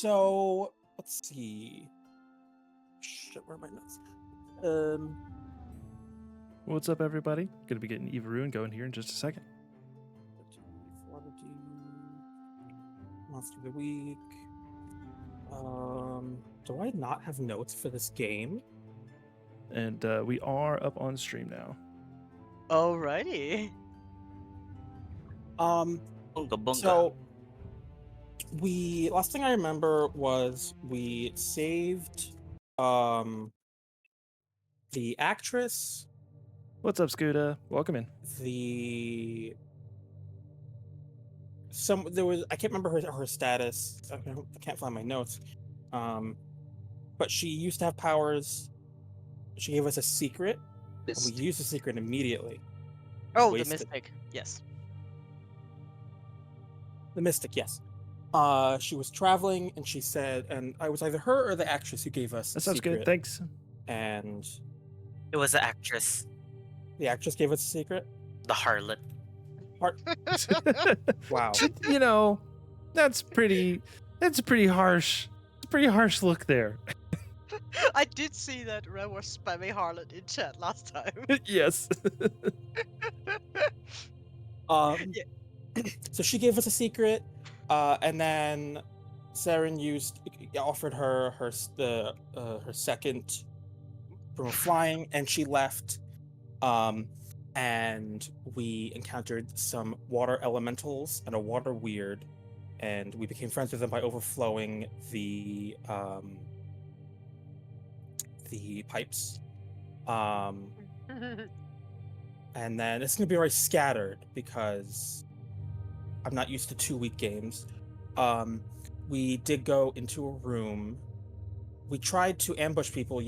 So let's see. Shit, where are my notes? What's up, everybody? Gonna be getting Evaru and going here in just a second. Monster of the week. Do I not have notes for this game? And we are up on stream now. Alrighty. Bunga bunga. So last thing I remember was we saved the actress, What's up, Scooter? Welcome in. there was, I can't remember her status. I can't find my notes. But she used to have powers. She gave us a secret. And we used the secret immediately. Oh, Wasted. the Mystic. Yes. The Mystic, yes. She was traveling, and she said, and I was either her or the actress who gave us That the sounds secret. good. Thanks. And It was the actress, the actress gave us a secret. the harlot. Wow. You know, that's a pretty harsh. It's a pretty harsh look there. I did see that Ren was spamming Harlot in chat last time. Yes. Yeah. So she gave us a secret, and then Saren offered her second from flying, and she left. And we encountered some water elementals and a water weird, and we became friends with them by overflowing the pipes. And then it's gonna be very scattered because I'm not used to 2-week games. We did go into a room. We tried to ambush people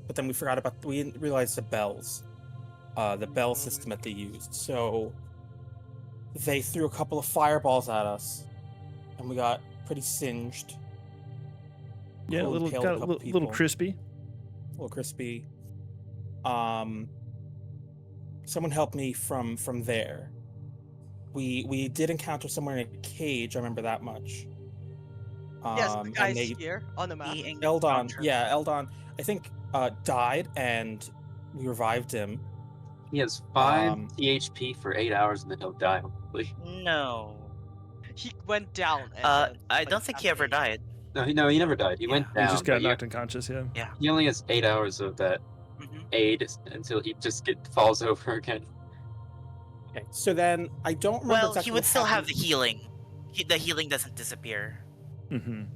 but then we didn't realize the bells. The bell system that they used. So they threw a couple of fireballs at us, and we got pretty singed. Yeah, a little crispy. A little crispy. Someone helped me from there. We did encounter someone in a cage. I remember that much. Yes, the guy's here on the map. Eldon, I think, died, and we revived him. He has 5 THP for 8 hours and then he'll die, hopefully. No. He went down. I don't think he ever died. No, he never died. He went down. He just got knocked unconscious, yeah. Yeah. He only has 8 hours of that aid until he just falls over again. Okay, so then I don't remember Well, exactly he would what still have happened. the healing. The healing doesn't disappear. Mm-hmm.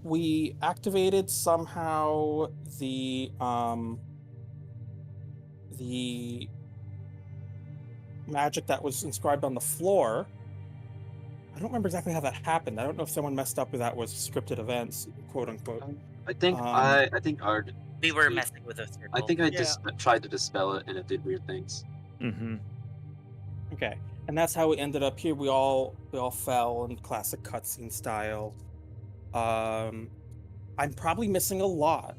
We activated somehow the magic that was inscribed on the floor. I don't remember exactly how that happened. I don't know if someone messed up with that was scripted events, quote unquote. I think We were messing with a circle. I think I just tried to dispel it and it did weird things. Mm-hmm. Okay, and that's how we ended up here. We all fell in classic cutscene style. I'm probably missing a lot.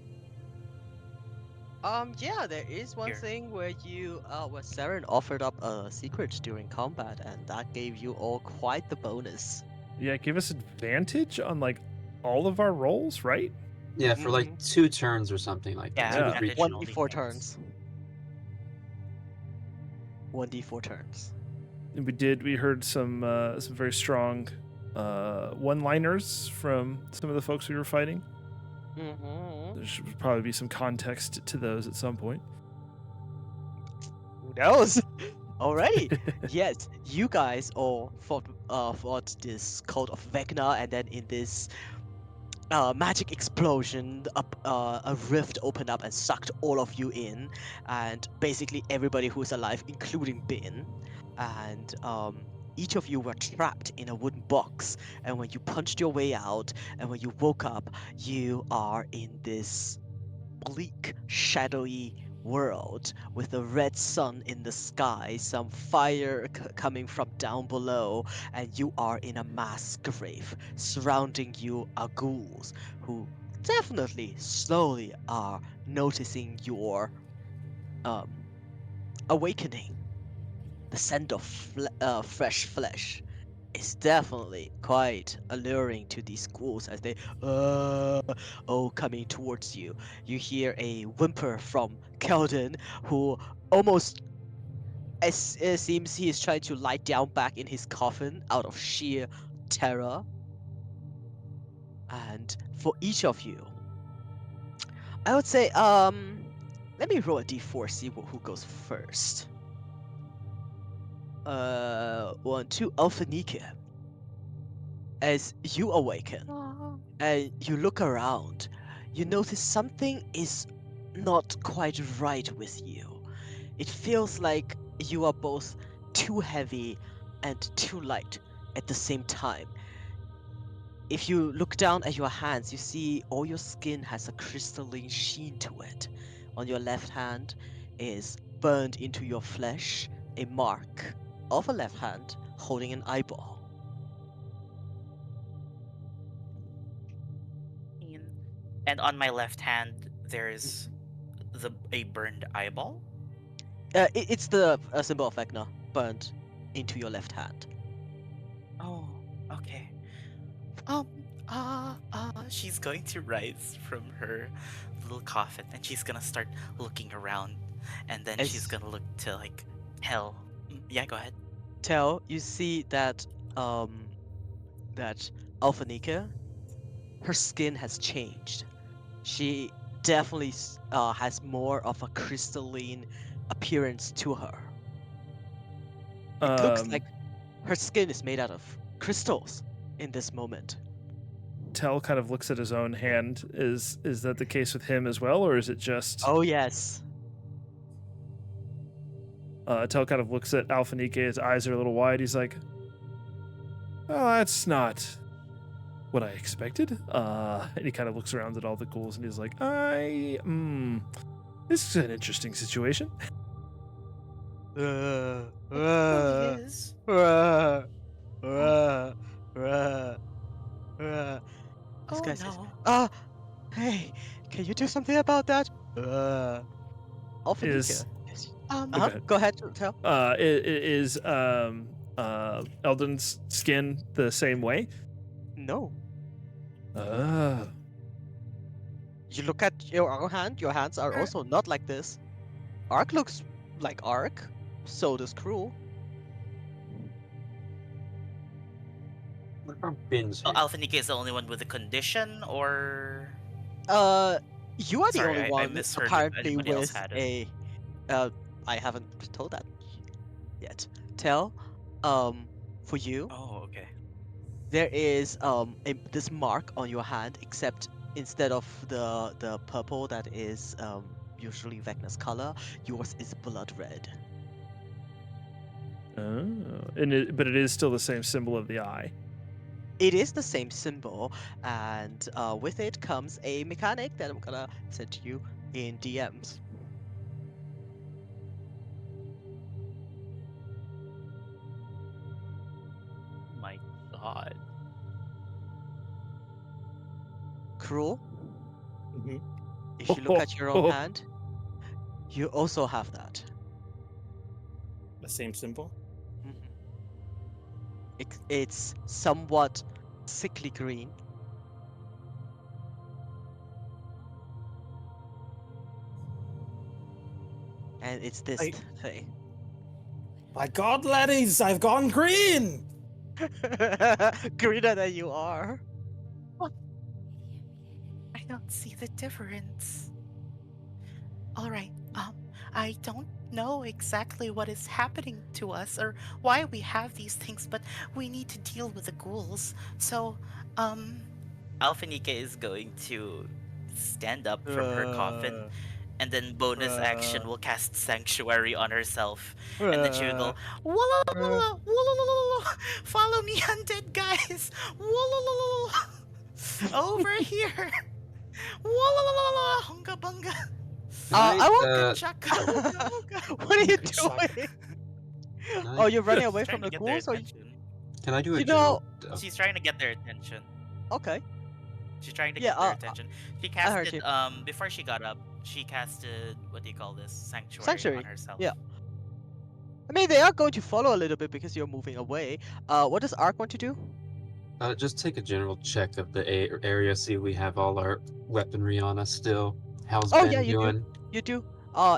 Yeah, there is one thing where where Saren offered up a secret during combat, and that gave you all quite the bonus. Yeah, it gave us advantage on like all of our rolls, right? Yeah, for like 2 turns or something like that. Yeah, 2 to 3 1d4 turns. 1d4 turns. And we heard some very strong one-liners from some of the folks we were fighting. There should probably be some context to those at some point. Who knows? Alrighty. Yes, you guys all fought this cult of Vecna, and then in this magic explosion, a rift opened up and sucked all of you in, and basically everybody who's alive, including Bin. And each of you were trapped in a wooden box, and when you punched your way out, and when you woke up, you are in this bleak, shadowy world with a red sun in the sky, some fire coming from down below, and you are in a mass grave. Surrounding you are ghouls who definitely slowly are noticing your awakening. The scent of fresh flesh is definitely quite alluring to these ghouls as they coming towards you. You hear a whimper from Keldon, who almost as it seems he is trying to lie down back in his coffin out of sheer terror. And for each of you, I would say let me roll a d4, see who goes first. 1, 2, Alphanike. As you awaken and you look around, you notice something is not quite right with you. It feels like you are both too heavy and too light at the same time. If you look down at your hands, you see all your skin has a crystalline sheen to it. On your left hand is burned into your flesh a mark of a left hand holding an eyeball. And on my left hand, there's a burned eyeball. It's the symbol of Vecna burned into your left hand. Oh, okay. She's going to rise from her little coffin and she's gonna start looking around, and then she's As gonna look to like hell. Yeah, go ahead. Tell, you see that that Alphanike, her skin has changed. She definitely has more of a crystalline appearance to her. It looks like her skin is made out of crystals in this moment. Tell kind of looks at his own hand. Is that the case with him as well, or is it just? Oh yes. Tell kind of looks at Alphanike. His eyes are a little wide. He's like, "Oh, that's not what I expected." And he kind of looks around at all the ghouls, and he's like, this is an interesting situation." It really is. This Oh guy says, no. hey, can you do something about that? Is Alphanike. Go ahead, Tell. Is Eldon's skin the same way? No. Uh, You look at your own hand, your hands are also not like this. Ark looks like Ark, so does Cruel. What about Bin's Oh, hand? Alphanike is the only one with a condition, or You are the sorry, only I one misheard if apparently anybody else with had it. a I haven't told that yet. Tell, for you, Oh, okay. there is this mark on your hand, except instead of the purple that is usually Vecna's color, yours is blood red. but it is still the same symbol of the eye. It is the same symbol, and with it comes a mechanic that I'm gonna send to you in DMs. My God. Cruel. Mhm. If you look at your own hand, you also have that. The same symbol. Mhm. It's somewhat sickly green. And it's this thing. My God, laddies, I've gone green. Greener than you are. I don't see the difference. All right. I don't know exactly what is happening to us or why we have these things, but we need to deal with the ghouls. So, Alphanike is going to stand up from her coffin, and then bonus action will cast Sanctuary on herself, and then she will go, "Walla walla, walla walla, follow me, undead guys, walla walla, over here, walla walla, hunga bunga." I want. Chaka, ooga, ooga. What are you Chuck. doing? Can I, Oh, you're running She's away trying from to the get their ghouls? Or attention. can I do a You general? She's trying to get their attention. okay. She's trying to Yeah, get their attention. She I heard casted you. before she got up, she casted, what do you call this? Sanctuary on Sanctuary. herself. Yeah. I mean, they are going to follow a little bit because you're moving away. What does Ark want to do? Just take a general check of the area. See, we have all our weaponry on us still. How's Oh Ben yeah, you do. doing? You do.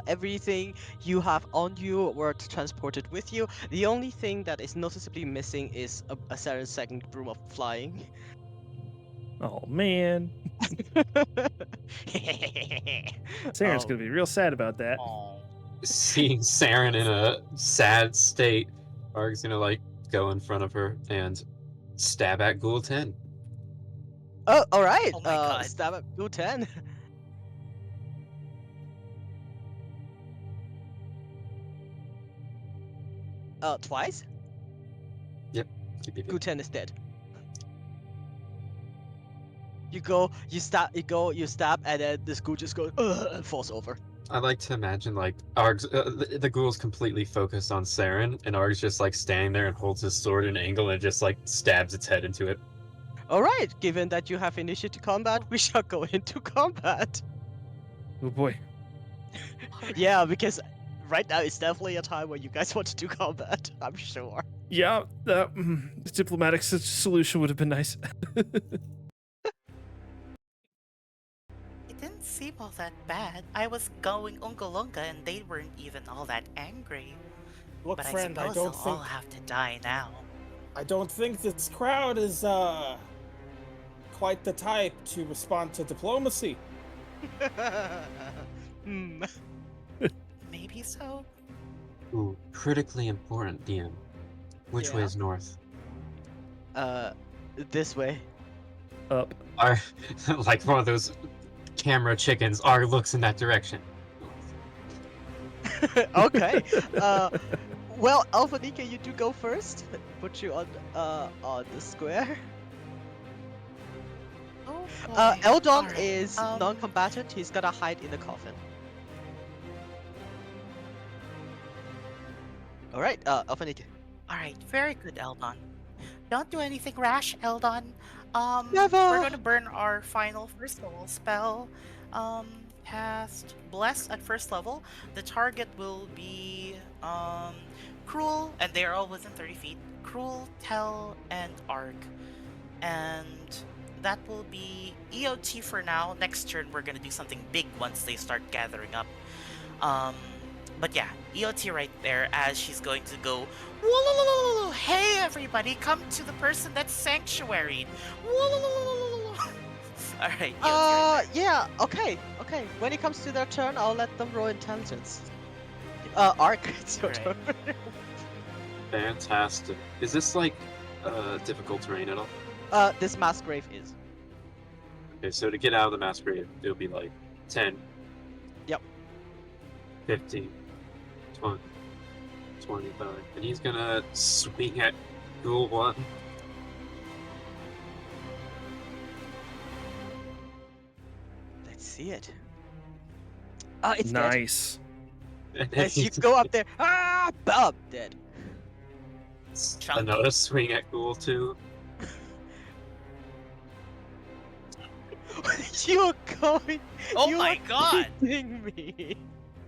Everything you have on you were transported with you. The only thing that is noticeably missing is a second broom of flying. Oh man, Saren's Oh, gonna be real sad about that. Seeing Saren in a sad state, Arg's gonna like go in front of her and stab at Ghoul 10. oh, all right. Oh my god. Stab at Ghoul 10. Twice. Yep. Keep it. Ghoul 10 is dead. You go, you stab, you stab, and then this ghoul just goes and falls over. I like to imagine like Arg's the ghoul's completely focused on Saren, and Arg's just like standing there and holds his sword at an angle and just like stabs its head into it. All right. Given that you have initiated combat, we shall go into combat. Oh boy. Yeah, because right now it's definitely a time where you guys want to do combat. I'm sure. Yeah, the diplomatic solution would have been nice. It didn't seem all that bad. I was going unga and they weren't even all that angry. Look, But friend, I I suppose don't they'll think all have to die now. I don't think this crowd is quite the type to respond to diplomacy. Hmm. Maybe so. Ooh, critically important, DM. Which way Yeah. is north? This way. Up. Arg, like one of those camera chickens, Arg looks in that direction. Okay. Well, Alphanika, you do go first. Put you on the square. Oh boy. Eldon Alright, is non-combatant. He's gonna hide in the coffin. All right, Alphanika. Alright, very good, Eldon. Don't do anything rash, Eldon. Never. We're gonna burn our final first level spell. Cast Bless at first level. The target will be Cruel, and they are all within 30 feet. Cruel, Tell, and Arg. And that will be EOT for now. Next turn we're gonna do something big once they start gathering up. But yeah, EOT right there as she's going to go, "Woo-loo-loo-loo-loo. Hey everybody, come to the person that's sanctuaried. Woo-loo-loo-loo-loo-loo." Alright, EOT right there. Yeah. Okay. When it comes to their turn, I'll let them roll intelligence. Ark, it's your Right. turn. Fantastic. Is this like difficult terrain at all? This mass grave is. Okay, so to get out of the mass grave, it'll be like 10. Yep. 15. 20. 25. And he's gonna swing at Ghoul 1. Let's see it. It's dead. Nice. And then As you he's go up there, bam, dead. Chunky. another swing at Ghoul 2. You're going. Oh you my are god! kidding me.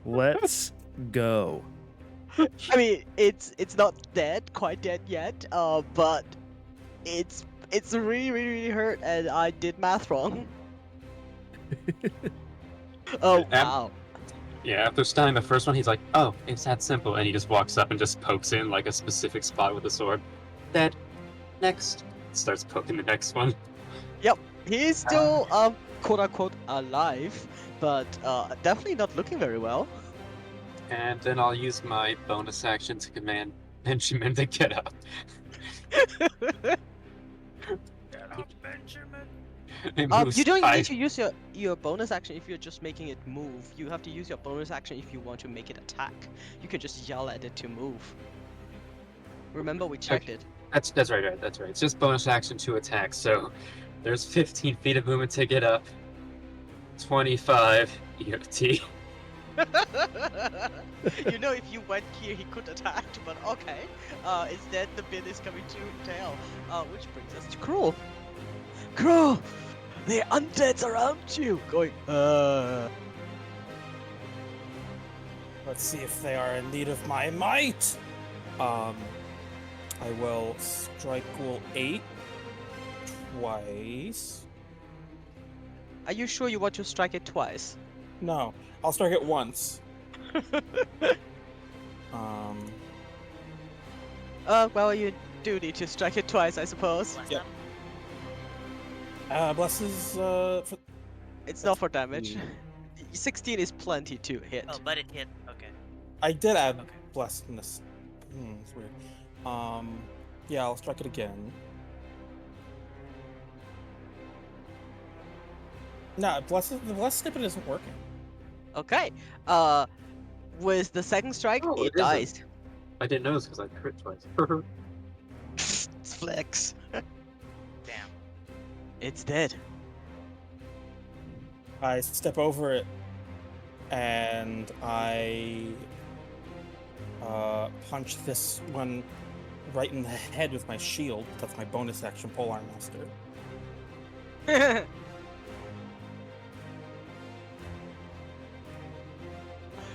Let's go. I mean, it's not dead, quite dead yet. But it's really hurt, and I did math wrong. Oh wow. Yeah, after stunning the first one, he's like, oh, it's that simple. And he just walks up and just pokes in like a specific spot with the sword. Dead. Next. Starts poking the next one. He's still quote unquote alive, but definitely not looking very well. And then I'll use my bonus action to command Benjamin to get up. Get up, Benjamin. It moves You don't need 5 to use your bonus action if you're just making it move. You have to use your bonus action if you want to make it attack. You can just yell at it to move. Remember, we checked it. That's right. That's right. It's just bonus action to attack. So there's 15 feet of movement to get up. 25 EOT. You know, if you went here, he could attack, but okay. Instead, the bin is coming to tail. Which brings us to Cruel. Cruel! The undead's around you! Going, Let's see if they are in need of my might. I will strike Ghoul 8 twice. Are you sure you want to strike it twice? No, I'll strike it once. Um, Well, you do need to strike it twice, I suppose. Bless Yep. them. blesses, for, It's not for damage. Mm. 16 is plenty to hit. Oh, but it hit. Okay. I did add Okay. blessedness. It's weird. Yeah, I'll strike it again. No, the bless snippet isn't working. Okay. With the second strike, Oh, it it isn't. dies. I didn't notice because I crit twice. It's flex. Damn. It's dead. I step over it, and I punch this one right in the head with my shield. That's my bonus action, Polearm Master.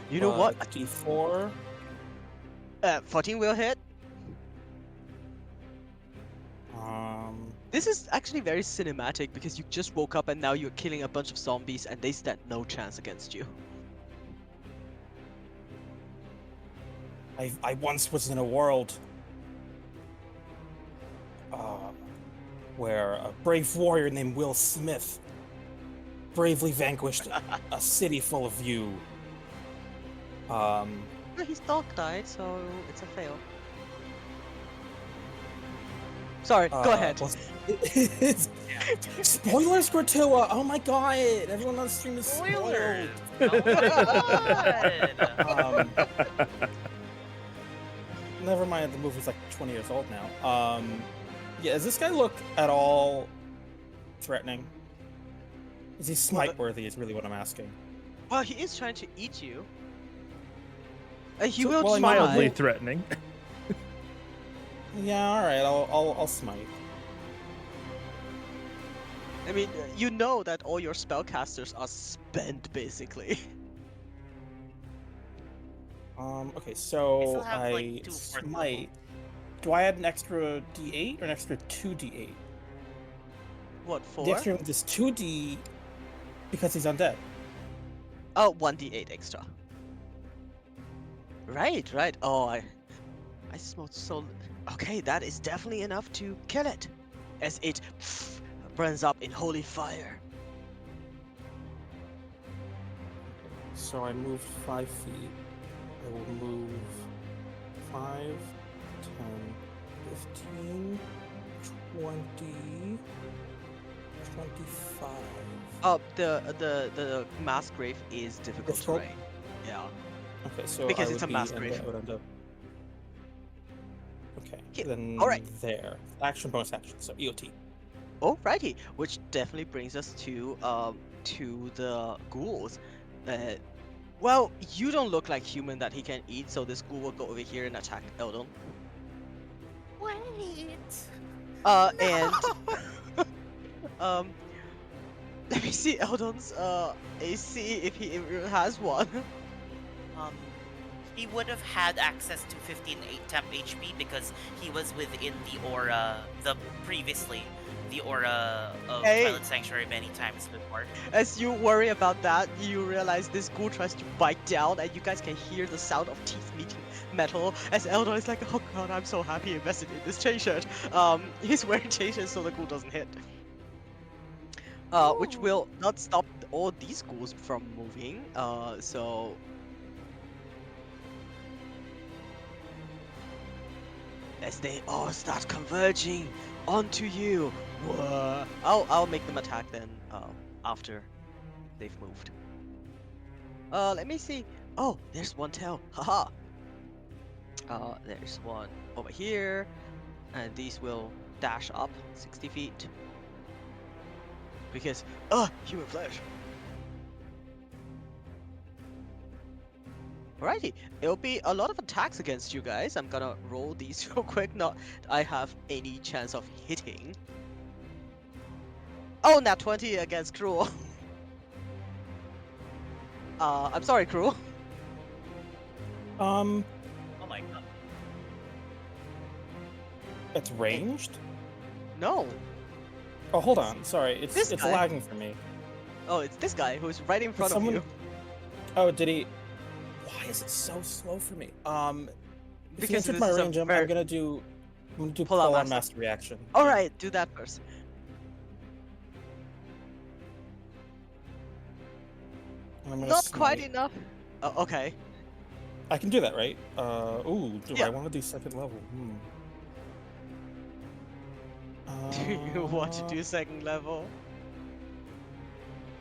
You know what? D4. 14 will hit. Um, This is actually very cinematic because you just woke up and now you're killing a bunch of zombies and they stand no chance against you. I once was in a world where a brave warrior named Will Smith bravely vanquished a city full of you. No, his dog died, so it's a fail. Sorry, go ahead. well, spoilers, Gratuwa! Oh my god! Everyone on the stream is Spoilers! spoiled. Oh my god! Never mind, the movie's like 20 years old now. Yeah, does this guy look at all threatening? Is he smite worthy? Is really what I'm asking. Well, he is trying to eat you. He So- will well, I mean, try. Mildly threatening. Yeah, all right. I'll smite. I mean, you know that all your spellcasters are spent, basically. Okay, I so still have, I like, 2 fourth level. smite. Do I add an extra D8 or an extra 2D8? What, The 4? extra is 2D because he's undead. Oh, 1d8 extra. Right, right. Oh, I smoked so... Okay, that is definitely enough to kill it. As it burns up in holy fire. So I moved 5 feet. I will move 5, 10, 15, 20, 25. Oh, the mass grave is difficult Difficult? terrain. Yeah. Okay, so Because I it's would a mass be, grave. I would end up. Okay, Yeah, then alright. there. Action, bonus action, so EOT. Alrighty, which definitely brings us to the ghouls. Well, you don't look like human that he can eat, so this ghoul will go over here and attack Eldon. Wait. And let me see Eldon's AC if he even has one. He would have had access to 15 temp HP because he was within the aura, the aura of Hey. Twilight Sanctuary many times before. As you worry about that, you realize this ghoul tries to bite down, and you guys can hear the sound of teeth meeting metal. As Eldon is like, "Oh god, I'm so happy I invested in this chain shirt." He's wearing chain shirt so the ghoul doesn't hit. Which will not stop all these ghouls from moving. So as they all start converging onto you. Whoa. I'll make them attack then after they've moved. Let me see. Oh, there's one tail. Haha. There's one over here, and these will dash up 60 feet. Because human flesh. Alrighty, it'll be a lot of attacks against you guys. I'm gonna roll these real quick. Not I have any chance of hitting. Oh, nat 20 against Cruel. I'm sorry, Cruel. Um, Oh my god. It's ranged? No. Oh, hold on. Sorry, This it's guy. lagging for me. Oh, it's this guy who's right in front of you. Oh, did he? Why is it so slow for me? If he Because entered this my is a range, I'm very- gonna do Pull pull out on master. master reaction. All right, do that first. And I'm gonna Not quite smite. enough. Oh, okay. I can do that, right? Ooh, do Yeah. I want to do second level? Do you want to do second level?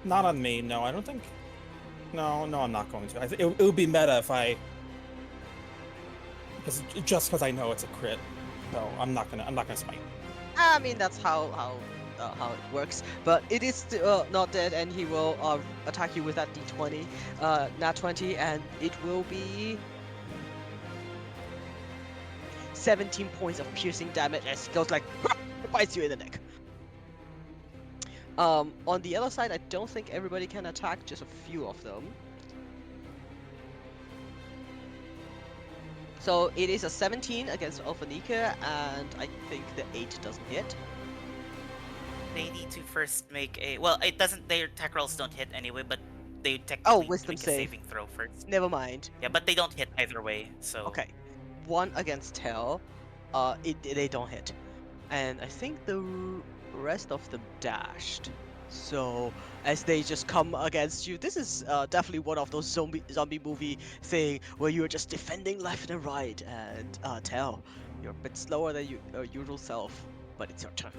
Not on me. No, I don't think. No, I'm not going to. It would be meta if I, because I know it's a crit. So I'm not gonna smite. I mean, that's how it works. But it is still not dead, and he will attack you with that d20, nat 20, and it will be 17 points of piercing damage as he goes like bites you in the neck. On the other side, I don't think everybody can attack, just a few of them. So it is a 17 against Alphanika, and I think the 8 doesn't hit. They need to first make a. Well, it doesn't. Their attack rolls don't hit anyway, but they technically need to wisdom make a save. saving throw first. Never mind. Yeah, but they don't hit either way. So Okay, 1 against Tel. They don't hit, and I think the rest of them dashed. So as they just come against you, this is definitely one of those zombie movie thing where you're just defending left and right. And Tel, you're a bit slower than your usual self, but it's your turn.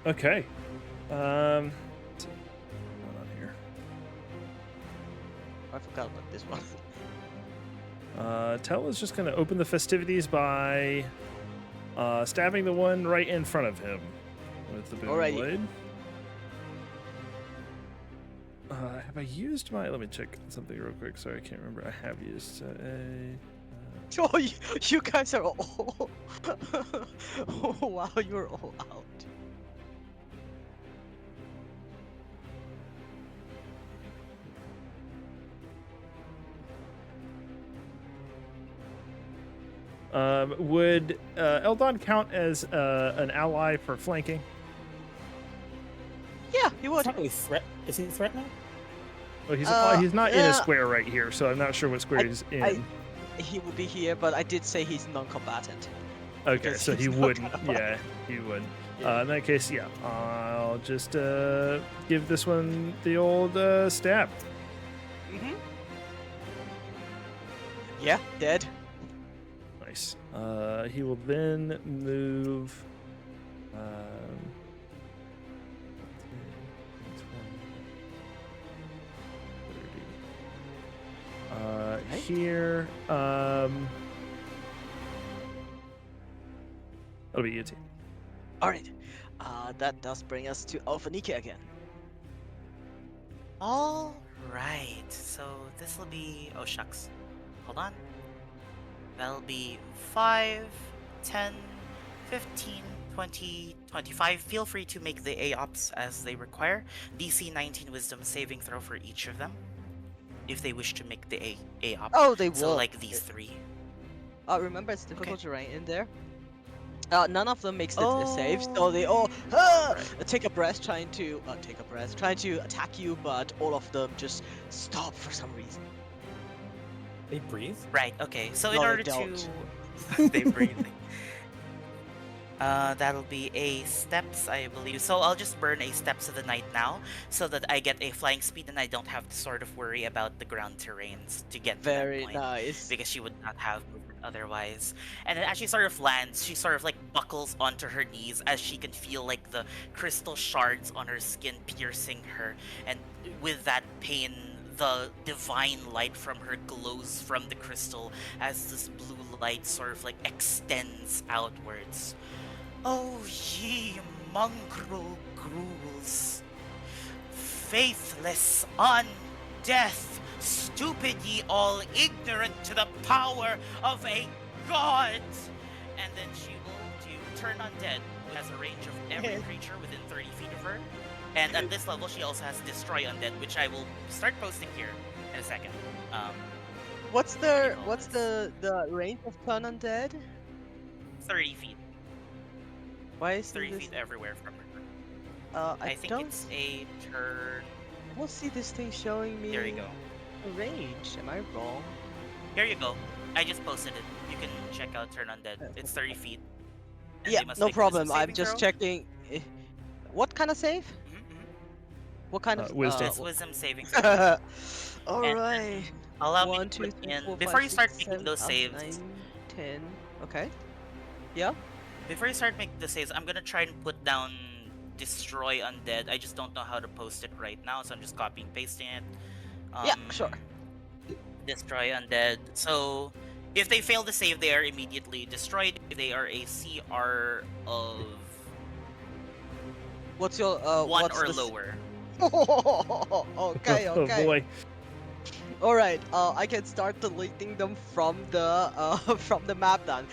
Okay. Let's see. What's going on here? I forgot about this one. Tell is just going to open the festivities by stabbing the one right in front of him with the boom Alrighty. blade. Have I used my? Let me check something real quick. Sorry, I can't remember. I have used a. Oh, you guys are all. Oh, wow, you're all out. Would Eldon count as an ally for flanking? Yeah, he would. It's not really threat. Is he threatening? Well, he's not in yeah. a square right here, so I'm not sure what square he's in. He would be here, but I did say he's non-combatant. Okay, because so he he's not wouldn't. gonna fight. Yeah, he wouldn't. Yeah. In that case, yeah, I'll just give this one the old stab. Mm-hmm. Yeah, dead. Nice. He will then move. 30. Here. That'll be you, team. All right. That does bring us to Alphanika again. all right. So this will be. Oh shucks. Hold on. That'll be 5, 10, 15, 20, 25. Feel free to make the AOPs as they require. DC 19 Wisdom saving throw for each of them, if they wish to make the AOP. Oh, they will. So like these 3. Remember, it's difficult Okay. terrain in there. None of them makes the save, so Oh. they all take a breath, trying to attack you, but all of them just stop for some reason. They breathe. Right, okay. So in No, they order don't. to they breathe. That'll be a steps, I believe. So I'll just burn a steps of the night now, so that I get a flying speed and I don't have to sort of worry about the ground terrains to get to Very that point. nice. Because she would not have movement otherwise. And then as she sort of lands, she sort of like buckles onto her knees as she can feel like the crystal shards on her skin piercing her. And with that pain, the divine light from her glows from the crystal as this blue light sort of like extends outwards. Oh ye mongrel ghouls, faithless on death, stupid ye all, ignorant to the power of a god! And then she will do turn undead, who has a range of every creature within 30 feet of her. And at this level, she also has destroy undead, which I will start posting here in a second. What's bonus. the range of turn undead? 30 feet. Why is 30 this? feet everywhere from her. I I think don't it's a turn. I don't see this thing showing me There you go. a range. Am I wrong? Here you go. I just posted it. You can check out Turn Undead. It's 30 feet. And Yeah, they must no make a wisdom problem. I'm saving just throw. checking. What kind of save? Mhm. What kind of Wisdom. It's wisdom saving throw. All And right. allow me 1, to 2, put 3, in 4, before 5, you 6, start making 7, those 8, saves. 9, 10. Okay. Yeah. Before you start making the saves, I'm gonna try and put down destroy undead. I just don't know how to post it right now, so I'm just copying pasting it. Yeah, sure. Destroy undead. So if they fail to save, they are immediately destroyed. If they are a CR of What's your 1 what's or the lower. okay, Oh okay. boy. All right. I can start deleting them from the from the map then.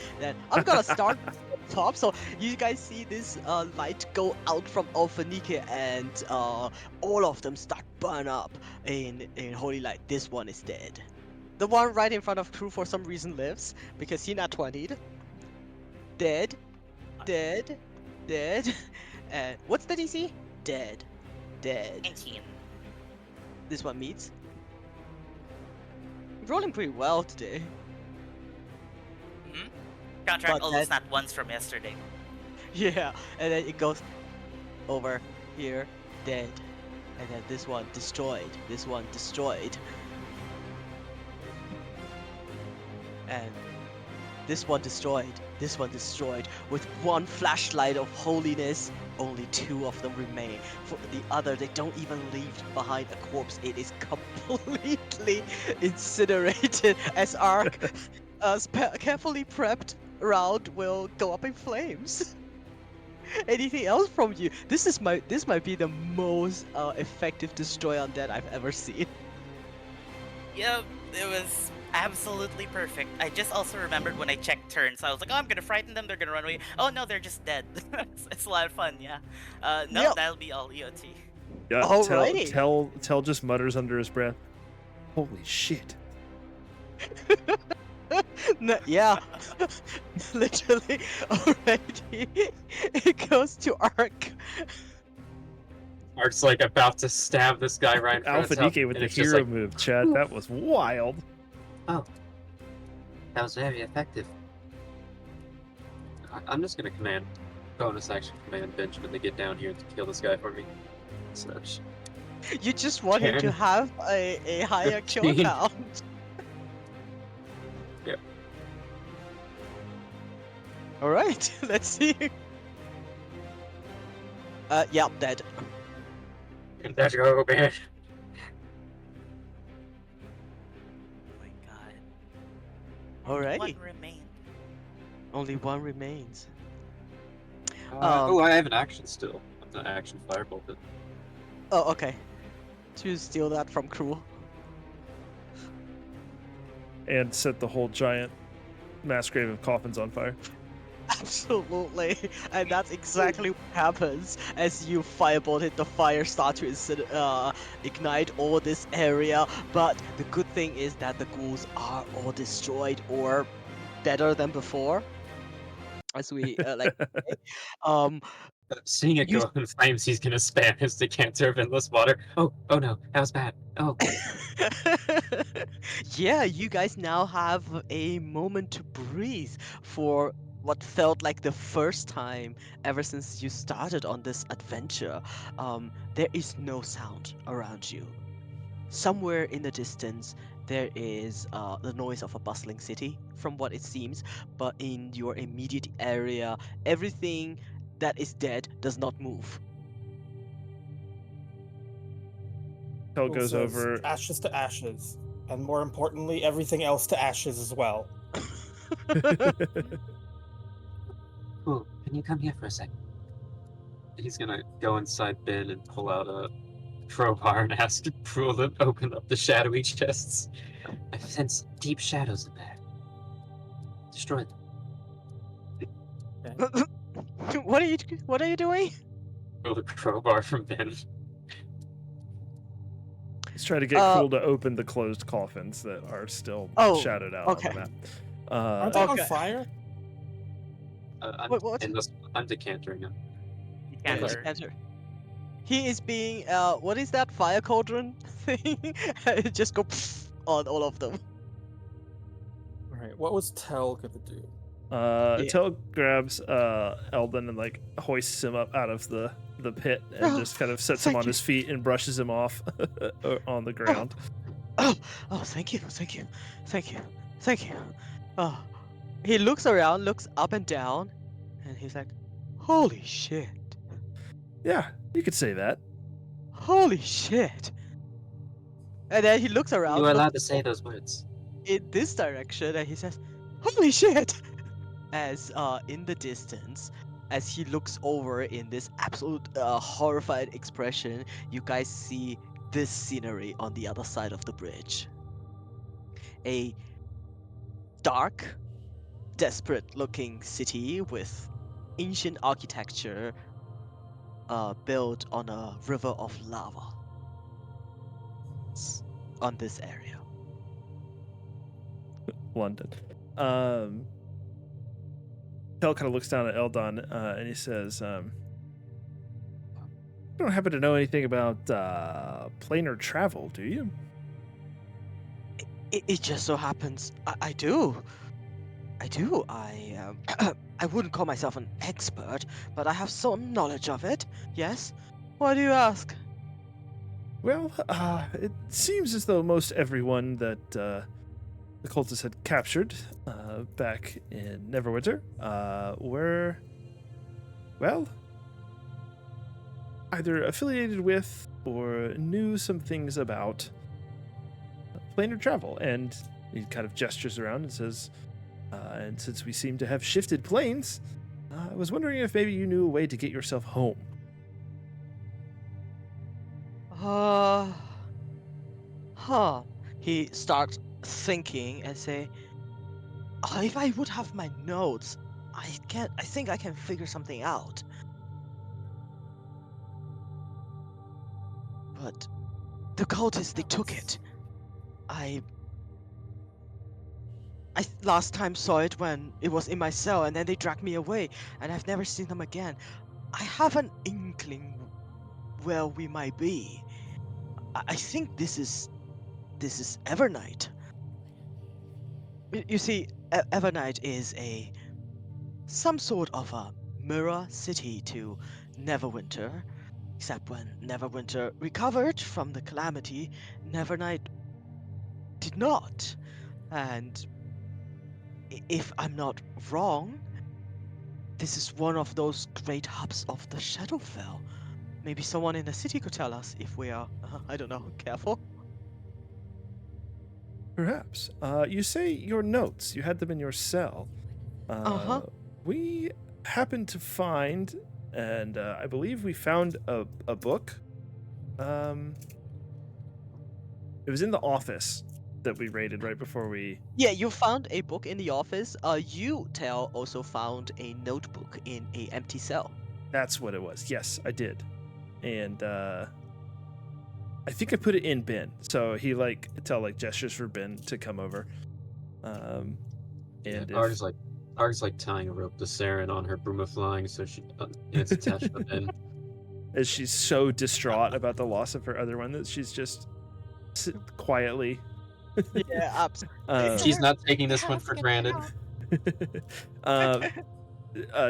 I'm gonna start from the top, so you guys see this light go out from Alphanike, and all of them start burn up in holy light. This one is dead. The one right in front of Crew for some reason lives because he not 20'd. Dead, dead, dead. And what's the DC? Dead, dead. 19. This one meets. Rolling pretty well today. Counteract But all then, those nat ones from yesterday. yeah, and then it goes over here, dead. And then this one destroyed. This one destroyed. And this one destroyed. This one destroyed. With one flashlight of holiness, only 2 of them remain. For the other, they don't even leave behind a corpse. It is completely incinerated as our carefully prepped round will go up in flames. Anything else from you? This might be the most effective destroy undead I've ever seen. Yep, it was absolutely perfect. I just also remembered when I checked turns, I was like, oh, I'm gonna frighten them, they're gonna run away. Oh no, they're just dead. It's a lot of fun, yeah. No, Yep. that'll be all EOT. Yeah. Alrighty. Tell just mutters under his breath. Holy shit. No, yeah, literally. Alrighty, it goes to Ark. Ark's like about to stab this guy right in front Alpha of him, DK with and the it's just hero like, move, chat. That was wild. oh, that was very effective. I'm just gonna bonus action command Benjamin to get down here to kill this guy for me. Such. You just want him to 10, have a higher kill 15. count. Yep. Alright, let's see. Yeah, dead. Let's go, man. Oh my god. Only Alrighty. one remained. Only one remains. Oh, I have an action still. I'm not action firebolt it. Oh, okay. To steal that from Cruel. And set the whole giant mass grave of coffins on fire. Absolutely, and that's exactly what happens as you firebolt it. The fire starts to ignite all this area, but the good thing is that the ghouls are all destroyed or better than before. As we like, um, Seeing it you go up in flames, he's gonna spam his decanter of endless water. Oh no, that was bad. Oh, yeah, you guys now have a moment to breathe for what felt like the first time ever since you started on this adventure. There is no sound around you. Somewhere in the distance, there is the noise of a bustling city, from what it seems, but in your immediate area, everything that is dead does not move. Tel Rule goes says over. ashes to ashes, and more importantly, everything else to ashes as well. cool. Can you come here for a second? He's gonna go inside Ben and pull out a crowbar and ask Prul to open up the shadowy chests. I sense deep shadows in there. Destroy them. What are you doing? Pull the crowbar from Ben. He's trying to get Uh, Cruel to open the closed coffins that are still Oh, shadowed out okay. on the map. Aren't they on Okay. fire? What? I'm decantering him. Decanter. Enter. He is being what is that fire cauldron thing? It just go on all of them. All right. What was Tell gonna do? Yeah. Tell grabs Eldon and like hoists him up out of the pit and just kind of sets him Thank on you. his feet and brushes him off on the ground. Oh, thank you. Oh, he looks around, looks up and down, and he's like, "Holy shit! Yeah, you could say that. Holy shit!" And then he looks around, You are allowed to looks say those words. in this direction, and he says, "Holy shit!" As in the distance, as he looks over in this absolute horrified expression, you guys see this scenery on the other side of the bridge. A dark, desperate-looking city with ancient architecture built on a river of lava on this area. London. Tell kind of looks down at Eldon and he says, "You don't happen to know anything about planar travel, do you?" It just so happens I do. I wouldn't call myself an expert, but I have some knowledge of it. Yes. Why do you ask? Well, it seems as though most everyone that the cultists had captured back in Neverwinter were, well, either affiliated with or knew some things about planar travel. And he kind of gestures around and says, and since we seem to have shifted planes, I was wondering if maybe you knew a way to get yourself home. He starts thinking and say, if I would have my notes, I think I can figure something out. But the cultists, they took it. I last time saw it when it was in my cell, and then they dragged me away, and I've never seen them again. I have an inkling where we might be. I think this is Evernight. You see, Evernight is some sort of a mirror city to Neverwinter, except when Neverwinter recovered from the calamity, Nevernight did not. And if I'm not wrong, this is one of those great hubs of the Shadowfell. Maybe someone in the city could tell us if we are, I don't know, careful. Perhaps. You say your notes, you had them in your cell. We happened to find, and I believe we found a book. It was in the office that we raided right before we... Yeah, you found a book in the office. You, Tel, also found a notebook in a empty cell. That's what it was. Yes, I did. And I think I put it in Ben. So he Tell gestures for Ben to come over. And Arg's like tying a rope to Saren on her Bruma flying, so it's attached to Ben. As she's so distraught about the loss of her other one that she's just quietly. Yeah, absolutely. She's not taking this one for granted.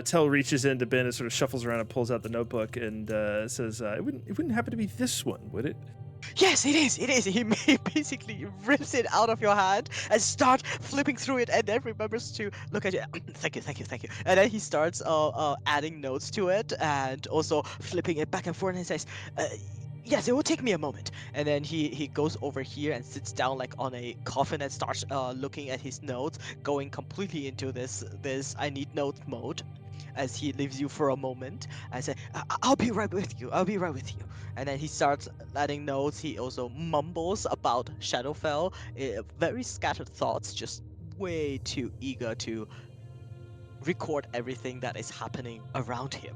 Tell reaches into Ben and sort of shuffles around and pulls out the notebook and says, "It wouldn't happen to be this one, would it?" Yes, it is. He basically rips it out of your hand and starts flipping through it, and then remembers to look at it. Thank you. And then he starts adding notes to it and also flipping it back and forth, and he says, "Yes, it will take me a moment." And then he goes over here and sits down like on a coffin and starts looking at his notes, going completely into this I need notes mode. As he leaves you for a moment, I say, I'll be right with you. And then he starts adding notes. He also mumbles about Shadowfell, very scattered thoughts, just way too eager to record everything that is happening around him.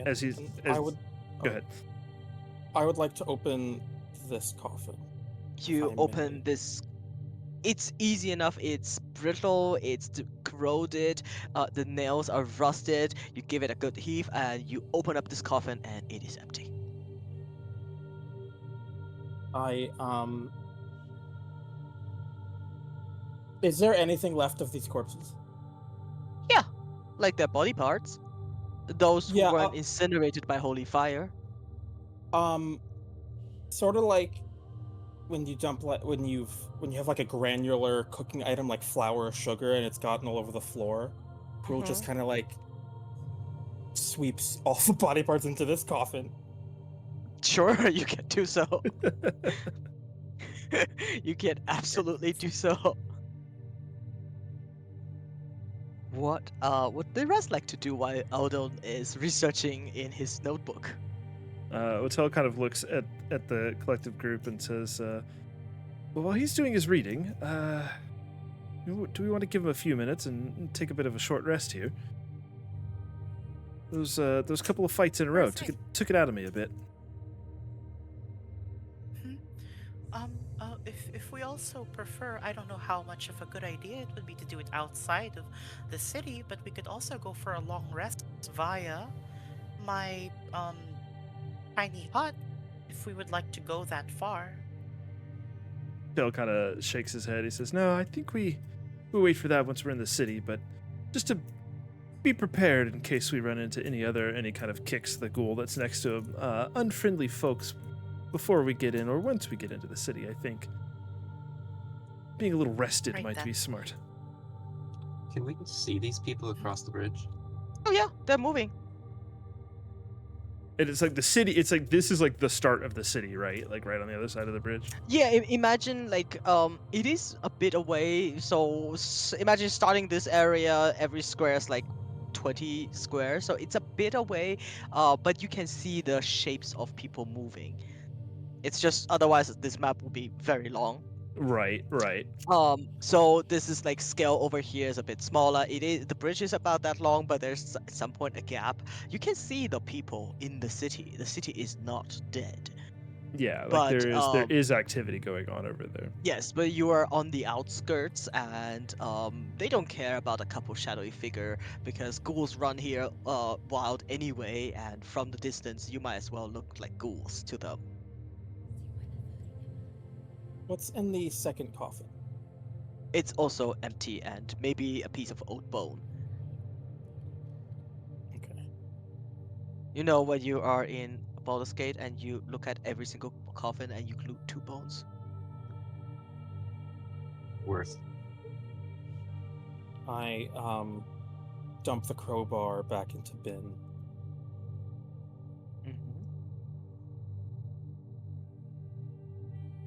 As he's... I would Go ahead. I would like to open this coffin. If You I open may. this. It's easy enough. It's brittle. It's corroded. The nails are rusted. You give it a good heave, and you open up this coffin, and it is empty. I Is there anything left of these corpses? Yeah, like their body parts. Those who Yeah. weren't incinerated by holy fire. Sort of like when you dump when you have like a granular cooking item like flour or sugar and it's gotten all over the floor. Gruel just kind of like sweeps all the body parts into this coffin. Sure, you can do so. You can absolutely do so. What the rest like to do while Eldon is researching in his notebook? Otel kind of looks at the collective group and says, well, while he's doing his reading, do we want to give him a few minutes and take a bit of a short rest here? Those couple of fights in a row took it out of me a bit. If we also prefer, I don't know how much of a good idea it would be to do it outside of the city, but we could also go for a long rest via my tiny hut if we would like to go that far. Otel kind of shakes his head. He says, no, I think we'll wait for that once we're in the city, but just to be prepared in case we run into any kind of kicks the ghoul that's next to him, unfriendly folks before we get in or once we get into the city. I think being a little rested Right might then. be smart. Can we see these people across the bridge? Oh yeah, they're moving. And it's like the city. It's like this is like the start of the city, right? Like right on the other side of the bridge. Yeah, imagine like it is a bit away. So imagine starting this area. Every square is like 20 squares, so it's a bit away. But you can see the shapes of people moving. It's just otherwise this map would be very long. Right. So this is like scale over here is a bit smaller. It is the bridge is about that long, but there's at some point a gap. You can see the people in the city. The city is not dead. Yeah, like But there is activity going on over there. yes, but you are on the outskirts, and they don't care about a couple shadowy figure because ghouls run here wild anyway, and from the distance you might as well look like ghouls to them. What's in the second coffin? It's also empty and maybe a piece of old bone. Okay. You know when you are in Baldur's Gate and you look at every single coffin and you glue 2 bones? Worth. I dump the crowbar back into bin.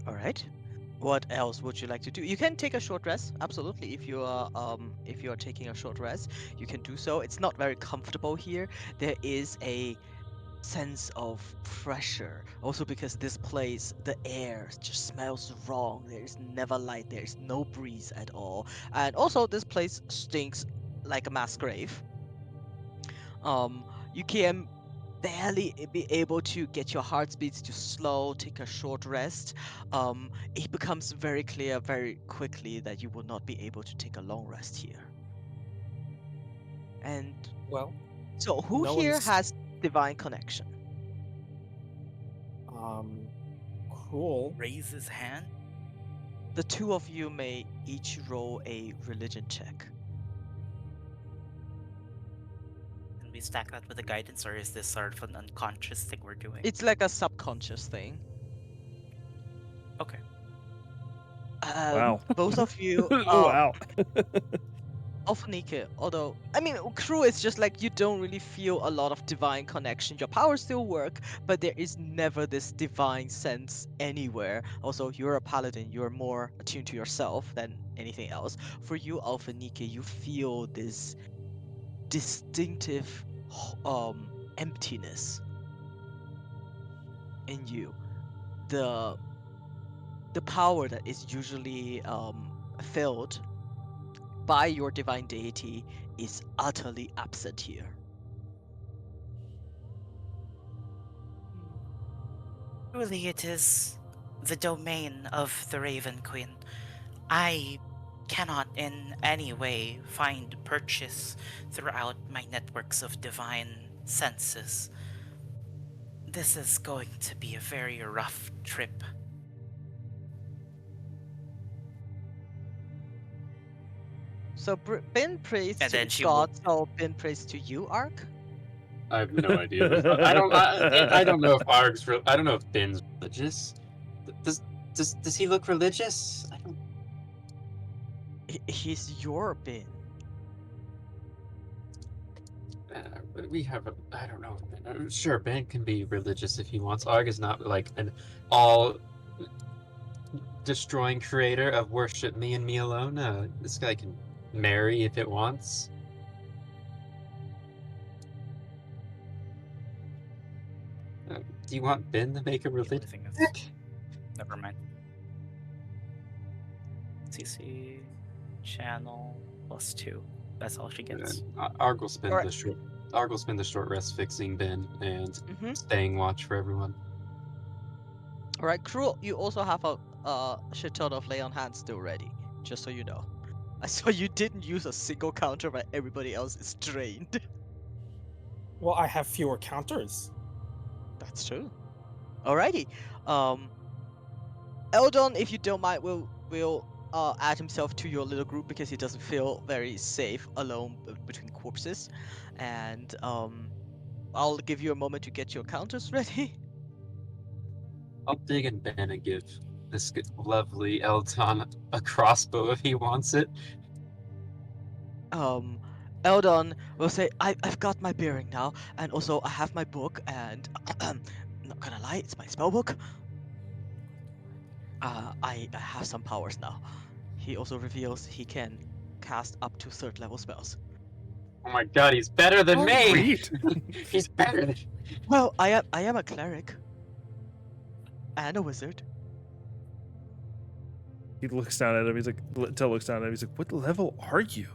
All right. What else would you like to do? You can take a short rest. Absolutely. If you are taking a short rest, you can do so. It's not very comfortable here. There is a sense of pressure. Also because this place, the air just smells wrong. There's never light. There's no breeze at all. And also this place stinks like a mass grave. You can barely be able to get your heartbeats to slow, take a short rest. It becomes very clear very quickly that you will not be able to take a long rest here. And Well, so who no here one's has divine connection? cool. Raise his hand. The 2 of you may each roll a religion check. Can we stack that with the guidance, or is this sort of an unconscious thing we're doing? It's like a subconscious thing. Okay. Wow. Both of you Wow. Alphanike, although I mean crew is just like you don't really feel a lot of divine connection. Your powers still work, but there is never this divine sense anywhere. Also, you're a paladin, you're more attuned to yourself than anything else. For you, Alphanike, you feel this distinctive emptiness in you. The power that is usually filled by your divine deity is utterly absent here. Truly, it is the domain of the Raven Queen. I cannot in any way find purchase throughout my networks of divine senses. This is going to be a very rough trip. So Ben prays And to then she will. God, so Ben prays to you, Ark? I have no idea. I don't know if Arg's I don't know if Ben's religious. Does does he look religious? I don't. He's your Ben. We have I don't know. Sure, Ben can be religious if he wants. Arg is not like an all destroying creator of worship me and me alone. This guy can marry if it wants. Do you want Ben to make a The only religion thing is, check? never mind. CC channel +2. That's all she gets. Arg will spend Alright. the short. Arg will spend the short rest fixing Ben and Mm-hmm. staying watch for everyone. Alright, Cruel, you also have a shit ton of lay on hands still ready, just so you know. I saw you didn't use a single counter, but everybody else is drained. Well, I have fewer counters. That's true. Alrighty. Eldon, if you don't mind, will add himself to your little group because he doesn't feel very safe alone between corpses, and I'll give you a moment to get your counters ready. I'll dig in Ben and give this lovely Eldon a crossbow if he wants it. Eldon will say, I've got my bearing now, and also I have my book, and not gonna lie, it's my spell book. I have some powers now. He also reveals he can cast up to 3rd level spells. Oh my god, he's better than Oh, me! great. He's better than Well, I am a cleric and a wizard. He looks down at him. He's like, Tell looks down at him. He's like, what level are you?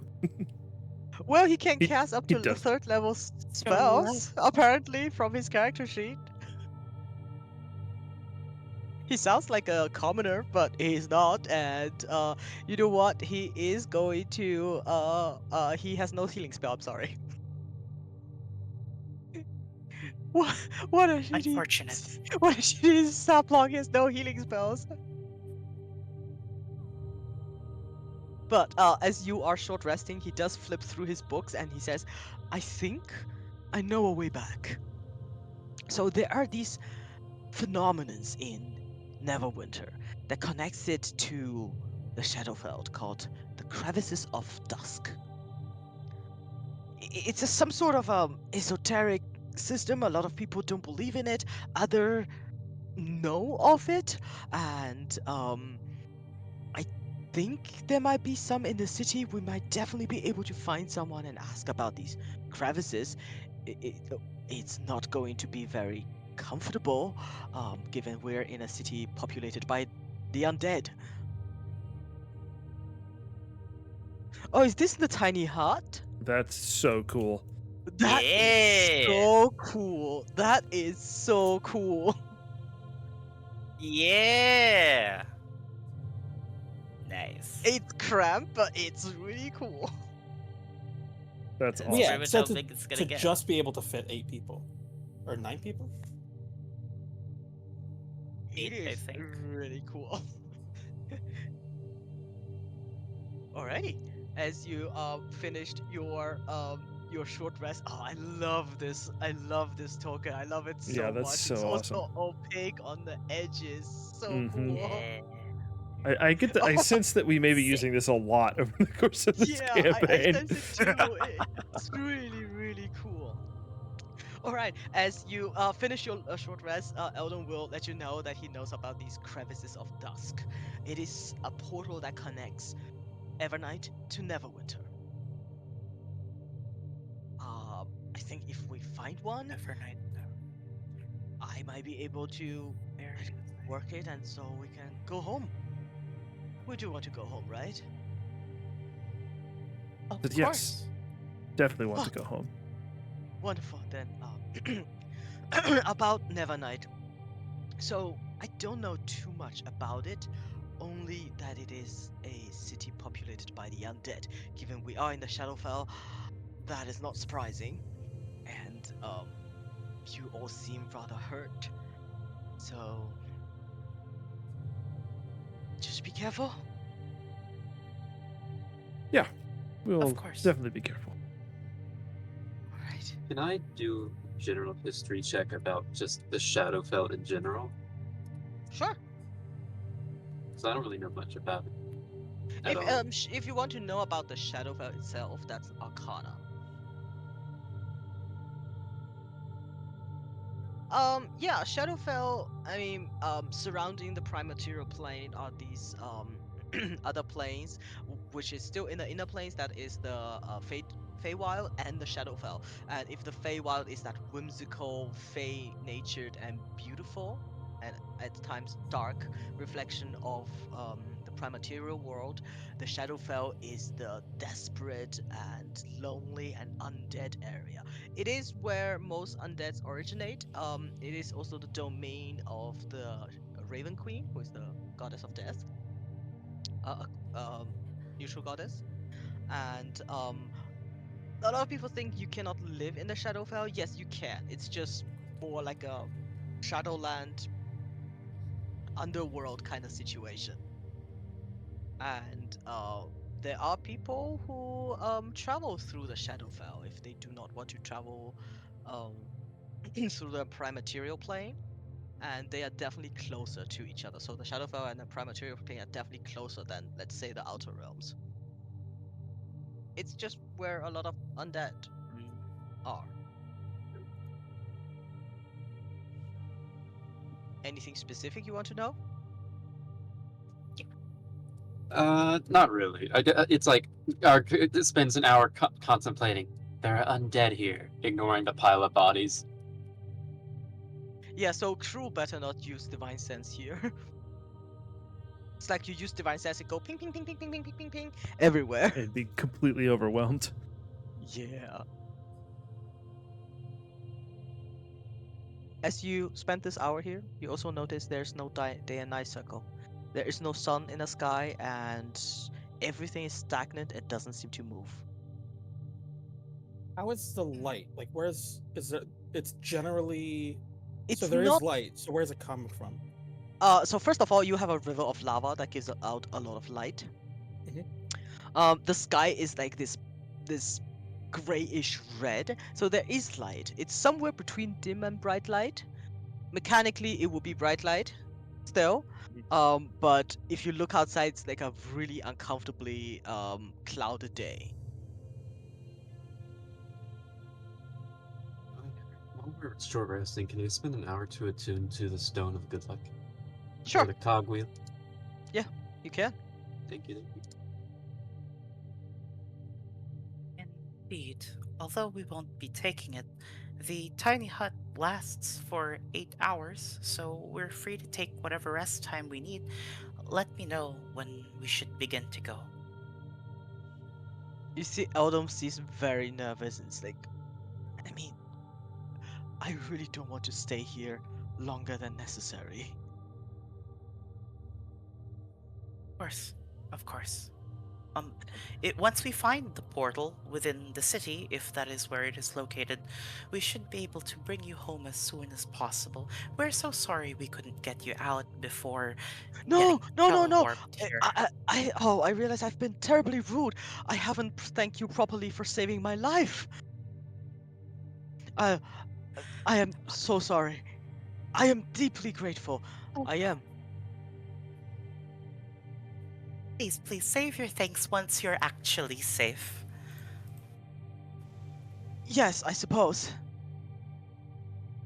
Well, he can He- cast up he to does. 3rd level spells, apparently, from his character sheet. He sounds like a commoner, but he's not. And you know what? He is going to he has no healing spell. I'm sorry. What a shitty Unfortunate. what a shitty saplong. He has no healing spells. But as you are short resting, he does flip through his books and he says, "I think I know a way back." So there are these phenomenons in Neverwinter that connects it to the Shadowfell called the Crevices of Dusk. It's some sort of esoteric system. A lot of people don't believe in it. Other know of it, and I think there might be some in the city. We might definitely be able to find someone and ask about these crevices. It's not going to be very comfortable, given we're in a city populated by the undead. Oh, is this the tiny hut? That's so cool. That is Yeah. so cool. That is so cool. Yeah. Nice. It's cramped, but it's really cool. That's That's awesome. Yeah, pretty much so how big it's gonna get. just be able to fit 8 people or 9 people. It 8, I is think. really cool. Alrighty, as you finished your short rest. Oh, I love this. I love this token. I love it so Yeah, that's much. so It's awesome. also opaque on the edges. So Mhm. cool. Yeah. I get the, I Oh, sense that we may be Sick. using this a lot over the course of this yeah, I campaign. sense it too. It's really, really cool. All right, as you finish your short rest, Eldon will let you know that he knows about these crevices of dusk. It is a portal that connects Evernight to Neverwinter. I think if we find one, Evernight. I might be able to Where is work it, and so we can go home. We do want to go home, right? Of But yes. course. Definitely want to go home. Wonderful. Then, about Nevernight. So I don't know too much about it, only that it is a city populated by the undead. Given we are in the Shadowfell, that is not surprising. And you all seem rather hurt. So just be careful. Yeah, we'll Of course. definitely be careful. All right. Can I do a general history check about just the Shadowfell in general? Sure. Because I don't really know much about it at all. If you want to know about the Shadowfell itself, that's Arcana. Yeah, Shadowfell, I mean, surrounding the prime material plane are these other planes, which is still in the inner planes. That is the Feywild and the Shadowfell. And if the Feywild is that whimsical, Fey-natured and beautiful, and at times dark reflection of the prime material world, the Shadowfell is the desperate and lonely and undead area. It is where most undeads originate. It is also the domain of the Raven Queen, who is the goddess of death, neutral goddess. And a lot of people think you cannot live in the Shadowfell. Yes, you can. It's just more like a Shadowland underworld kind of situation. And there are people who travel through the Shadowfell if they do not want to travel um, through the prime material plane, and they are definitely closer to each other. So the Shadowfell and the prime material plane are definitely closer than, let's say, the Outer Realms. It's just where a lot of undead are. Anything specific you want to know? Not really. It's like it spends an hour contemplating. There are undead here, ignoring the pile of bodies. Yeah, so crew better not use divine sense here. It's like you use divine sense and go ping ping ping ping ping ping ping ping ping everywhere. And be completely overwhelmed. Yeah. As you spend this hour here, you also notice there's no day and night cycle. There is no sun in the sky, and everything is stagnant. It doesn't seem to move. How is the light? Like, is it? It's generally. It's So there is not. light. So where's it coming from? So first of all, you have a river of lava that gives out a lot of light. Mhm. The sky is like this grayish red, so there is light. It's somewhere between dim and bright light. Mechanically, it would be bright light still. But if you look outside, it's like a really uncomfortably clouded day. While we're short resting, can you spend an hour to attune to the Stone of Good Luck? Sure. Or the cogwheel? Yeah, you can. Thank you. Indeed. Although we won't be taking it, the tiny hut lasts for 8 hours, so we're free to take whatever rest time we need. Let me know when we should begin to go. You see, Eldom seems very nervous. It's like, I mean, I really don't want to stay here longer than necessary. Of course. Of course. Once we find the portal within the city, if that is where it is located, we should be able to bring you home as soon as possible. We're so sorry we couldn't get you out before No, getting no, no, no. telewarped here. I realize I've been terribly rude. I haven't thanked you properly for saving my life. I, I am so sorry. I am deeply grateful. I am. Please, please save your thanks once you're actually safe. Yes, I suppose.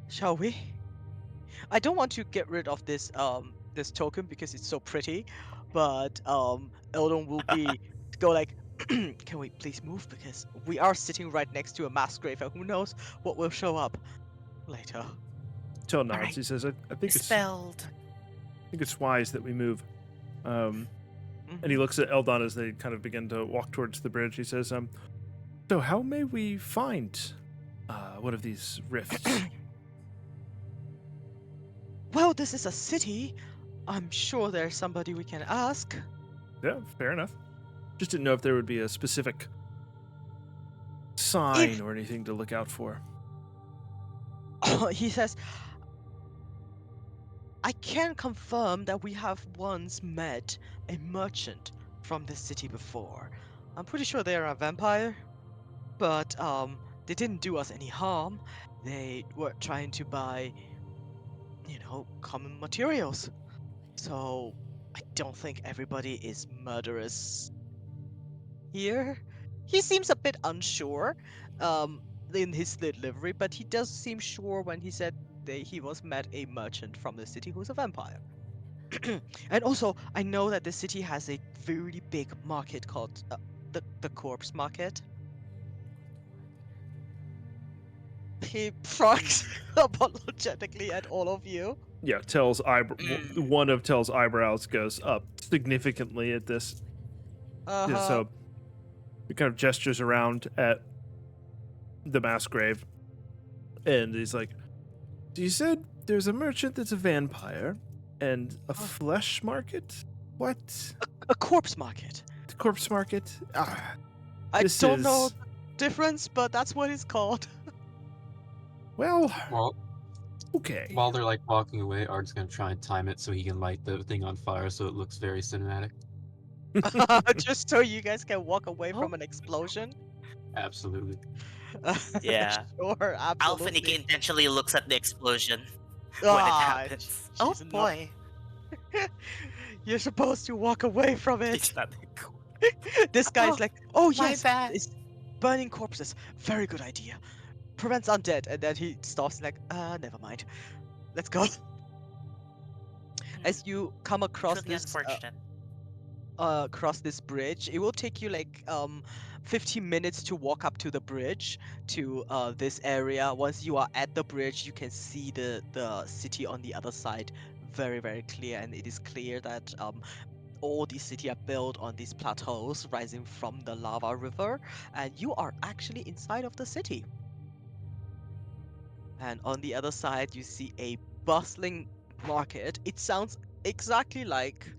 Shall we? I don't want to get rid of this token because it's so pretty, but Eldon will be go like, can we please move, because we are sitting right next to a mass grave and who knows what will show up later. Till nods. Alright. He says, I think Dispelled. it's wise that we move. And he Mhm. looks at Eldon as they kind of begin to walk towards the bridge. He says, so how may we find one of these rifts? Well, this is a city. I'm sure there's somebody we can ask. Yeah, fair enough. Just didn't know if there would be a specific sign If or anything to look out for. he says, I can confirm that we have once met a merchant from this city before. I'm pretty sure they are a vampire, but they didn't do us any harm. They were trying to buy, common materials. So I don't think everybody is murderous here. He seems a bit unsure in his delivery, but he does seem sure when he said that he was met a merchant from the city who's a vampire. And also, I know that the city has a very big market called the corpse market. He frowns apologetically at all of you. Yeah, one of Tell's eyebrows goes up significantly at this. Yeah, Uh-huh. so he kind of gestures around at the mass grave, and he's like, "So you said there's a merchant that's a vampire, and a Uh, flesh market? What? a corpse market. The corpse market? Ah, I this don't know is the difference, but that's what it's called. well, Well, okay." while they're like walking away, Art's gonna try and time it so he can light the thing on fire so it looks very cinematic. Just so you guys can walk away Oh. from an explosion. Absolutely. Yeah. Sure, Alphanica absolutely. intentionally looks at the explosion when it Ah, happens. Oh she's not. boy. You're supposed to walk away from It's it. not This Oh, guy's like, oh my yes, bad. it's burning corpses. Very good idea. Prevents undead. And then he stops like, never mind. Let's go. As you come truly unfortunate. across this bridge, it will take you like 15 minutes to walk up to the bridge to this area. Once you are at the bridge, you can see the city on the other side very, very clear, and it is clear that all the city are built on these plateaus rising from the lava river, and you are actually inside of the city. And on the other side, you see a bustling market. It sounds exactly like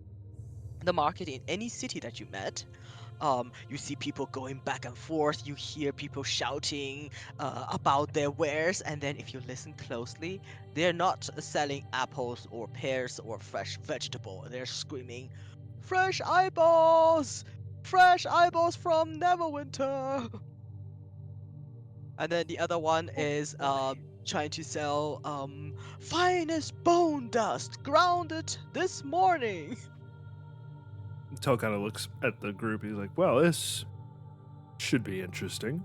the market in any city that you met. You see people going back and forth. You hear people shouting about their wares, and then if you listen closely, they're not selling apples or pears or fresh vegetable. They're screaming, "Fresh eyeballs! Fresh eyeballs from Neverwinter!" And then the other one Oh is boy. trying to sell finest bone dust grounded this morning. Tell kind of looks at the group. He's like, "Well, this should be interesting."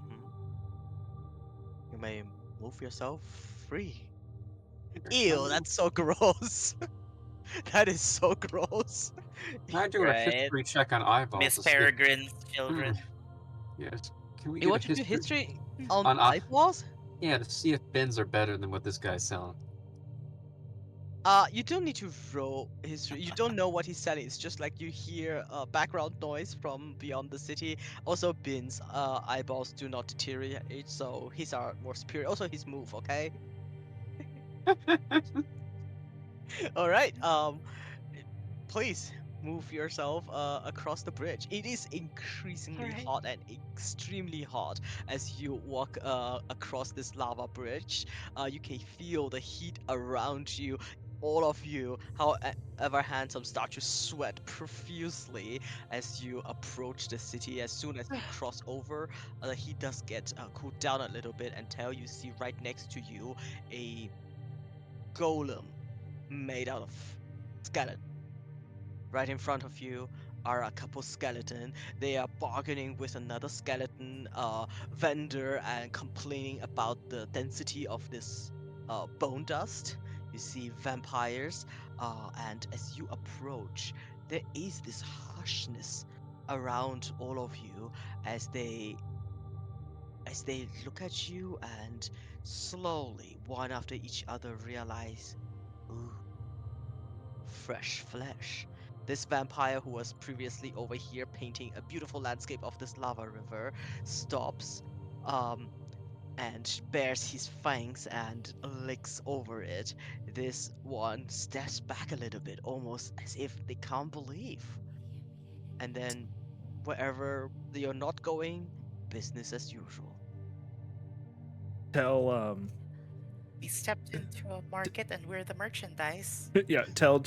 Hmm. You may move yourself free. Can Ew, that's so gross. That is so gross. I do a Right? history check on eyeballs Miss to see if Peregrine's children. yes. Can we You get a want to do history history on on eyeballs? yeah, to see if bins are better than what this guy's selling. You don't need to roll history. You don't know what he's selling. It's just like you hear background noise from beyond the city. Also, Bin's eyeballs do not deteriorate, so his are more superior. Also, his move, okay? All right. Please move yourself across the bridge. It is increasingly Alright. hot and extremely hot as you walk across this lava bridge. You can feel the heat around you. All of you, however handsome, start to sweat profusely as you approach the city. As soon as you cross over, the heat does get cooled down a little bit until you see right next to you a golem made out of skeleton. Right in front of you are a couple skeleton. They are bargaining with another skeleton vendor and complaining about the density of this bone dust. You see vampires, and as you approach, there is this harshness around all of you as they look at you and slowly, one after each other, realize, ooh, fresh flesh. This vampire who was previously over here painting a beautiful landscape of this lava river stops, um, and bares his fangs and licks over it. This one steps back a little bit, almost as if they can't believe. And then, wherever you're not going, business as usual. Tell We stepped into a market and we're the merchandise. yeah, tell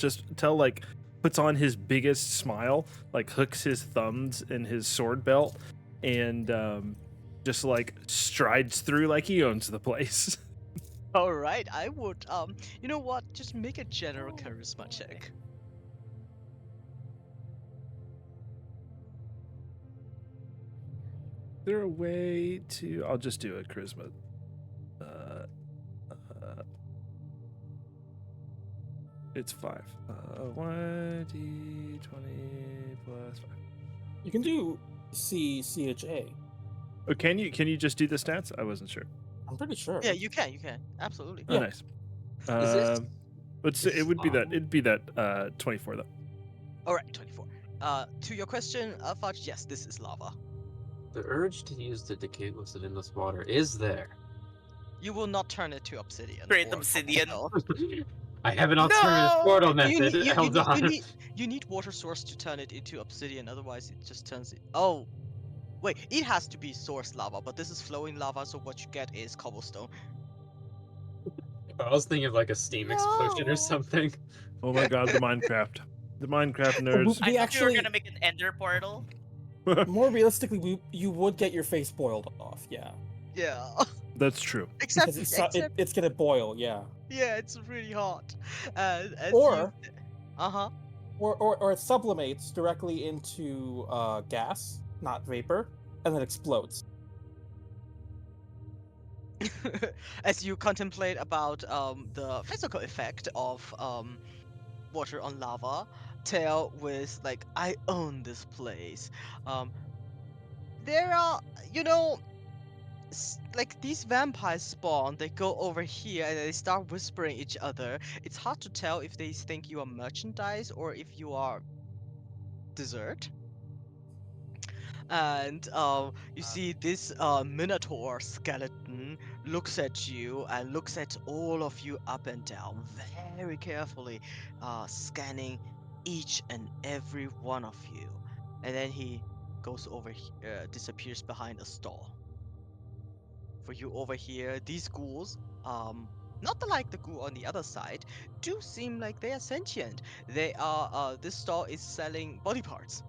like puts on his biggest smile, like hooks his thumbs in his sword belt, and just like strides through like he owns the place. All right, I would you know what? Just make a general charisma check. Is there a way to? I'll just do a charisma. It's 5. 1d20 plus 5. You can do CHA. Oh, can you just do the stats? I wasn't sure. I'm pretty sure. Yeah, you can, absolutely. Oh, Yeah. nice. Is this- But is it would be that. lava? It'd be that 24 though. All right, 24. To your question, Fudge, yes, this is lava. The urge to use the decaygless in this water is there. You will not turn it to obsidian. Create or obsidian. cobblestone. I have an alternative No! portal You method. need, you, Hold need, on. you need water source to turn it into obsidian, otherwise it just turns it. Oh, wait, it has to be source lava, but this is flowing lava, so what you get is cobblestone. I was thinking of like a steam explosion or No. something. Oh my god, the Minecraft nerds. We I thought you were actually- gonna make an ender portal. More realistically, you would get your face boiled off, yeah. Yeah. That's true. except, Because it's gonna boil, yeah. yeah, it's really hot. As Or- uh-huh. Or it sublimates directly into gas, not vapor, and then explodes. As you contemplate about the physical effect of water on lava, Tail with like, I own this place. There are, you know, like these vampires spawn, they go over here and they start whispering each other. It's hard to tell if they think you are merchandise or if you are dessert. And you see this minotaur skeleton looks at you and looks at all of you up and down very carefully, scanning each and every one of you, and then he goes over here, disappears behind a stall. For you over here, these ghouls, not like the ghoul on the other side, do seem like they are sentient. They are this stall is selling body parts.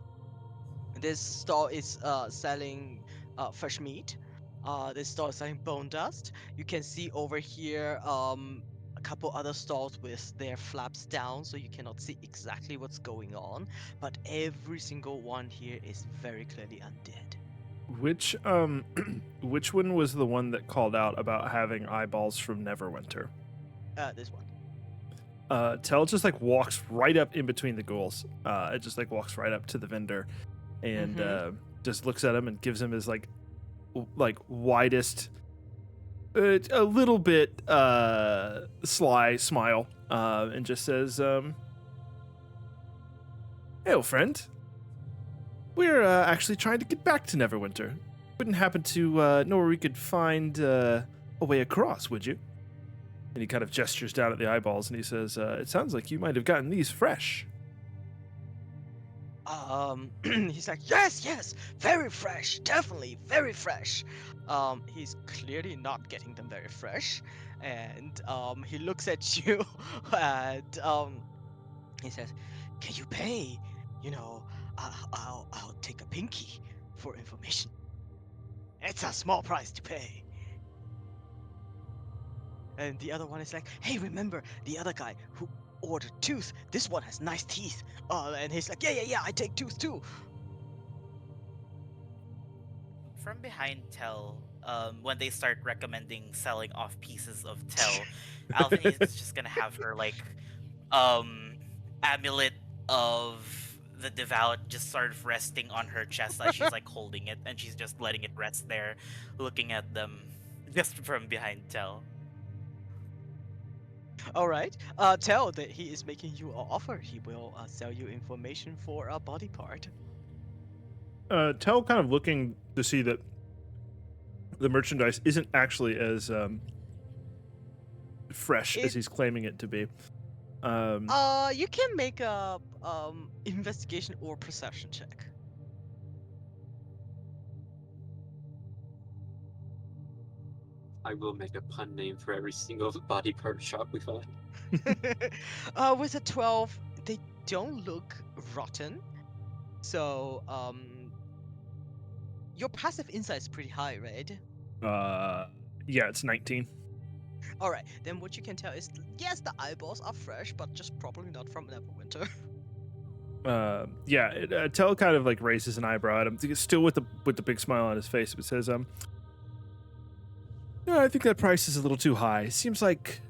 This store is selling fresh meat. This store is selling bone dust. You can see over here a couple other stalls with their flaps down, so you cannot see exactly what's going on. But every single one here is very clearly undead. Which which one was the one that called out about having eyeballs from Neverwinter? This one. Tell just like walks right up in between the ghouls. It just like walks right up to the vendor and just looks at him and gives him his like widest, a little bit sly smile, and just says, "Hey, old friend. We're actually trying to get back to Neverwinter. Wouldn't happen to know where we could find a way across, would you?" And he kind of gestures down at the eyeballs and he says, "It sounds like you might have gotten these fresh." He's like, yes, very fresh, definitely very fresh. He's clearly not getting them very fresh, and he looks at you, and he says, "Can you pay? You know, I'll take a pinky for information. It's a small price to pay." And the other one is like, "Hey, remember the other guy who ordered tooth? This one has nice teeth." And he's like, yeah, I take tooth too. From behind Tell, when they start recommending selling off pieces of Tell, Alvin is just gonna have her like amulet of the devout just sort of resting on her chest as she's like holding it, and she's just letting it rest there, looking at them just from behind Tell. All right. Tell that he is making you an offer. He will sell you information for a body part. Tell kind of looking to see that the merchandise isn't actually as fresh as It he's claiming it to be. you can make a investigation or perception check. I will make a pun name for every single body part shop we find. With a 12, they don't look rotten. So your passive insight is pretty high, right? Yeah, it's 19. All right, then what you can tell is yes, the eyeballs are fresh, but just probably not from Neverwinter. Tell kind of like raises an eyebrow at him, still with the big smile on his face, but says, "No, I think that price is a little too high. Seems like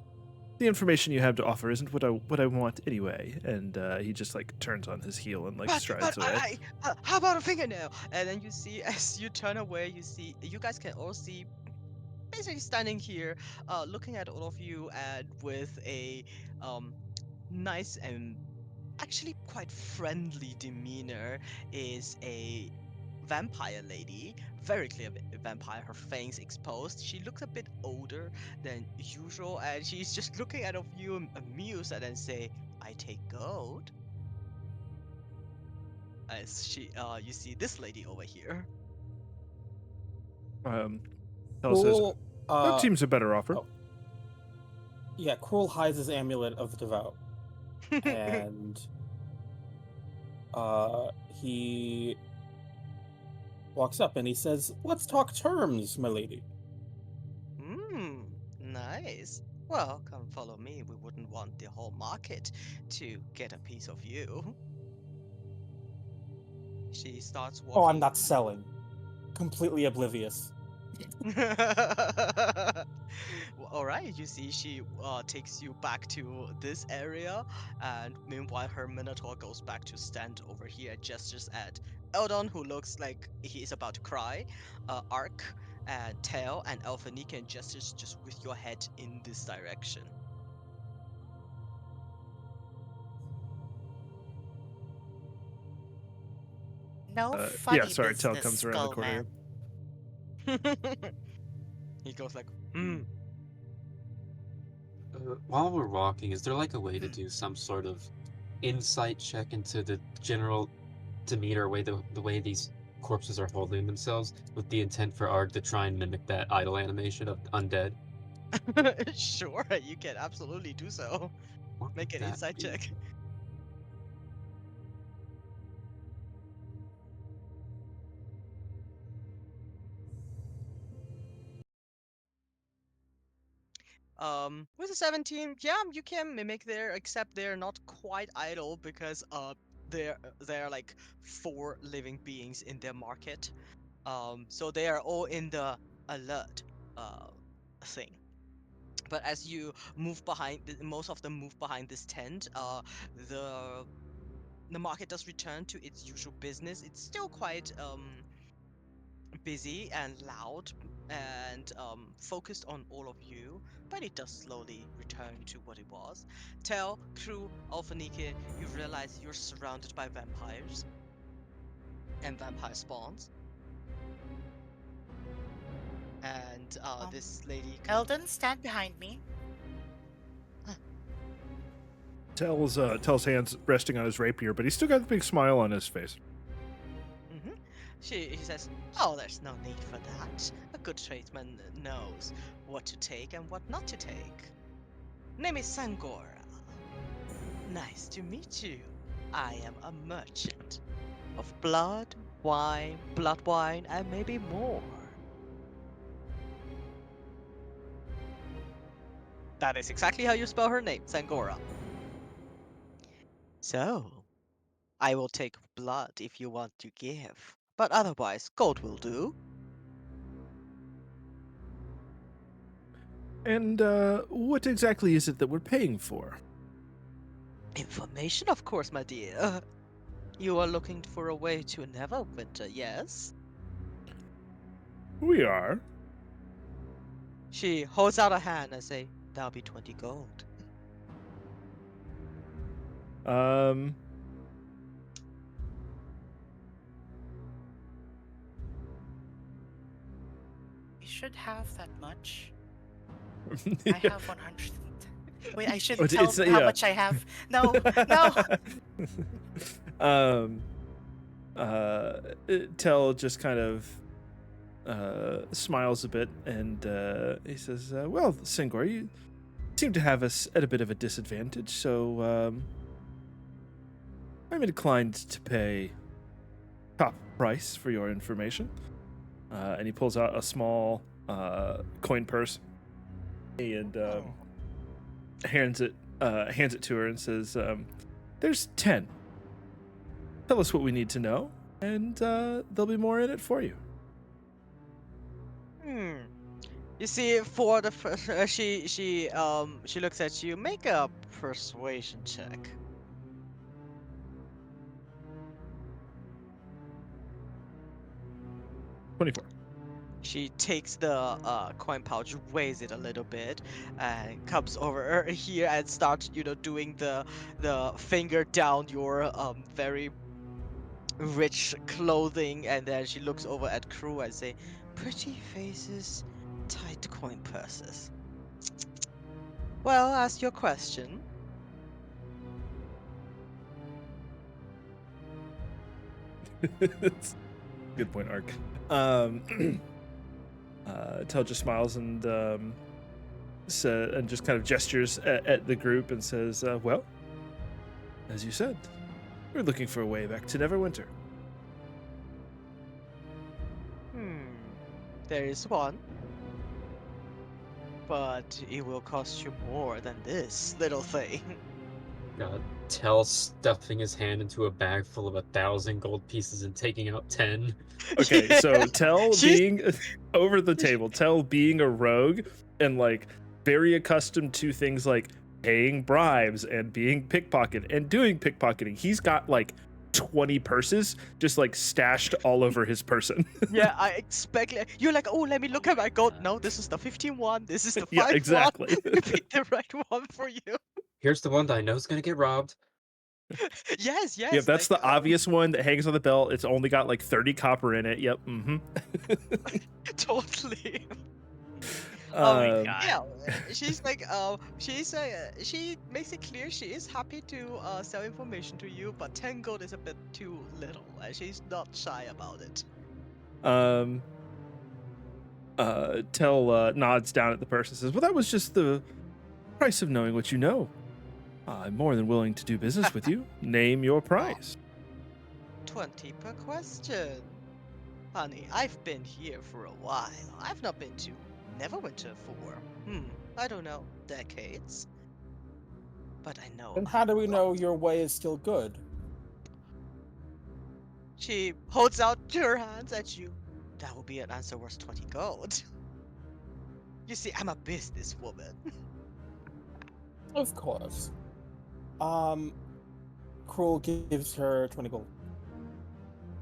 the information you have to offer isn't what I want anyway." And he just like turns on his heel and like strides away. How about a fingernail? And then you see, as you turn away, you guys can all see, basically standing here, looking at all of you, and with a nice and actually quite friendly demeanor, is a vampire lady, very clear vampire, her fangs exposed. She looks a bit older than usual, and she's just looking at you amused, and then say, "I take gold." As you see this lady over here. Tell says, Cruel, "That seems a better offer." oh. Yeah, Cruel hides his amulet of the devout, and he walks up and he says, "Let's talk terms, my lady." Nice. Well, come follow me. We wouldn't want the whole market to get a piece of you. She starts walking. Oh, I'm not selling. Completely oblivious. All right, you see, she takes you back to this area, and meanwhile, her Minotaur goes back to stand over here and gestures at Eldon, who looks like he is about to cry, Ark, and Tail, and Alphanika, and gestures just with your head in this direction. No funny Sorry, Tell business, comes around the corner. He goes like, While we're walking, is there like a way to do some sort of insight check into the general demeanor, the way these corpses are holding themselves, with the intent for Arg to try and mimic that idle animation of undead? Sure, you can absolutely do so. What Make would an that insight be? check. With a 17, yeah, you can mimic there, except they're not quite idle because there are like 4 living beings in their market. So they are all in the alert thing. But as you move behind, most of them move behind this tent. The the market does return to its usual business. It's still quite busy and loud and focused on all of you, but it does slowly return to what it was. Tell, Crew, Alphanike, you realize you're surrounded by vampires and vampire spawns. And this lady. Eldon, stand behind me. Tell's hands resting on his rapier, but he's still got the big smile on his face. He says, "Oh, there's no need for that. A good tradesman knows what to take and what not to take. Name is Sangora. Nice to meet you. I am a merchant of blood wine, and maybe more." That is exactly how you spell her name, Sangora. "So, I will take blood if you want to give, but otherwise, gold will do." And what exactly is it that we're paying for? Information, of course, my dear. You are looking for a way to Neverwinter, yes? We are. She holds out a hand and say, "That'll be 20 gold." should have that much. Yeah. I have 100. Wait, I Oh, shouldn't tell how yeah. much I have. No, no. um, Tell just kind of smiles a bit, and he says, "Well, Singor, you seem to have us at a bit of a disadvantage, so I'm inclined to pay top price for your information." And he pulls out a small coin purse and hands it to her and says, "There's 10. Tell us what we need to know, and there'll be more in it for you." You see, for the first, she looks at you. Make a persuasion check. 24. She takes the coin pouch, weighs it a little bit, and comes over here and starts, doing the finger down your very rich clothing, and then she looks over at crew and say, "Pretty faces, tight coin purses. Well, ask your question." Good point, Ark. Tell just smiles and and just kind of gestures at the group and says, "Well, as you said, we're looking for a way back to Neverwinter." There is one, but it will cost you more than this little thing. Tell stuffing his hand into a bag full of 1,000 gold pieces and taking out 10. Okay, Yeah. so Tell She's- being over the table, Tell being a rogue and like very accustomed to things like paying bribes and being pickpocketed and doing pickpocketing. He's got like 20 purses just like stashed all over his person. Yeah, I expect you're like, oh, let me look at my gold. No, this is the 15 one. This is the 5 Yeah, one. exactly. We picked the right one for you. Here's the one that I know is gonna get robbed. Yes, Yeah, that's like, the obvious one that hangs on the belt. It's only got like 30 copper in it. Yep. Mm-hmm. totally. Oh my Um, god. Yeah, she's like, she makes it clear she is happy to sell information to you, but 10 gold is a bit too little, and she's not shy about it. Tell nods down at the purse and says, "Well, that was just the price of knowing what you know. I'm more than willing to do business with you. Name your price." 20 per question. Honey, I've been here for a while. I've not been to Neverwinter for, I don't know, decades. But I know. Then how do we know your way is still good? She holds out her hands at you. That will be an answer worth 20 gold. You see, I'm a businesswoman. Of course. Cruel gives her 20 gold.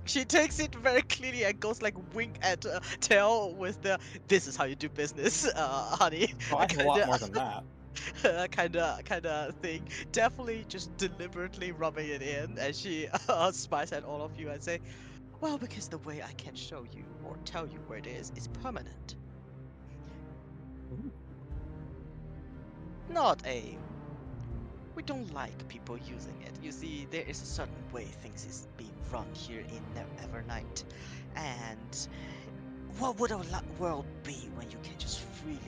She takes it very clearly and goes like wink at Tail with the "This is how you do business, honey." Oh, I have a lot more than that. kind of thing. Definitely just deliberately rubbing it in, and she smiles at all of you and say, "Well, because the way I can show you or tell you where it is permanent. Not a. We don't like people using it. You see, there is a certain way things is being run here in Evernight, and what would our world be when you can just freely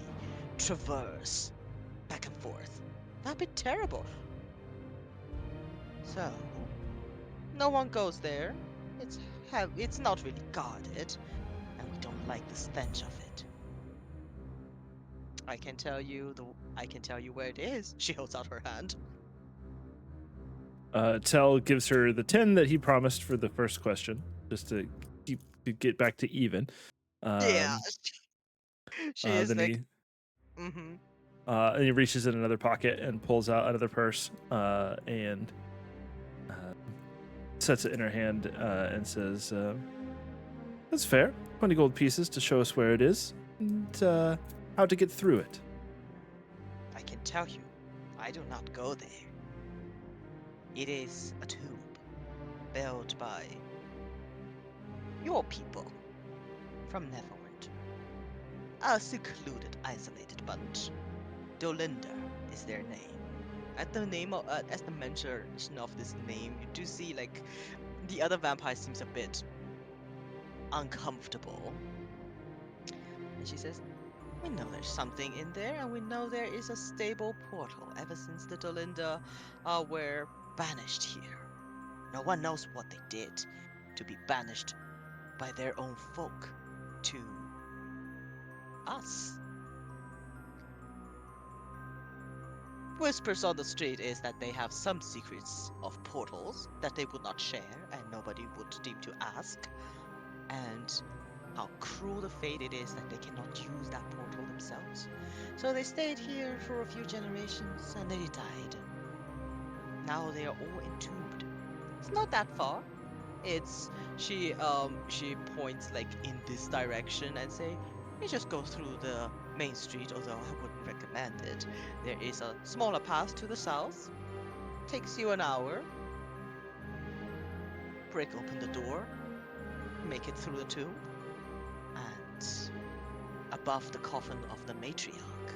traverse back and forth? That'd be terrible. So, no one goes there. It's not really guarded, and we don't like the stench of it. I can tell you where it is." She holds out her hand. Tell gives her the 10 that he promised for the first question, just to get back to even. Yeah. She is Then like, and he reaches in another pocket and pulls out another purse and sets it in her hand and says, "That's fair. 20 gold pieces to show us where it is and how to get through it." I can tell you, I do not go there. It is a tomb built by your people from Neverwinter. a secluded, isolated bunch. Dolinda is their name. At the name of, as the mention of this name, you do see like the other vampire seems a bit uncomfortable. And she says, "We know there's something in there, and we know there is a stable portal ever since the Dolinda were banished here. No one knows what they did to be banished by their own folk to us. Whispers on the street is that they have some secrets of portals that they would not share and nobody would deem to ask. And how cruel the fate it is that they cannot use that portal themselves. So they stayed here for a few generations and they died. Now they are all entombed. It's not that far. It's she points like in this direction and say, you just go through the main street, although I wouldn't recommend it. There is a smaller path to the south. Takes you an hour. Break open the door. Make it through the tomb. And above the coffin of the matriarch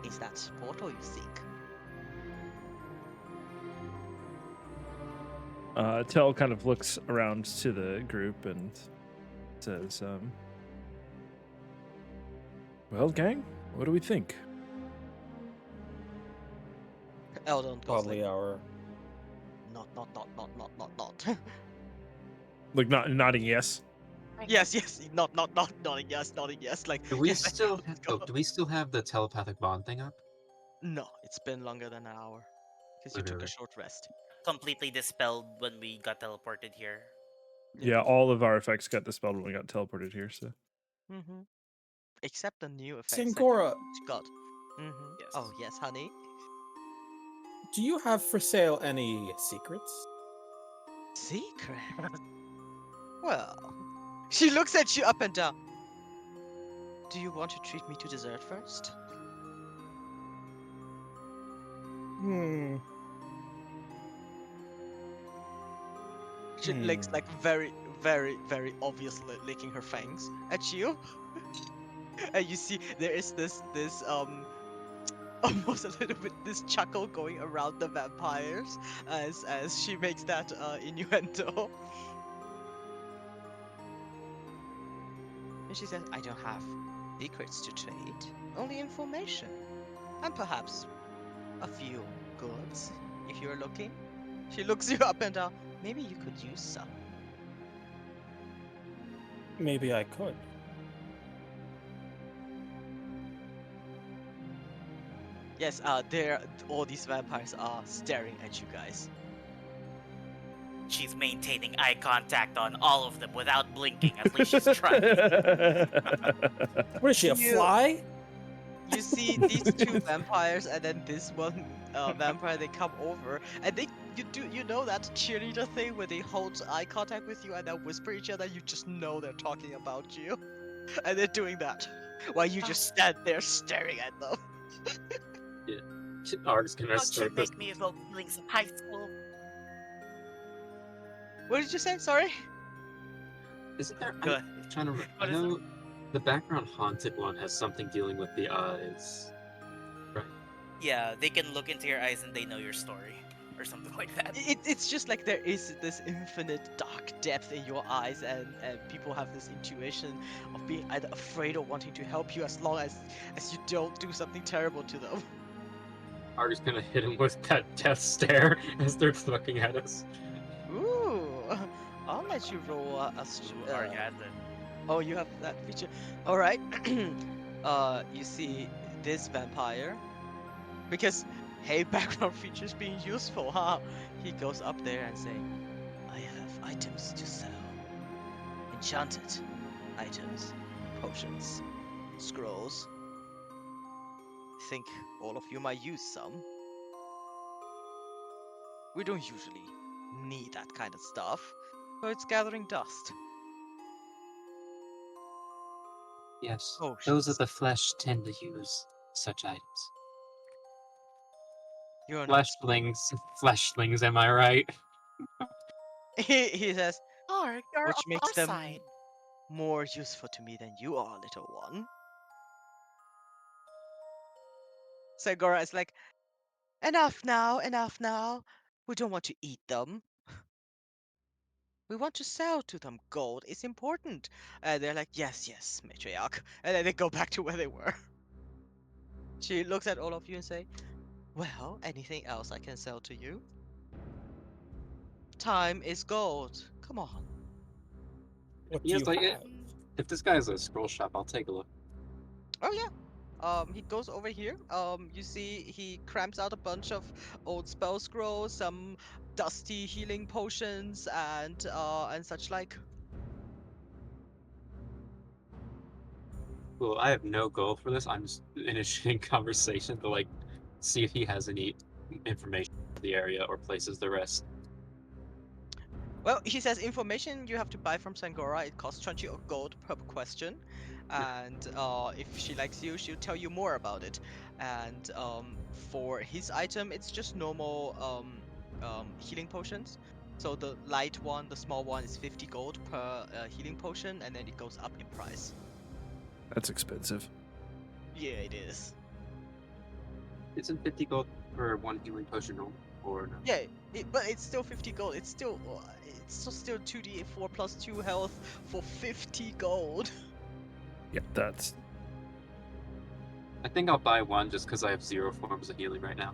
is that portal you seek. Tell kind of looks around to the group and says, well, gang, what do we think? Eldon goes Probably like, our. not. Like nodding yes. Yes, not, nodding yes, like, Do we yes, still let's have, go. do we still have the telepathic bond thing up? No, it's been longer than an hour. Because you Okay, took a okay. short rest. Completely dispelled when we got teleported here. Yeah, all of our effects got dispelled when we got teleported here, so. Mm-hmm. Except the new effects that Singora, you got. Mm-hmm. Yes. Oh, yes, honey. do you have for sale any secrets? Secret? Well, she looks at you up and down. Do you want to treat me to dessert first? Hmm. She licks like very, very, very obviously licking her fangs at you. And you see there is this almost a little bit this chuckle going around the vampires as she makes that innuendo. And she says, I don't have secrets to trade, only information. And perhaps a few goods, if you're looking. She looks you up and down. Maybe you could use some. Maybe I could. Yes, all these vampires are staring at you guys. She's maintaining eye contact on all of them without blinking. At least she's trying. What is she, a You- fly? You see these two vampires and then this one vampire. They come over and you know that cheerleader thing where they hold eye contact with you and then whisper each other. You just know they're talking about you, and they're doing that while you just stand there staring at them. Art's gonna Don't you start this. make me evoke feelings of high school? What did you say? Sorry. Isn't there? Good. I'm trying to. I What is it? know the background haunted one has something dealing with the eyes. Right. Yeah, they can look into your eyes and they know your story. Or something like that. It's just like there is this infinite dark depth in your eyes, and people have this intuition of being either afraid or wanting to help you as long as you don't do something terrible to them. Art is gonna hit him with that death stare as they're looking at us. Ooh, I'll let you roll Orgasm. Oh, you have that feature. All right. You see this vampire because hey, background features being useful, huh? He goes up there and say, I have items to sell. Enchanted items, potions, scrolls. Think all of you might use some. We don't usually need that kind of stuff, so it's gathering dust. Yes. Oh, Those of the flesh tend to use such items. You're not. Fleshlings, am I right? He says, You're which on makes our them side. more useful to me than you are, little one. Sangora is like, enough now, enough now. We don't want to eat them. We want to sell to them. Gold is important. And they're like, yes, yes, matriarch. And then they go back to where they were. She looks at all of you and say, well, anything else I can sell to you? Time is gold. Come on. What do Yes, you like have? if this guy has a scroll shop, I'll take a look. Oh yeah. He goes over here. You see he cramps out a bunch of old spell scrolls, some dusty healing potions, and such like. Well, I have no goal for this. I'm just initiating conversation to like see if he has any information on the area or places the rest. Well, he says information you have to buy from Sangora. It costs 20 gold per question, and if she likes you, she'll tell you more about it. And for his item, it's just normal healing potions. So the light one, the small one, is 50 gold per healing potion, and then it goes up in price. That's expensive. Yeah, it is. Isn't 50 gold for one healing potion or no? Yeah, but it's still 50 gold. It's still 2d4 plus 2 health for 50 gold. Yeah, that's I think I'll buy one just because I have 0 forms of healing right now.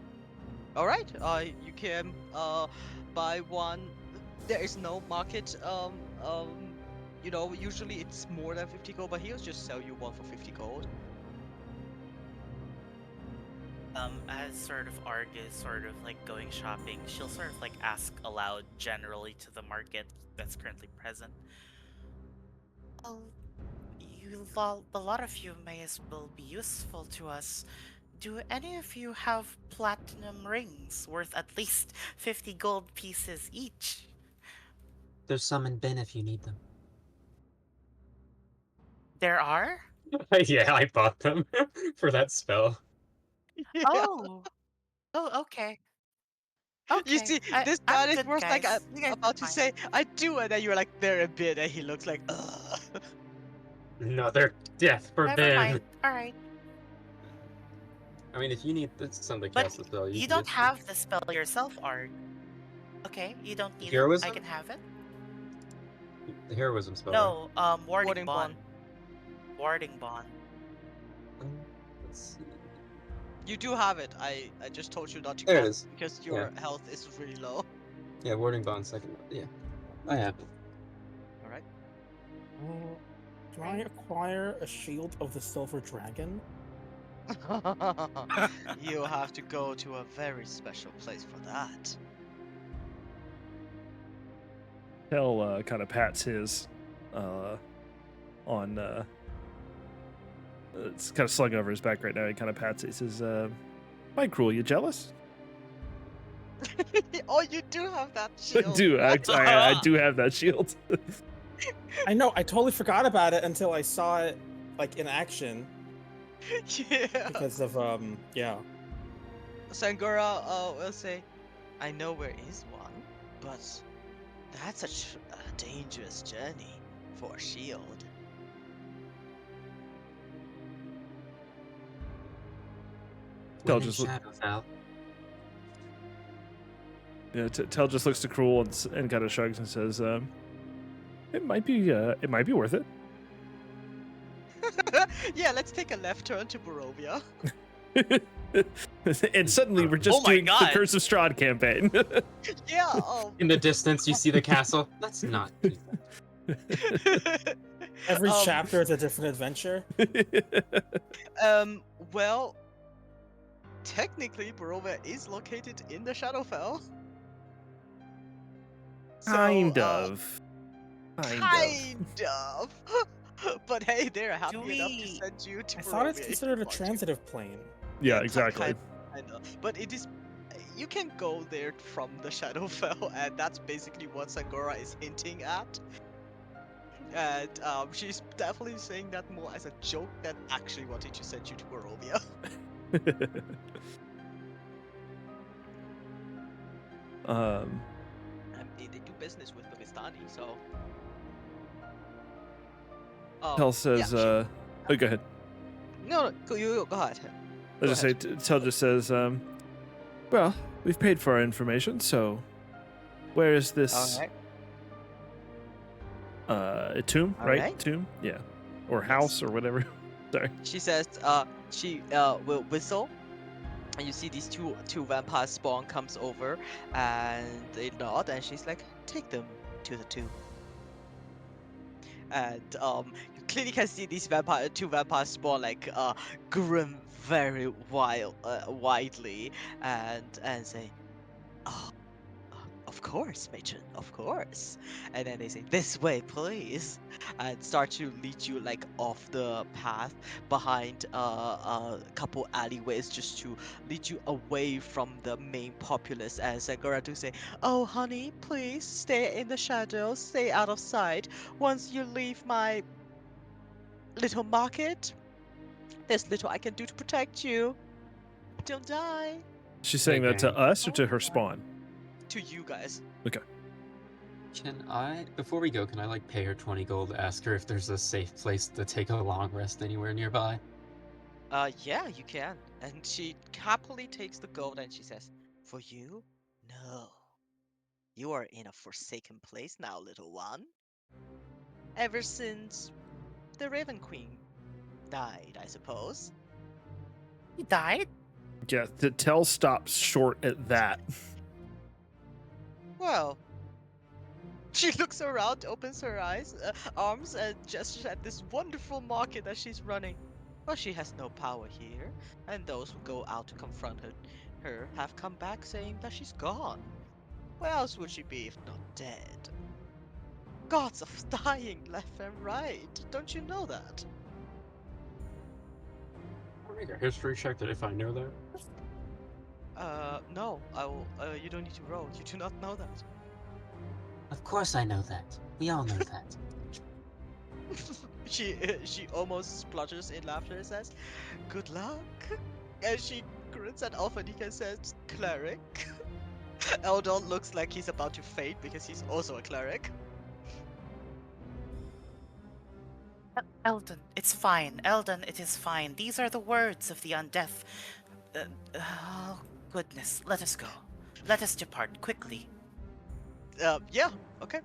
All right, you can buy one. There is no market. Usually it's more than 50 gold, but he'll just sell you one for 50 gold. As sort of Arg is sort of like going shopping, she'll sort of like ask aloud generally to the market that's currently present. Well, a lot of you may as well be useful to us. Do any of you have platinum rings worth at least 50 gold pieces each? There's some in bin if you need them. There are? Yeah, I bought them for that spell. Yeah. Oh. Oh, okay. You Okay. see, this I'm man is good, worth like guys. You guys are about to fine. say, I do, and then you're like, there a bit, and he looks like, ugh. No, they're death for Never bin. mind. All right. I mean, if you need something to But cast the spell, you you can don't just have the spell yourself, Arg. Okay, you don't need it. I heroism. can have it. The heroism spell. No, warding Warding bond. bond. Warding bond. Right? Let's see. You do have it. I just told you not to There it cast is. because your health is really low. Yeah, warding bond second. Yeah, I have it. All right. Can I acquire a shield of the silver dragon? You have to go to a very special place for that. Tel kind of pats his on it's kind of slung over his back right now. He kind of pats it. He says, "My cruel, you jealous?" Oh, you do have that I shield. do. I do have that shield. I know. I totally forgot about it until I saw it like in action Yeah. because of yeah. Sangora will say, I know where is one, but that's a dangerous journey for a shield. Tel When in just look, Shadowfell. yeah, Tel just looks to Cruel and kind of shrugs and says, it might be worth it." Yeah, let's take a left turn to Barovia. And suddenly we're just Oh my doing the God. Curse of Strahd campaign. Yeah. In the distance, you see the castle. Let's not do that. Every Um, chapter is a different adventure. Well, technically, Barovia is located in the Shadowfell. So, Kind of. Kind of. But hey, they're happy Do enough to we- send you to I Barovia. thought it's if considered you a want to. transitive plane. Yeah, ki- exactly. Kinda. But it is. You can go there from the Shadowfell, and that's basically what Sangora is hinting at. And she's definitely saying that more as a joke than actually wanting to send you to Barovia. They do business with the Vistani, so. Tel says, yeah, oh, go ahead. No, go ahead. Let's just say Tell just says, well, we've paid for our information, so where is this a tomb, All right? right. Tomb? Yeah. Or Yes. house or whatever. Sorry. She says, she will whistle, and you see these two vampire spawn comes over, and they nod, and she's like, take them to the tomb. And you clearly can see these two vampire spawn like grin very widely, and say, oh, of course, matron, of course. And then they say, this way, please, and start to lead you like off the path behind a couple alleyways just to lead you away from the main populace. As Angora to say, oh, honey, please stay in the shadows, stay out of sight. Once you leave my little market, there's little I can do to protect you. Don't die. She's saying that to us or to her spawn? To you guys. Okay. Can I, before we go, can I like pay her 20 gold to ask her if there's a safe place to take a long rest anywhere nearby? Yeah, you can. And she happily takes the gold and she says, for you? No. You are in a forsaken place now, little one. Ever since the Raven Queen died, I suppose. He died? Yeah, Tell stops short at that. Well, she looks around, opens her arms, and gestures at this wonderful market that she's running. Well, she has no power here, and those who go out to confront her have come back saying that she's gone. Where else would she be if not dead? Gods of dying left and right. Don't you know that? I'll make a history check that if I know that. No. I will. You don't need to roll. You do not know that. Of course I know that. We all know that. She almost splutters in laughter and says, "Good luck." And she grins at Alphanica and says, "Cleric." Eldon looks like he's about to faint because he's also a cleric. Eldon, it's fine. Eldon, it is fine. These are the words of the undeath. Oh, goodness. Let us go. Let us depart quickly. Yeah. Okay.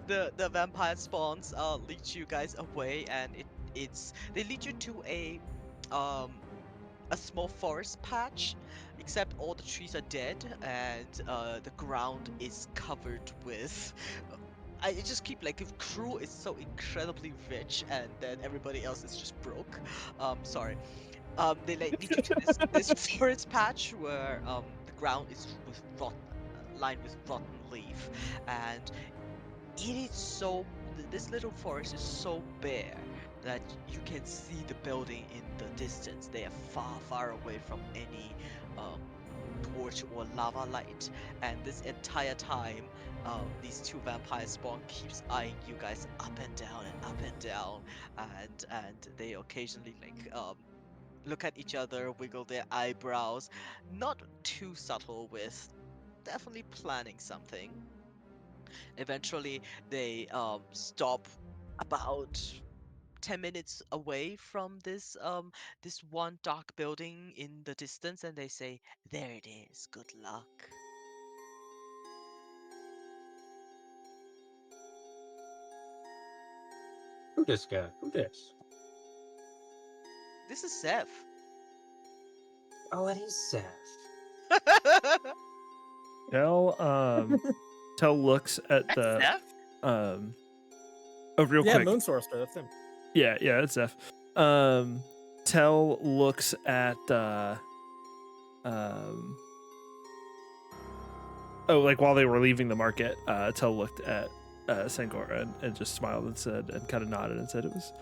The vampire spawns lead you guys away, and they lead you to a small forest patch, except all the trees are dead, and the ground is covered with. I just keep like, if Crew is so incredibly rich, and then everybody else is just broke. Sorry. They like lead you to this forest patch where the ground is with lined with rotten leaf, and it is this little forest is so bare that you can see the building in the distance. They are far away from any torch or lava light, and this entire time these two vampire spawn keeps eyeing you guys up and down and up and down, and they occasionally like look at each other, wiggle their eyebrows, not too subtle, with definitely planning something. Eventually, they stop about 10 minutes away from this one dark building in the distance, and they say, "There it is. Good luck." Who this guy? Who this? This is Seth. Oh, it is Seth. Tell looks at the Steph? oh, real Yeah, quick. Moon Sorcerer, that's him. Yeah, it's Zeph. Tell looks at like while they were leaving the market, Tell looked at Sangora and just smiled and said, and kind of nodded and said, "It was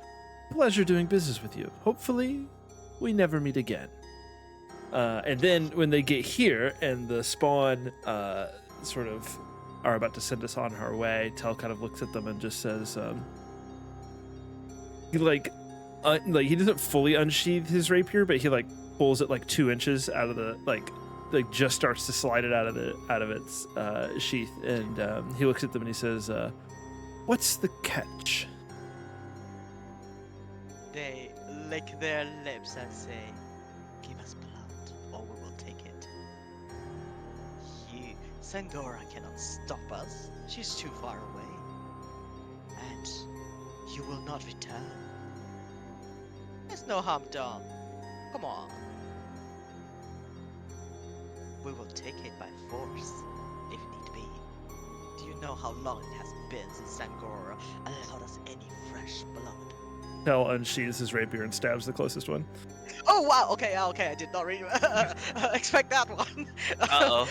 a pleasure doing business with you. Hopefully we never meet again." And then when they get here and the spawn sort of are about to send us on our way, Tell kind of looks at them and just says, he like he doesn't fully unsheath his rapier, but he like pulls it like 2 inches out of the like just starts to slide it out of its sheath, and he looks at them and he says, "What's the catch?" They lick their lips and say, "Give us blood, or we will take it. Sangora cannot stop us. She's too far away. And you will not return. There's no harm done. Come on. We will take it by force, if need be. Do you know how long it has been since Sangora allowed us any fresh blood? Tell unsheathes his rapier and stabs the closest one. Oh wow! Okay, okay, I did not really expect that one. Uh-oh.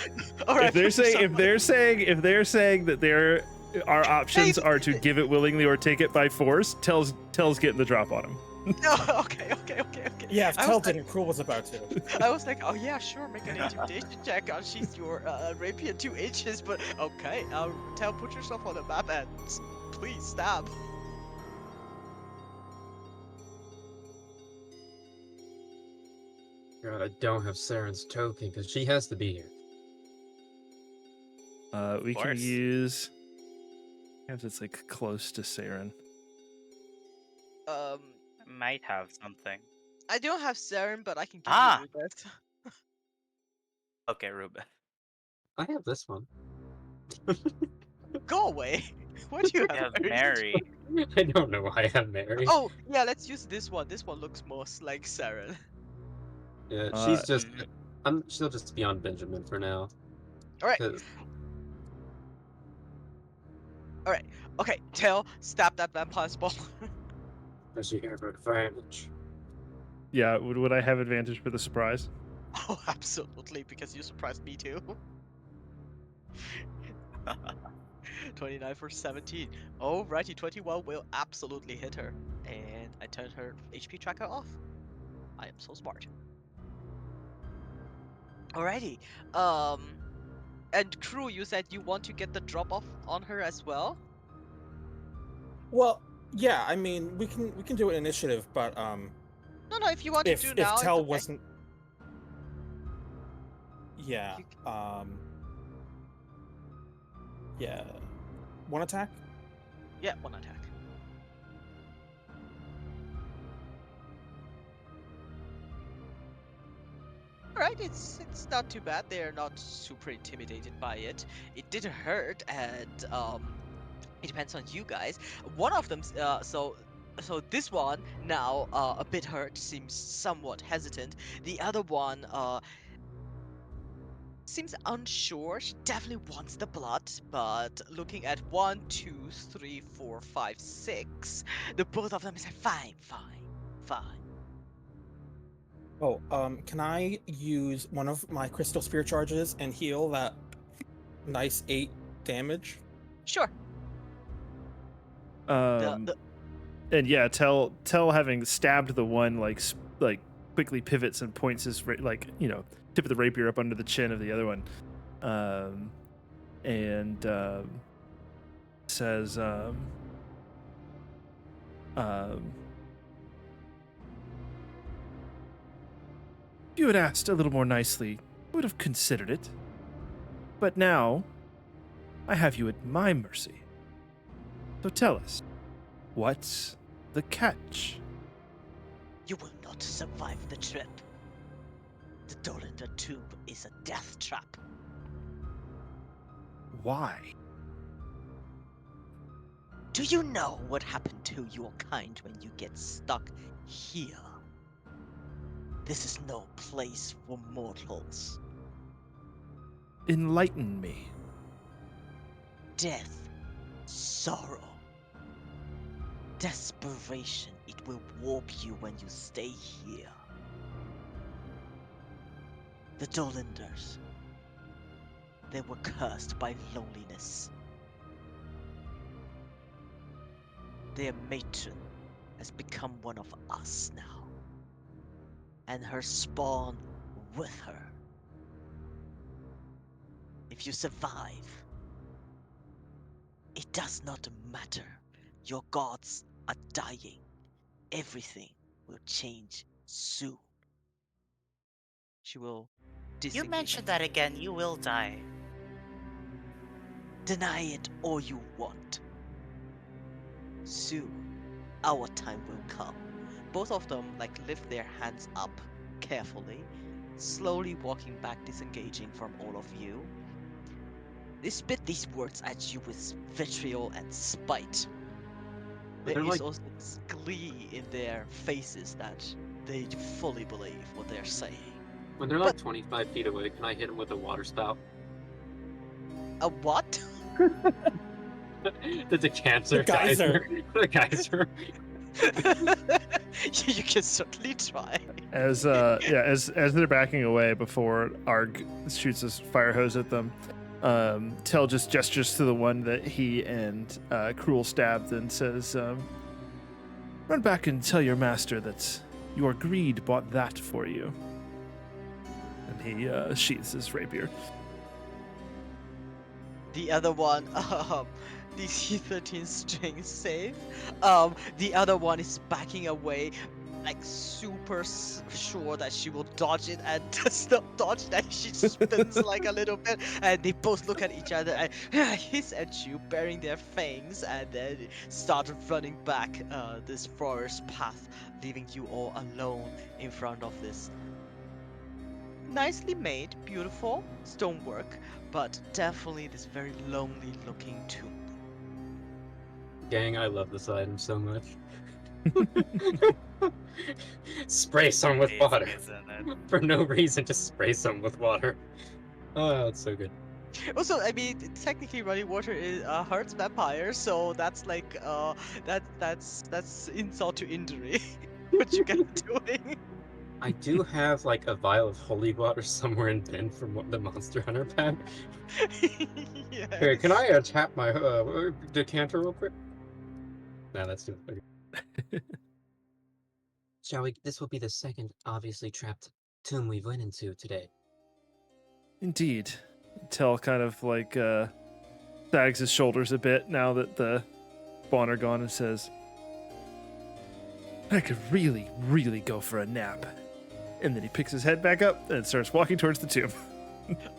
All right. If they're saying that there our options are to give it willingly or take it by force, Tell's getting the drop on him. No, okay. Yeah, if I Tell was like- didn't, Cruel was about to. I was like, oh yeah, sure, make an intimidation check. Unsheath your rapier 2 inches, but okay, Tell, put yourself on the map and please stab. God, I don't have Saren's token because she has to be here. We can course. use. If it's like close to Saren. Might have something. I don't have Saren, but I can give Ah! you Rubeth. Okay, Ruben. I have this one. Go away. What do you We have? have Mary. I don't know why I have Mary. Oh yeah, let's use this one. This one looks most like Saren. Yeah, she's just. mhm. She'll just be on Benjamin for now. All right. 'cause- Okay, Tail, stab that vampire spawn. Does she have advantage? Yeah, would I have advantage for the surprise? Oh, absolutely, because you surprised me too. 29 for 17. Alrighty, 21 will absolutely hit her. And I turn her HP tracker off. I am so smart. Alrighty. And Crew, you said you want to get the drop off on her as well? Well, yeah, I mean, we can do an initiative, but No, if you want to do if now, it's Tell okay. wasn't, yeah, You yeah, one attack. Yeah, one attack. Alright, it's not too bad. They're not super intimidated by it. It didn't hurt, and it depends on you guys. One of them, so this one now a bit hurt, seems somewhat hesitant. The other one seems unsure. She definitely wants the blood, but looking at 1, 2, 3, 4, 5, 6, the both of them say fine. Oh, can I use one of my crystal spear charges and heal that nice 8 damage? Sure. And yeah, Tell having stabbed the one like quickly pivots and points his tip of the rapier up under the chin of the other one, and says, "If you had asked a little more nicely, I would have considered it. But now, I have you at my mercy. So tell us, what's the catch?" You will not survive the trip. The Dolander tomb is a death trap. Why? Do you know what happened to your kind when you get stuck here? This is no place for mortals. Enlighten me. Death, sorrow, desperation, it will warp you when you stay here. The Dolenders, they were cursed by loneliness. Their matron has become one of us now, and her spawn with her. If you survive, it does not matter. Your gods are dying. Everything will change soon. She will You disengage. mentioned that again, you will die. Deny it all you want. Soon, our time will come. Both of them lift their hands up carefully, slowly walking back, disengaging from all of you. They spit these words at you with vitriol and spite. There They're is like also this glee in their faces that they fully believe what they're saying. when they're But like 25 feet away. Can I hit them with a water spout? a what? The decanter The geyser. The geyser. You can certainly try. As they're backing away before Arg shoots his fire hose at them, Tell just gestures to the one that he and Cruel stabbed and says, "Run back and tell your master that your greed bought that for you." And he sheaths his rapier. The other one, DC 13 strength save. The other one is backing away, like super sure that she will dodge it, and does not dodge that. She spins like a little bit, and they both look at each other and hiss at you, baring their fangs, and then start running back this forest path, leaving you all alone in front of this nicely made, beautiful stonework, but definitely this very lonely looking tomb. Gang, I love this item so much. Spray some with Amazing, water. isn't it? For no reason, just spray some with water. Oh, it's so good. Also, I mean, technically running water hurts vampires, so that's like that's insult to injury. What you guys doing? I do have like a vial of holy water somewhere in bin from the Monster Hunter pack. Yeah. Hey, can I tap my decanter real quick? No, that's too okay. Shall we? This will be the second obviously trapped tomb we've went into today. Indeed. Tell kind of like sags his shoulders a bit now that the spawn are gone and says, "I could really, really go for a nap." And then he picks his head back up and starts walking towards the tomb.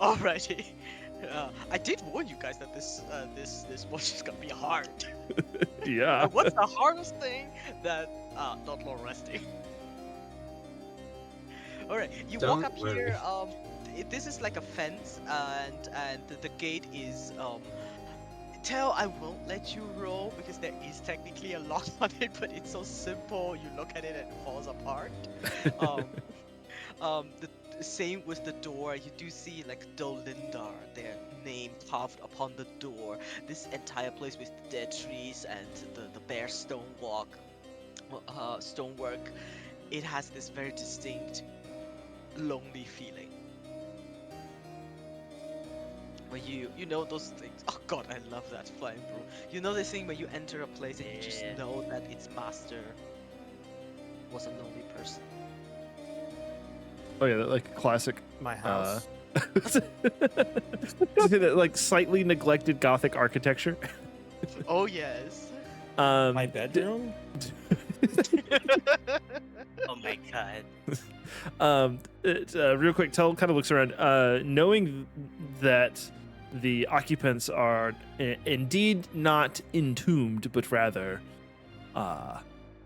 Alrighty. I did warn you guys that this watch is gonna be hard. Yeah. What's the hardest thing that not long resting? Alright, you Don't walk up worry. here, this is like a fence, and the gate is Tell, I won't let you roll because there is technically a lock on it, but it's so simple, you look at it and it falls apart. The same with the door. You do see like Dolindar, their name carved upon the door. This entire place with the dead trees and the bare stonework, it has this very distinct, lonely feeling. When you know those things. Oh god, I love that flying bro. You know this thing when you enter a place and you just Yeah. know that its master was a lonely person. Oh yeah, that like classic My house. that like slightly neglected Gothic architecture. Oh yes. My bedroom. Oh my god. Real quick, Tell kind of looks around, knowing that the occupants are indeed not entombed, but rather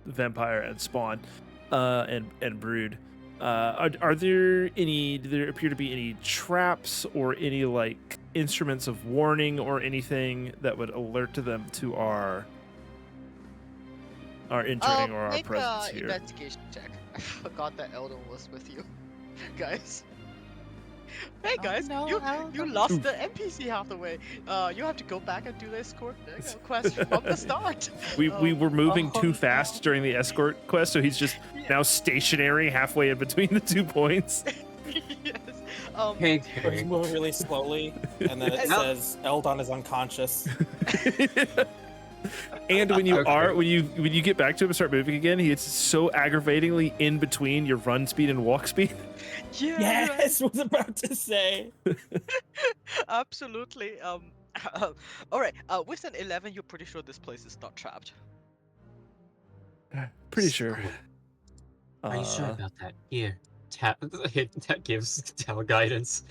vampire and spawn and brood. Are there any? Do there appear to be any traps or any like instruments of warning or anything that would alert to them to our entering or our Make presence a here? investigation check. I forgot that Eldon was with you, guys. Hey Oh, guys, no, you Eldon. lost the NPC half the way. You have to go back and do the escort quest from the start. We were moving oh, too no. fast during the escort quest, so he's just now stationary halfway in between the 2 points. Yes. Hey, Or he's moving really slowly, and then it And- says Eldon is unconscious. And when you Okay. are when you get back to him and start moving again, he's so aggravatingly in between your run speed and walk speed. Yeah. Yes, was about to say. Absolutely. All right. With an 11, you're pretty sure this place is not trapped. Pretty sure. Are you sure Uh, about that? Here, tap. That gives Tell guidance.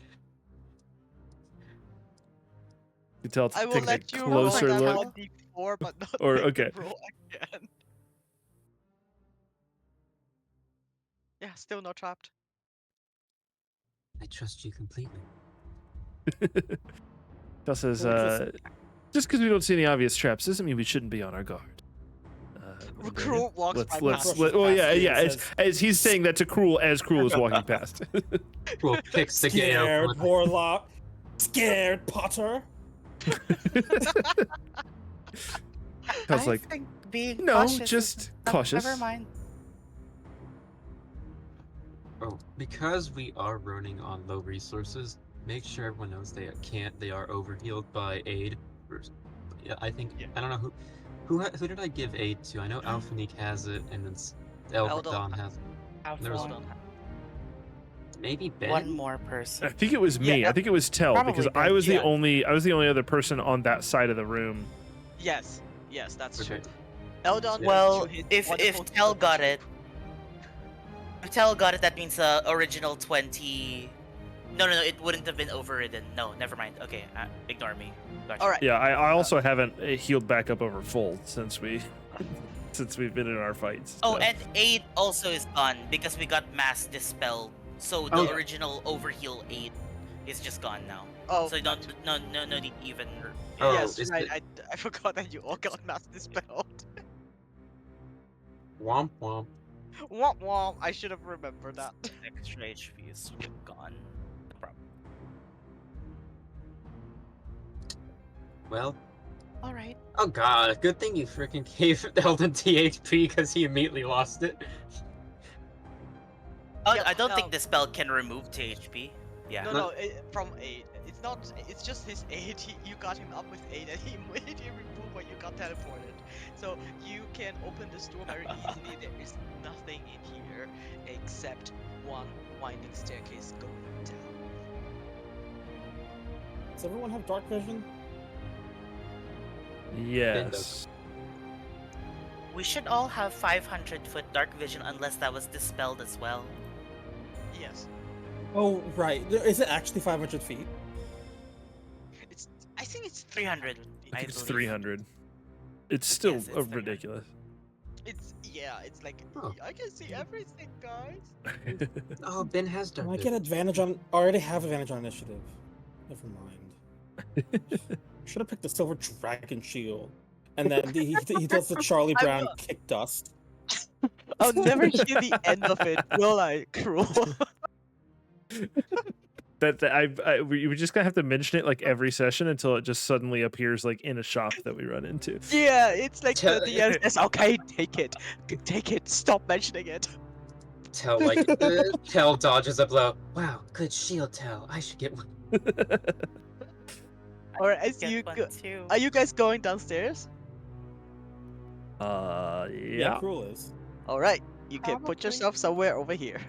You can tell I it will takes a let you roll closer that look. 1d4, but not Or- make okay. the roll again. Yeah, still not trapped. I trust you completely. Tel says, Well, just because we don't see any obvious traps doesn't mean we shouldn't be on our guard. And, Cruel walks let's by let's past let, you. well, yeah, past you yeah. and As, says, as he's saying that to Cruel as Cruel is walking past. Cruel kicks the gate Scared open. warlock. Scared Potter. I was I like, think being no, cautious just is... cautious. Never mind. Oh, because we are running on low resources, make sure everyone knows they are overhealed by aid. Yeah, I think Yeah. I don't know who did I give aid to? I know Alphanique has it, and then Eldon has it. There was Eldon. maybe Ben. One more I person. think it was me. Yeah, I think it was Tell because probably I was the yeah. only other person on that side of the room. Yes, that's true. Okay. Eldon. Well, to his if wonderful Tel got telepathy. it, if Tel got it, that means the original 20. No, it wouldn't have been overridden. No, never mind. Okay, ignore me. Gotcha. All right. Yeah, I also haven't healed back up over full since we've been in our fights. Oh, so. and aid also is gone because we got mass dispelled. So the Oh. original overheal aid is just gone now. Oh, So don't no need to even. Oh, yes, is right. it- I forgot that you all got mass dispelled. Womp womp. Womp womp. I should have remembered that. Extra HP is gone. No problem. Well, All right. oh god, good thing you freaking gave Eldon THP because he immediately lost it. Oh, Yeah, I don't think the spell can remove THP. Yeah. No, from 8. It's not. It's just his 8. You got him up with 8, and he immediately removed when you got teleported. So you can open this door very easily. There is nothing in here except one winding staircase going down. Does everyone have dark vision? Yes. We should all have 500-foot dark vision unless that was dispelled as well. Yes. Oh, right. Is it actually 500 feet? I think it's 300. I think it's believe. 300. It's still Yes, it's 300. ridiculous. It's like Oh. I can see everything, guys. Oh, Ben has dark I vision. get advantage on. I already have advantage on initiative. Never mind. Should have picked the silver dragon shield. And then he does the Charlie I Brown will. kick dust. I'll never hear the end of it, will I? Cruel. We're just gonna have to mention it like every session until it just suddenly appears like in a shop that we run into. Yeah, it's like Tell- the end says, okay, take it, stop mentioning it. Tell dodges a blow. Wow, good shield, Tell. I should get one. Alright, as Get you one go, too. are you guys going downstairs? Yeah. Cruel is. Alright, you can put Probably. yourself somewhere over here.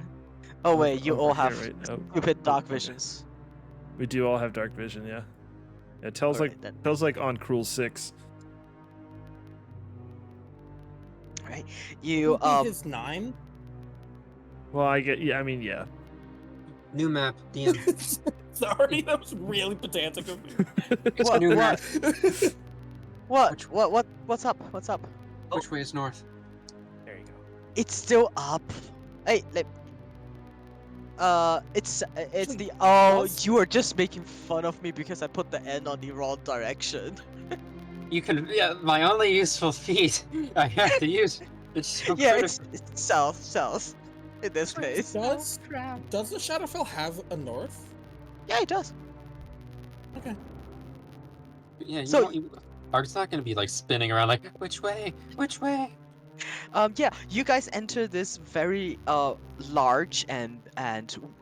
Oh wait, you Over all here, have right? Oh, stupid dark okay. visions. We do all have dark vision, yeah. Yeah, Tell's Alright, then. on Cruel 6. Alright, Would you be his 9. Well, I mean, yeah. New map, DM. Sorry, that was really pedantic of me. It's What- new map. what's up? What's up? Which way is north? There you go. It's still up. Hey, it's Actually, the pause. you are just making fun of me because I put the N on the wrong direction. You can. Yeah, my only useful feat I have to use. It's so Yeah, critical. it's south in this case. Does the Shadowfell have a north? Yeah, it does. Okay. Yeah, So- Art's not gonna be like spinning around like which way? Which way? Yeah, you guys enter this very large and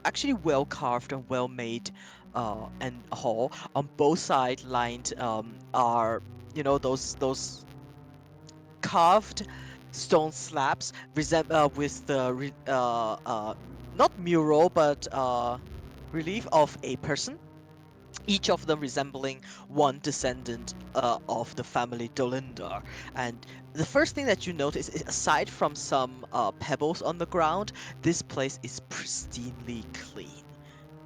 actually well carved and well made and hall. On both sides lined are those carved stone slabs with the not mural but relief of a person, each of them resembling one descendant of the family Dolindar. And the first thing that you notice is, aside from some pebbles on the ground, this place is pristinely clean.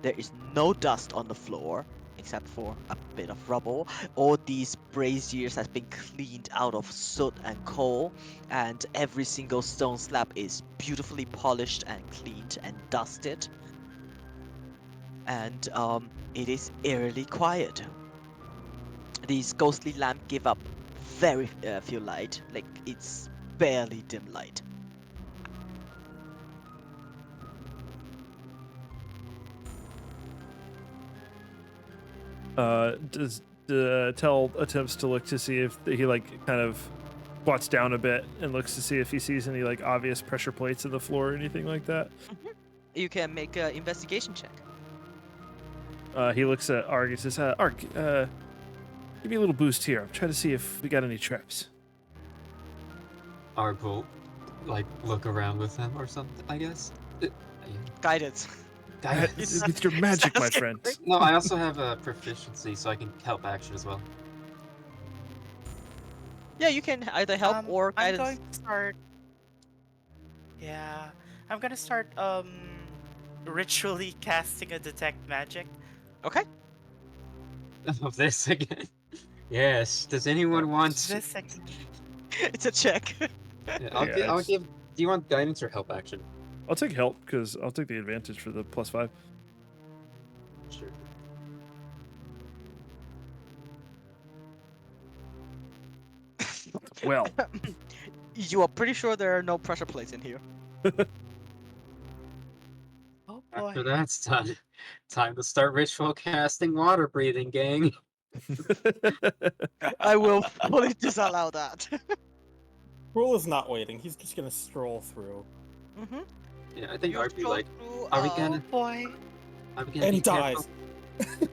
There is no dust on the floor, except for a bit of rubble. All these braziers has been cleaned out of soot and coal, and every single stone slab is beautifully polished and cleaned and dusted. and it is eerily quiet. These ghostly lamps give up very few light, like it's barely dim light. Does Tell attempts to look to see if he like kind of squats down a bit and looks to see if he sees any like obvious pressure plates in the floor or anything like that. You can make an investigation check. He looks at Arg and says, Arg, give me a little boost here. I'm trying to see if we got any traps. Arg will, like, look around with him or something, I guess. Guidance. Guidance. It's your magic, my friend. No, I also have a proficiency, so I can help action as well. Yeah, you can either help or I'm guidance. going to start. Yeah, I'm gonna start ritually casting a detect magic. Okay. Of this again. Yes. Does anyone want? This second. It's a check. Yeah, Yeah, I'll it's- give. Do you want guidance or help action? I'll take help because I'll take the advantage for the +5. Sure. Well, You are pretty sure there are no pressure plates in here. Oh boy. After that's done, time to start ritual casting water breathing, gang. I will fully disallow that. Rule is not waiting. He's just gonna stroll through. Mm-hmm. Yeah, I think You I'd be scroll like, through, are we gonna? Oh boy. Are we gonna? And be he dies. careful?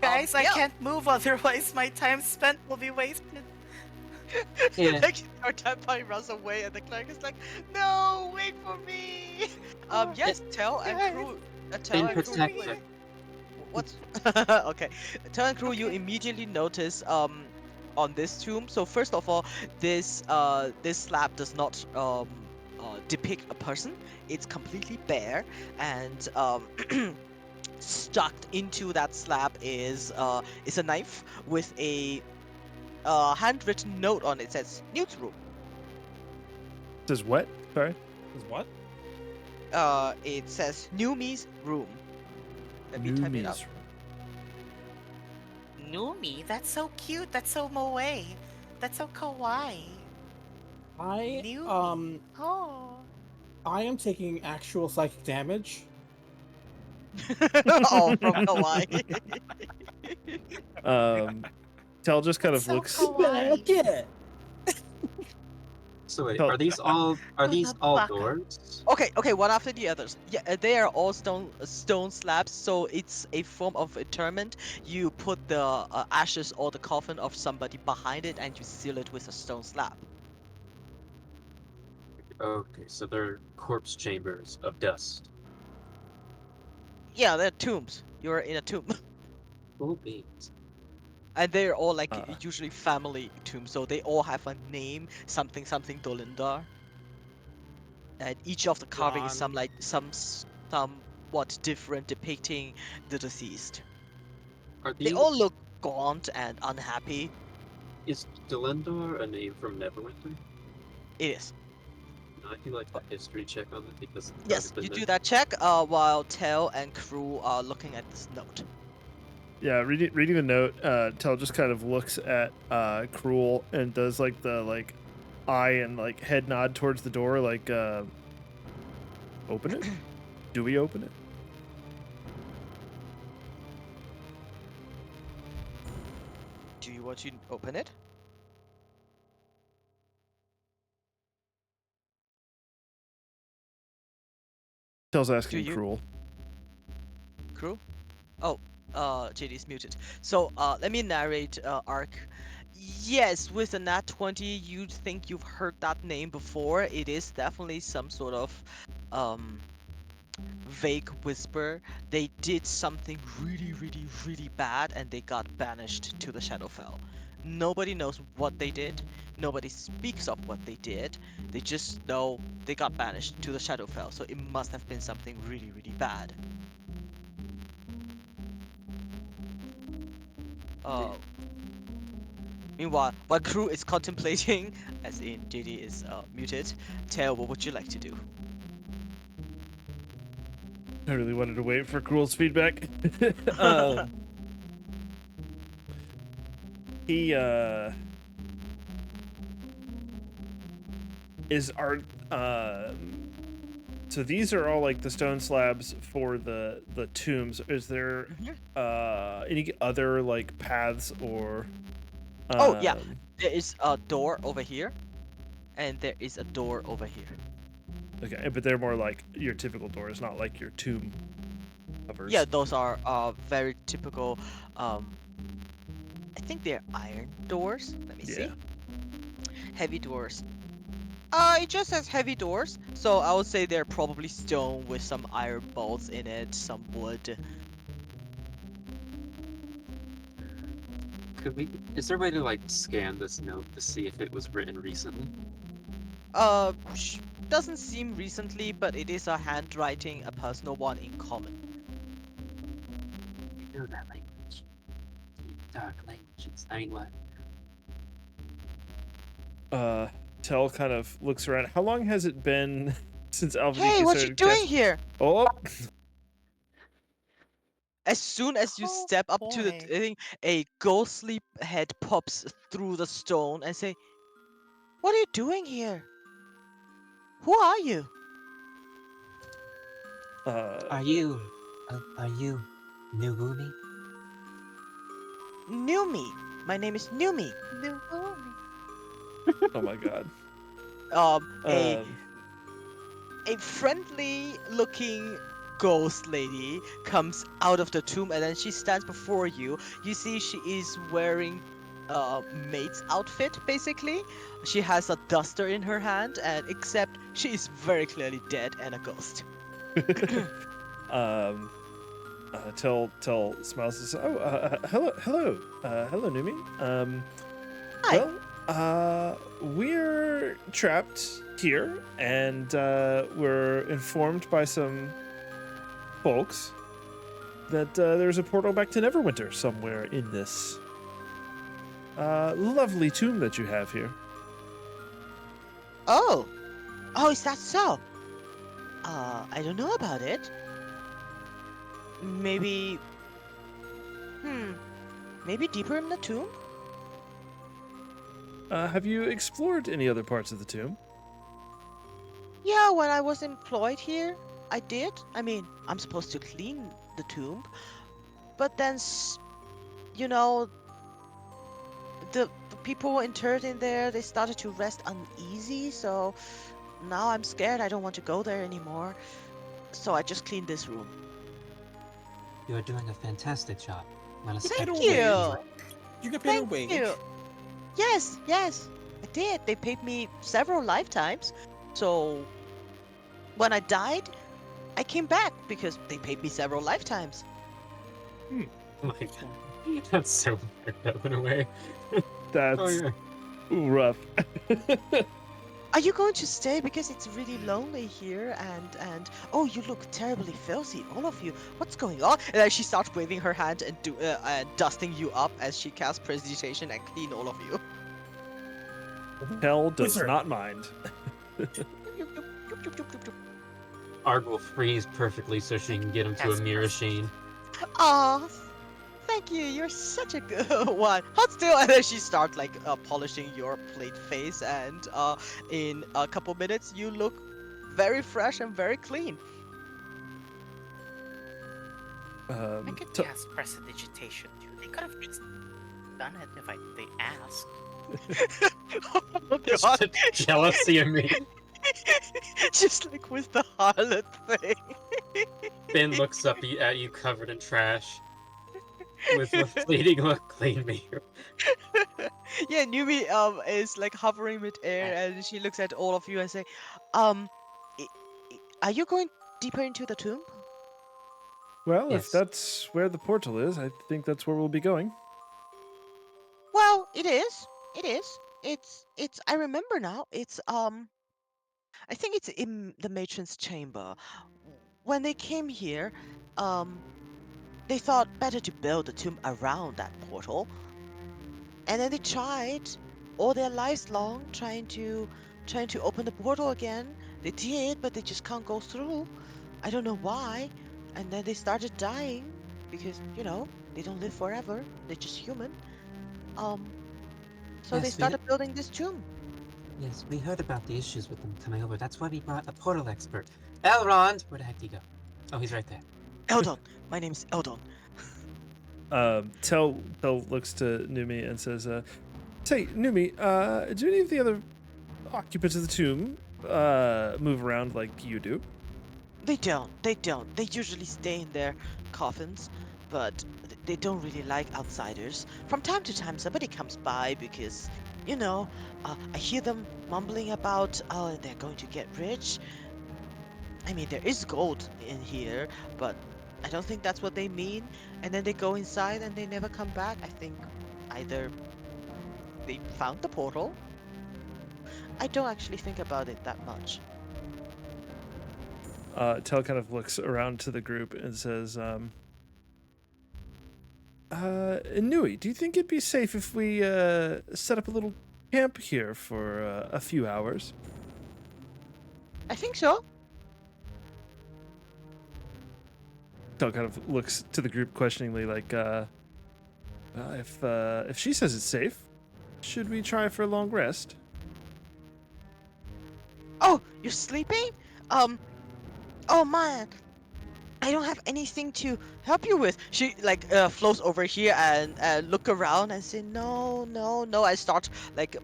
Guys, I yeah. can't move, otherwise my time spent will be wasted. Yeah. Like our vampire runs away, and the cleric is like, "No, wait for me." Yes, Tell and Guys. crew. Tell and crew. protect you- it. What? Okay. Tell and crew, you Okay. immediately notice on this tomb. So first of all, this slab does not depict a person. It's completely bare, and stuck into that slab is a knife with a handwritten note on it. It says Newt's room. says what? Sorry. Is what? It says Newmi's room. Let me type it up. Newmies. Numi, That's so cute. That's so moe. That's so kawaii. I New- Oh. I am taking actual psychic damage. Oh, from Hawaii. Tell just kind That's of so looks. kawaii. Yeah. So wait, Oh. are these all? Are these all Baka. doors? Okay, one after the others. Yeah, they are all stone slabs, so it's a form of interment. You put the ashes or the coffin of somebody behind it, and you seal it with a stone slab. Okay, so they're corpse chambers of dust. Yeah, they're tombs. You're in a tomb. Cool beans. And they're all like Uh. usually family tombs, so they all have a name, something Dolindar. And each of the carving is John. somewhat different, depicting the deceased. Are They these? all look gaunt and unhappy. Is Delendor a name from Neverwinter? It is. I do like a history check on it because. Yes, you do that check while Tell and crew are looking at this note. Yeah, reading the note, Tell just kind of looks at Cruel and does like the like eye and like head nod towards the door, like open it? Do we open it? Do you want to open it? Tell's asking you? Cruel. Crew? Oh, JD's muted. So, let me narrate, Arc. Yes, with a nat 20, you'd think you've heard that name before. It is definitely some sort of, vague whisper. They did something really bad, and they got banished to the Shadowfell. Nobody knows what they did. Nobody speaks of what they did. They just know they got banished to the Shadowfell, so it must have been something really bad. Meanwhile, while crew is contemplating, as in JD is muted, Tell, what would you like to do? I really wanted to wait for Cruel's feedback. um, he is our so these are all like the stone slabs for the tombs. Is there any other like paths or Oh yeah, there is a door over here, and there is a door over here. okay, but they're more like your typical doors, not like your tomb covers. Yeah, those are very typical. I think they're iron doors. Let me see. Heavy doors. It just says heavy doors, so I would say they're probably stone with some iron bolts in it, some wood. Is there a way to like scan this note to see if it was written recently? Doesn't seem recently, but it is a handwriting, a personal one in common. You know that language. Dark languages. I mean, what? Tell kind of looks around. How long has it been since Alpha Hey, what you doing here? Oh, As soon as you Oh, step up to the boy. thing, a ghostly head pops through the stone and say, "What are you doing here? Who are you?" Are you Nugumi? Numi. My name is Numi. No, oh my god. A friendly-looking ghost lady comes out of the tomb, and then she stands before you. You see, she is wearing maid's outfit, basically. She has a duster in her hand, and except she is very clearly dead and a ghost. Tell smiles and says, hello, Numi. Hi. Well, we're trapped here, and we're informed by some folks that there's a portal back to Neverwinter somewhere in this lovely tomb that you have here. Oh, is that so? I don't know about it. Maybe deeper in the tomb? Have you explored any other parts of the tomb? Yeah, when I was employed here, I did. I mean, I'm supposed to clean the tomb, but then, you know, the people interred in there, they started to rest uneasy, so now I'm scared. I don't want to go there anymore. So I just cleaned this room. You are doing a fantastic job. Well, Thank Better you. wage. You get better Thank wage. you. Yes, I did. They paid me several lifetimes. So when I died, I came back because they paid me several lifetimes. Like, that's so fucked up in a way. That's Oh yeah. rough. Are you going to stay? Because it's really lonely here, and oh, you look terribly filthy, all of you. What's going on? And then she starts waving her hand and dusting you up as she casts prestidigitation and clean all of you. Hell does Wizard. not mind. Arg will freeze perfectly so she can get him to a That's mirror perfect. sheen. Aw, thank you. You're such a good one. Hold still, and then she starts like polishing your plate face, and in a couple minutes you look very fresh and very clean. I could cast prestidigitation too. They could have just done it if they asked. Oh, Just God. the jealousy of me. Just like with the harlot thing. Ben looks up at you covered in trash. With a fleeting look, clean me. Yeah, Numi is like hovering mid-air, and she looks at all of you and say, "I- are you going deeper into the tomb?" Well, Yes. if that's where the portal is, I think that's where we'll be going. Well, it is. It is. It's. I remember now. It's I think it's in the matron's chamber. When they came here, they thought better to build a tomb around that portal. And then they tried all their lives long trying to open the portal again. They did, but they just can't go through. I don't know why. and then they started dying because, they don't live forever. They're just human. So they Yes, started building this tomb. yes, we heard about the issues with them coming over. That's why we brought a portal expert. Elrond! Where the heck did he go? Oh, he's right there. Eldon. My name's Eldon. Tell looks to Numi and says, "Say, Numi, do any of the other occupants of the tomb move around like you do?" They don't. They don't. They usually stay in their coffins, but they don't really like outsiders. From time to time, somebody comes by because, I hear them mumbling about, oh, they're going to get rich. I mean, there is gold in here, but I don't think that's what they mean. And then they go inside and they never come back. I think either they found the portal. I don't actually think about it that much. Tell kind of looks around to the group and says, Nui, do you think it'd be safe if we set up a little camp here for a few hours? I think so. Tell kind of looks to the group questioningly, like, if she says it's safe, should we try for a long rest? Oh, you're sleeping? Oh man, I don't have anything to help you with. She flows over here and look around and say, no, no, no. I start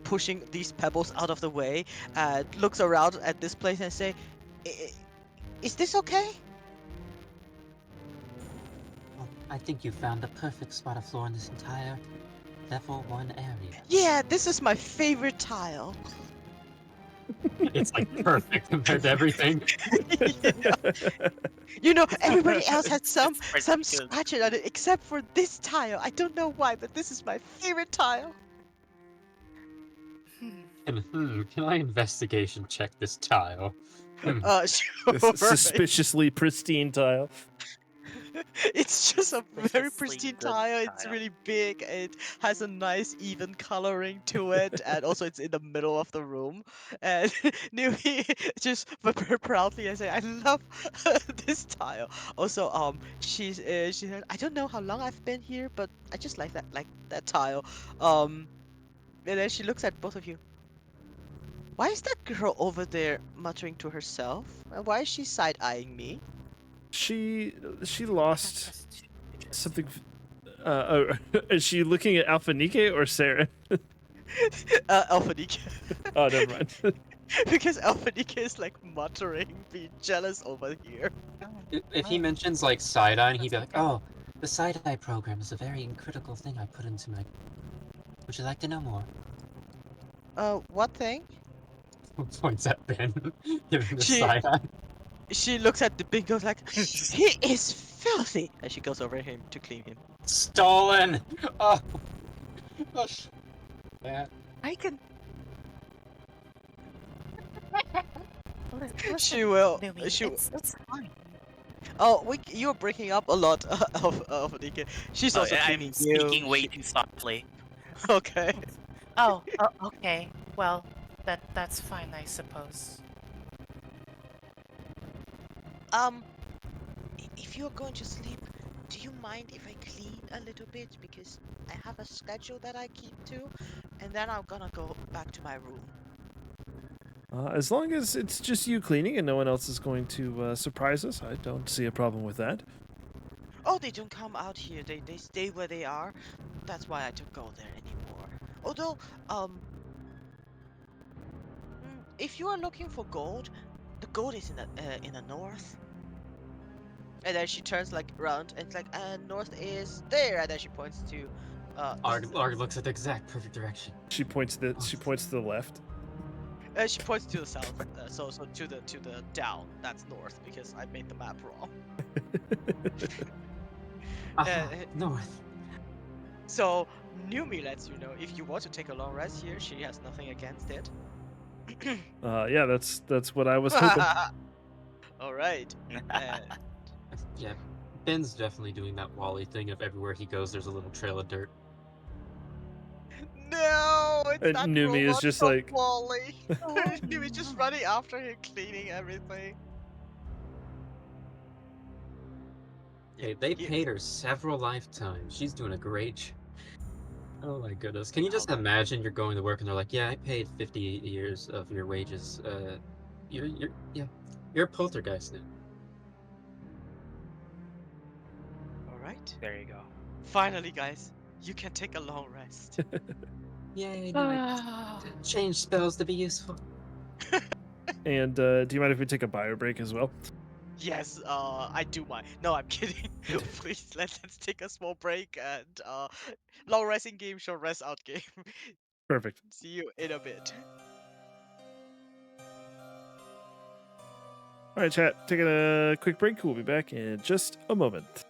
pushing these pebbles out of the way and looks around at this place and say, is this okay? Well, I think you found the perfect spot of floor in this entire level 1 area. Yeah, this is my favorite tile. It's like perfect compared to everything. Everybody else had some ridiculous. scratches on it except for this tile. I don't know why, but this is my favorite tile. And can I investigation check this tile? Sure. This suspiciously pristine tile. It's just a very Suspiciously pristine good tile. It's tile. really big. It has a nice even coloring to it, and also it's in the middle of the room. And Numi just very proudly I say, "I love this tile." Also, she said, "I don't know how long I've been here, but I just like that tile." And then she looks at both of you. Why is that girl over there muttering to herself? And why is she side eyeing me? She lost something. Is she looking at Alphanike or Sarah? Alphanike. Oh, never mind. Because Alphanike is muttering, being jealous over here. If he mentions side-eye, he'd be like, oh, the side-eye program is a very critical thing I put into my... Would you like to know more? What thing? Points at Ben, giving the She- side-eye. She looks at the bingo like, he is filthy! And she goes over him to clean him. Stolen! Oh! Yeah. I can. She will. Numi, She. it's fine. Oh, you're breaking up a lot of Nika. She's also cleaning I'm speaking you. way too softly. Okay. Oh, okay. Well, that's fine, I suppose. If you're going to sleep, do you mind if I clean a little bit? Because I have a schedule that I keep to, and then I'm gonna go back to my room. As long as it's just you cleaning and no one else is going to surprise us, I don't see a problem with that. Oh, they don't come out here. They stay where they are. That's why I don't go there anymore. Although, if you are looking for gold, the gold is in the north. And then she turns around and it's like, and north is there. And then she points to, Arg looks at the exact perfect direction. She points to the left. she points to the south. So to the down. That's north because I made the map wrong. Aha, north. So Numi lets you know if you want to take a long rest here, she has nothing against it. Yeah, that's what I was hoping. All right. Yeah, Ben's definitely doing that Wally thing of everywhere he goes, there's a little trail of dirt. No, it's And not Numi is robot just from like- Wally. Numi's just running after him, cleaning everything. Hey, they Here. paid her several lifetimes. She's doing a great Oh my goodness. Can you just Alright. imagine you're going to work and they're like, yeah, I paid 50 years of your wages. You're a poltergeist now. Alright. There you go. Finally, guys, you can take a long rest. Yay, now change spells to be useful. And do you mind if we take a bio break as well? Yes, I do mind. No, I'm kidding. Please, let's take a small break and long resting game, short rest out game. Perfect. See you in a bit. All right, chat. Taking a quick break. We'll be back in just a moment.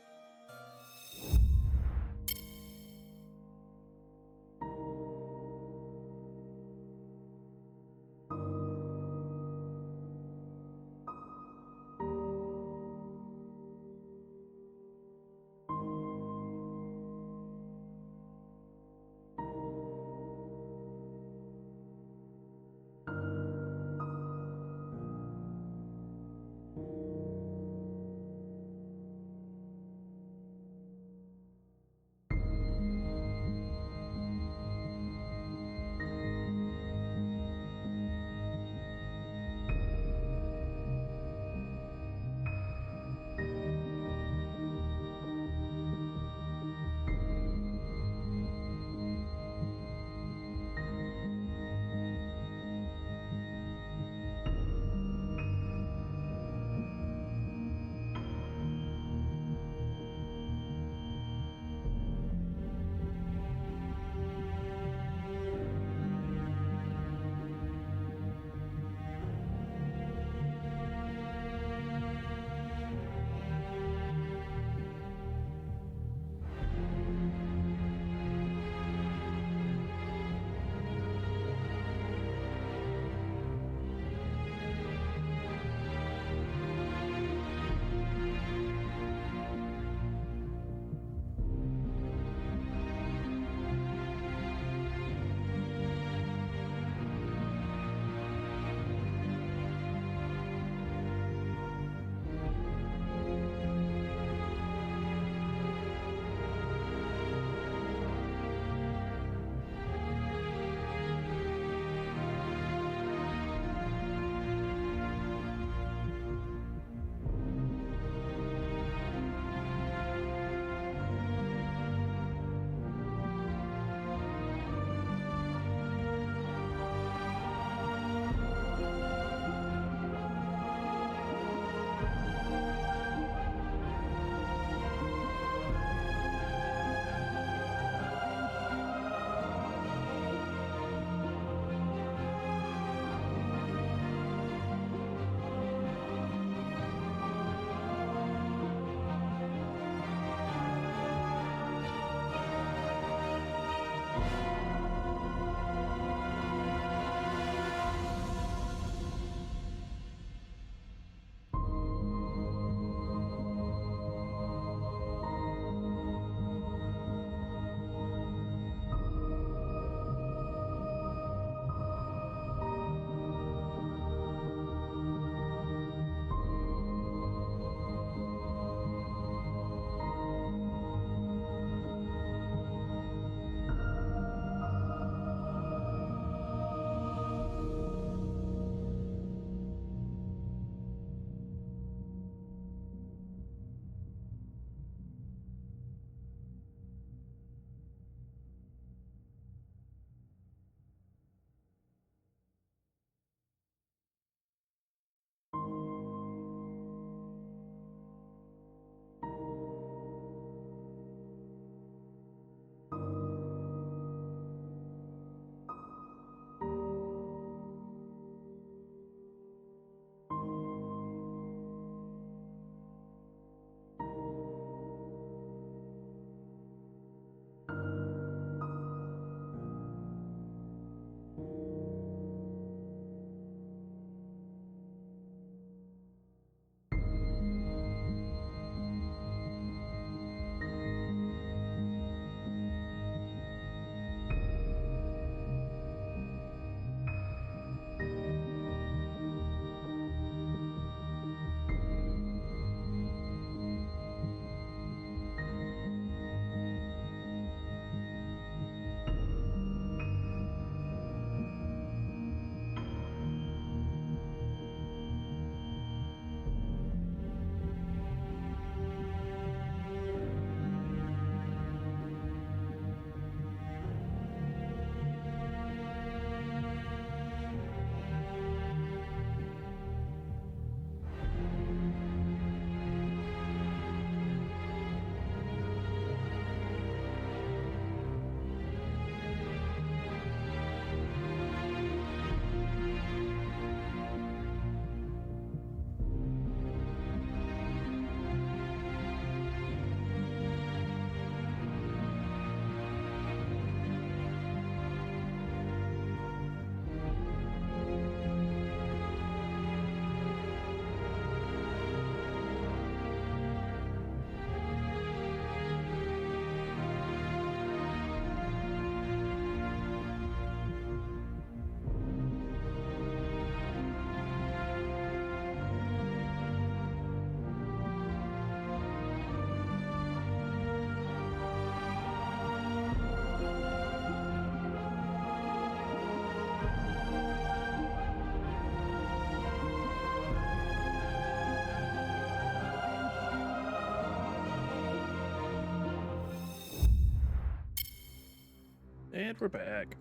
And we're back.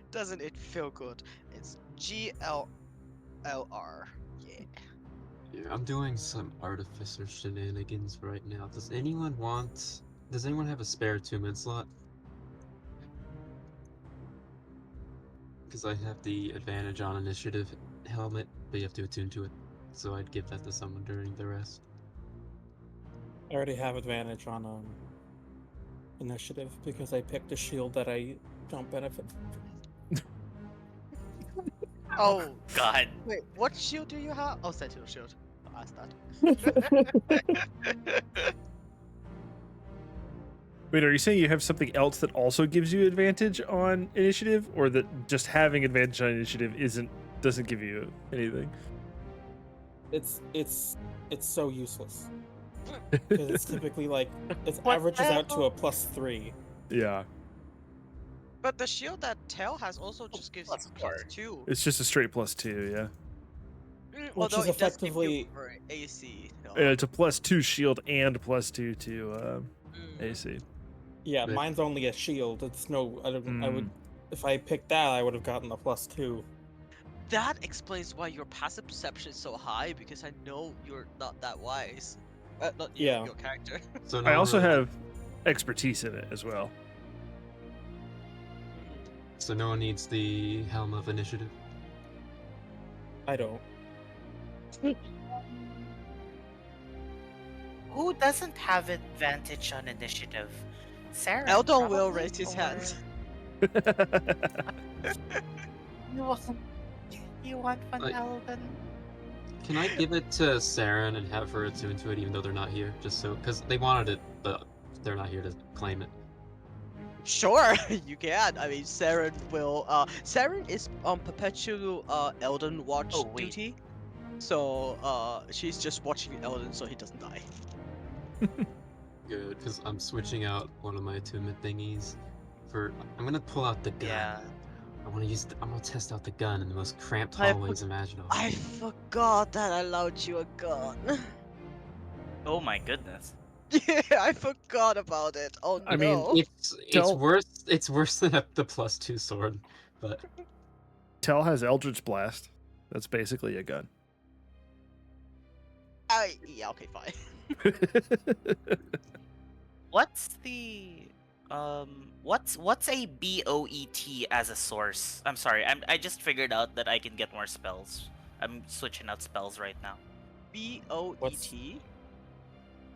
Doesn't it feel good? It's GLLR. Yeah. Yeah, I'm doing some artificer shenanigans right now. Does anyone have a spare 2-minute slot? Because I have the advantage on initiative helmet, but you have to attune to it. So I'd give that to someone during the rest. I already have advantage on initiative because I picked a shield that I don't benefit from. Oh, God. wait, what shield do you have? Oh, Sentinel shield. I asked that. Wait, are you saying you have something else that also gives you advantage on initiative, or that just having advantage on initiative doesn't give you anything? It's so useless because it's typically like it What averages the out to hell? a +3. Yeah, But the shield that Tail has also just gives you +4. +2. it's just a straight +2. Yeah, Which Although is it does give you effectively for AC. it's a +2 shield and +2 to AC. yeah. But- Mine's only a shield. It's no. I don't. I would. Mm. If I picked that, I would have gotten a +2. That explains why your passive perception is so high, because I know you're not that wise. Not you, Yeah. your character. So I no also one really, have expertise in it as well. so no one needs the helm of initiative. I don't. Who doesn't have advantage on initiative? Sarah. Eldon will probably, raise his or- hand. You want, you want Van Like- Elden? Can I give it to Saren and have her attune to it even though they're not here? Just so, because they wanted it, but they're not here to claim it. Sure, you can. I mean, Saren will. Saren is on perpetual Elden watch Oh, wait. duty, so she's just watching Elden so he doesn't die. Good, because I'm switching out one of my attunement thingies for. I'm gonna pull out the gun. Yeah. I'm gonna test out the gun in the most cramped I hallways imaginable. I forgot that I allowed you a gun. Oh my goodness. Yeah, I forgot about it. Oh I mean, no. It's Tell- worse than the +2 sword, but Tell has Eldritch Blast. That's basically a gun. Yeah, okay, fine. What's the what's a BOET as a source? I'm sorry. I just figured out that I can get more spells. I'm switching out spells right now. BOET?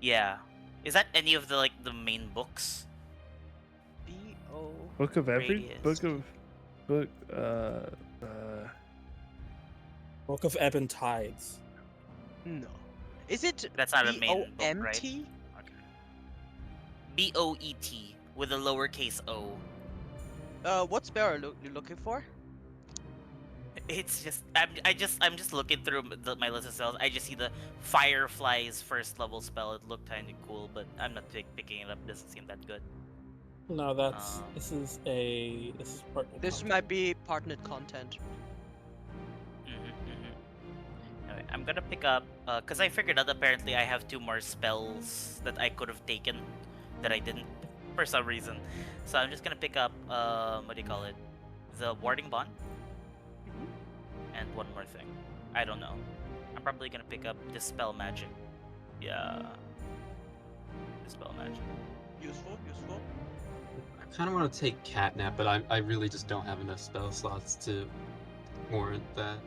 Yeah. Is that any of the main books? BO. Book of every Radius. book. Book of Ebb and Tides. No. Is it That's not a main book, right? BOMT? BOET with a lowercase o. What spell are you looking for? It's just I'm just looking through my list of spells. I just see the Firefly's first level spell. It looked kind of cool, but I'm not picking it up. It doesn't seem that good. No, that's Um, this is part of the This content. might be partnered content. Anyway, I'm gonna pick up because I figured out apparently I have 2 more spells that I could have taken that I didn't for some reason. So I'm just gonna pick up what do you call it? The Warding Bond. And one more thing. I don't know. I'm probably gonna pick up Dispel Magic. Yeah. Dispel Magic. Useful, useful. I kind of want to take Catnap, but I really just don't have enough spell slots to warrant that.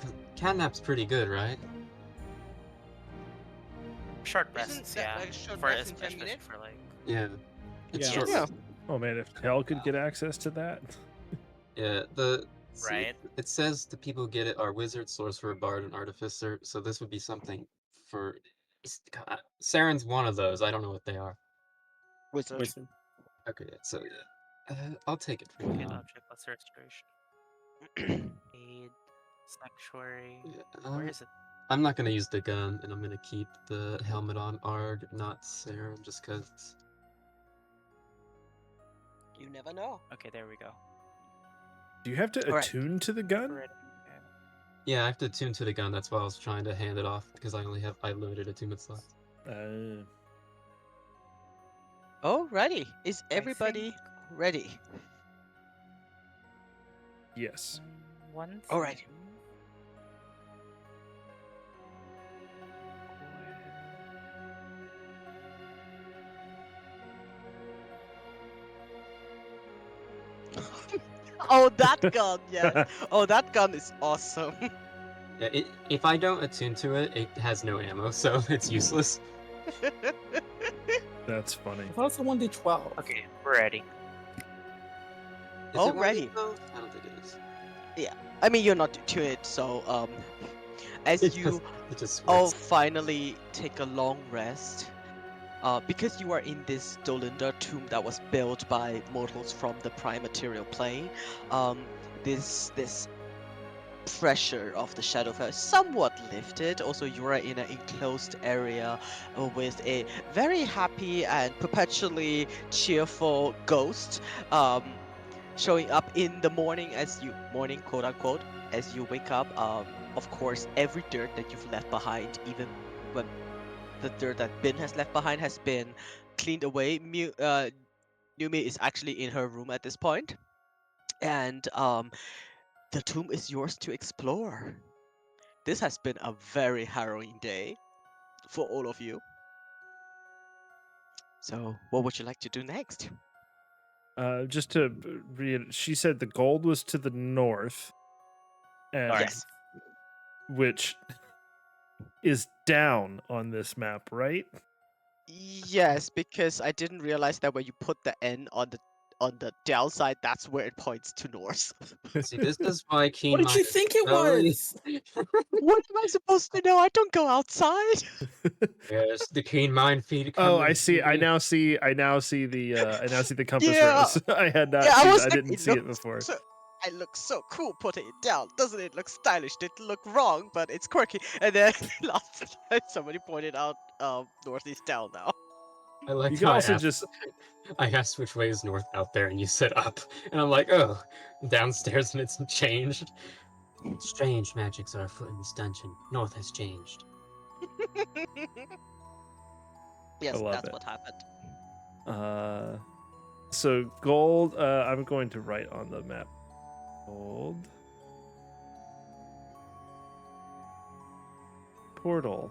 'Cause Catnap's pretty good, right? Short Isn't rests, that yeah. like a short For rest in 10 especially minutes? for like Yeah. It's Yeah. short. Yeah. Oh man, if Tell could get access to that. Yeah, Right. It says the people who get it are wizard, sorcerer, bard, and artificer. So this would be something for. Saren's one of those. I don't know what they are. Wizard. Wizard. Okay, so yeah, I'll take it for Get now. object plus restoration. Aid, sanctuary. Yeah, Where is it? I'm not gonna use the gun, and I'm gonna keep the helmet on Arg, not Saren, just cause. You never know. Okay, there we go. Do you have to Alright. attune to the gun? Alright, Yeah, I have to attune to the gun. That's why I was trying to hand it off because I limited attunement slots. Alrighty. Is I everybody ready? Yes. One Alright. thing. Oh, that gun, yes. Oh, that gun is awesome. Yeah, if I don't attune to it, it has no ammo, so it's useless. That's funny. I thought it was a 1d12. Okay, we're ready. Is it Alrighty. 1d12? I don't think it is. I mean, you're not to it, so as It you just, it just all works. finally take a long rest, because you are in this Dolinda tomb that was built by mortals from the prime material plane, this pressure of the Shadowfell is somewhat lifted. Also, you are in an enclosed area with a very happy and perpetually cheerful ghost, showing up in the morning morning, quote unquote, as you wake up. Of course, every dirt that you've left behind, even when the dirt that Ben has left behind has been cleaned away. Numi is actually in her room at this point, and the tomb is yours to explore. This has been a very harrowing day for all of you. So, what would you like to do next? Just to read, she said the gold was to the north, and Yes. which is down on this map, right? Yes, because I didn't realize that when you put the N on the downside, that's where it points to north. See, this is why What Keen did Mind you is think it totally. was? What am I supposed to know? I don't go outside. Yes, the Keen Mind feed Oh, coming. I see. I baby. now see. I now see the compass Yeah, rose. I had not yeah. I seen. was I like, didn't it see it looks before. so. I look so cool putting it down. Doesn't it look stylish? Did it look wrong, but it's quirky. And then last time somebody pointed out northeast down now. I liked You could how also just I asked which way is north out there, and you said up, and I'm like, oh, downstairs, and it's changed. Strange magics are afoot in this dungeon. North has changed. I Yes, love that's it. what happened. So gold. I'm going to write on the map. Gold portal.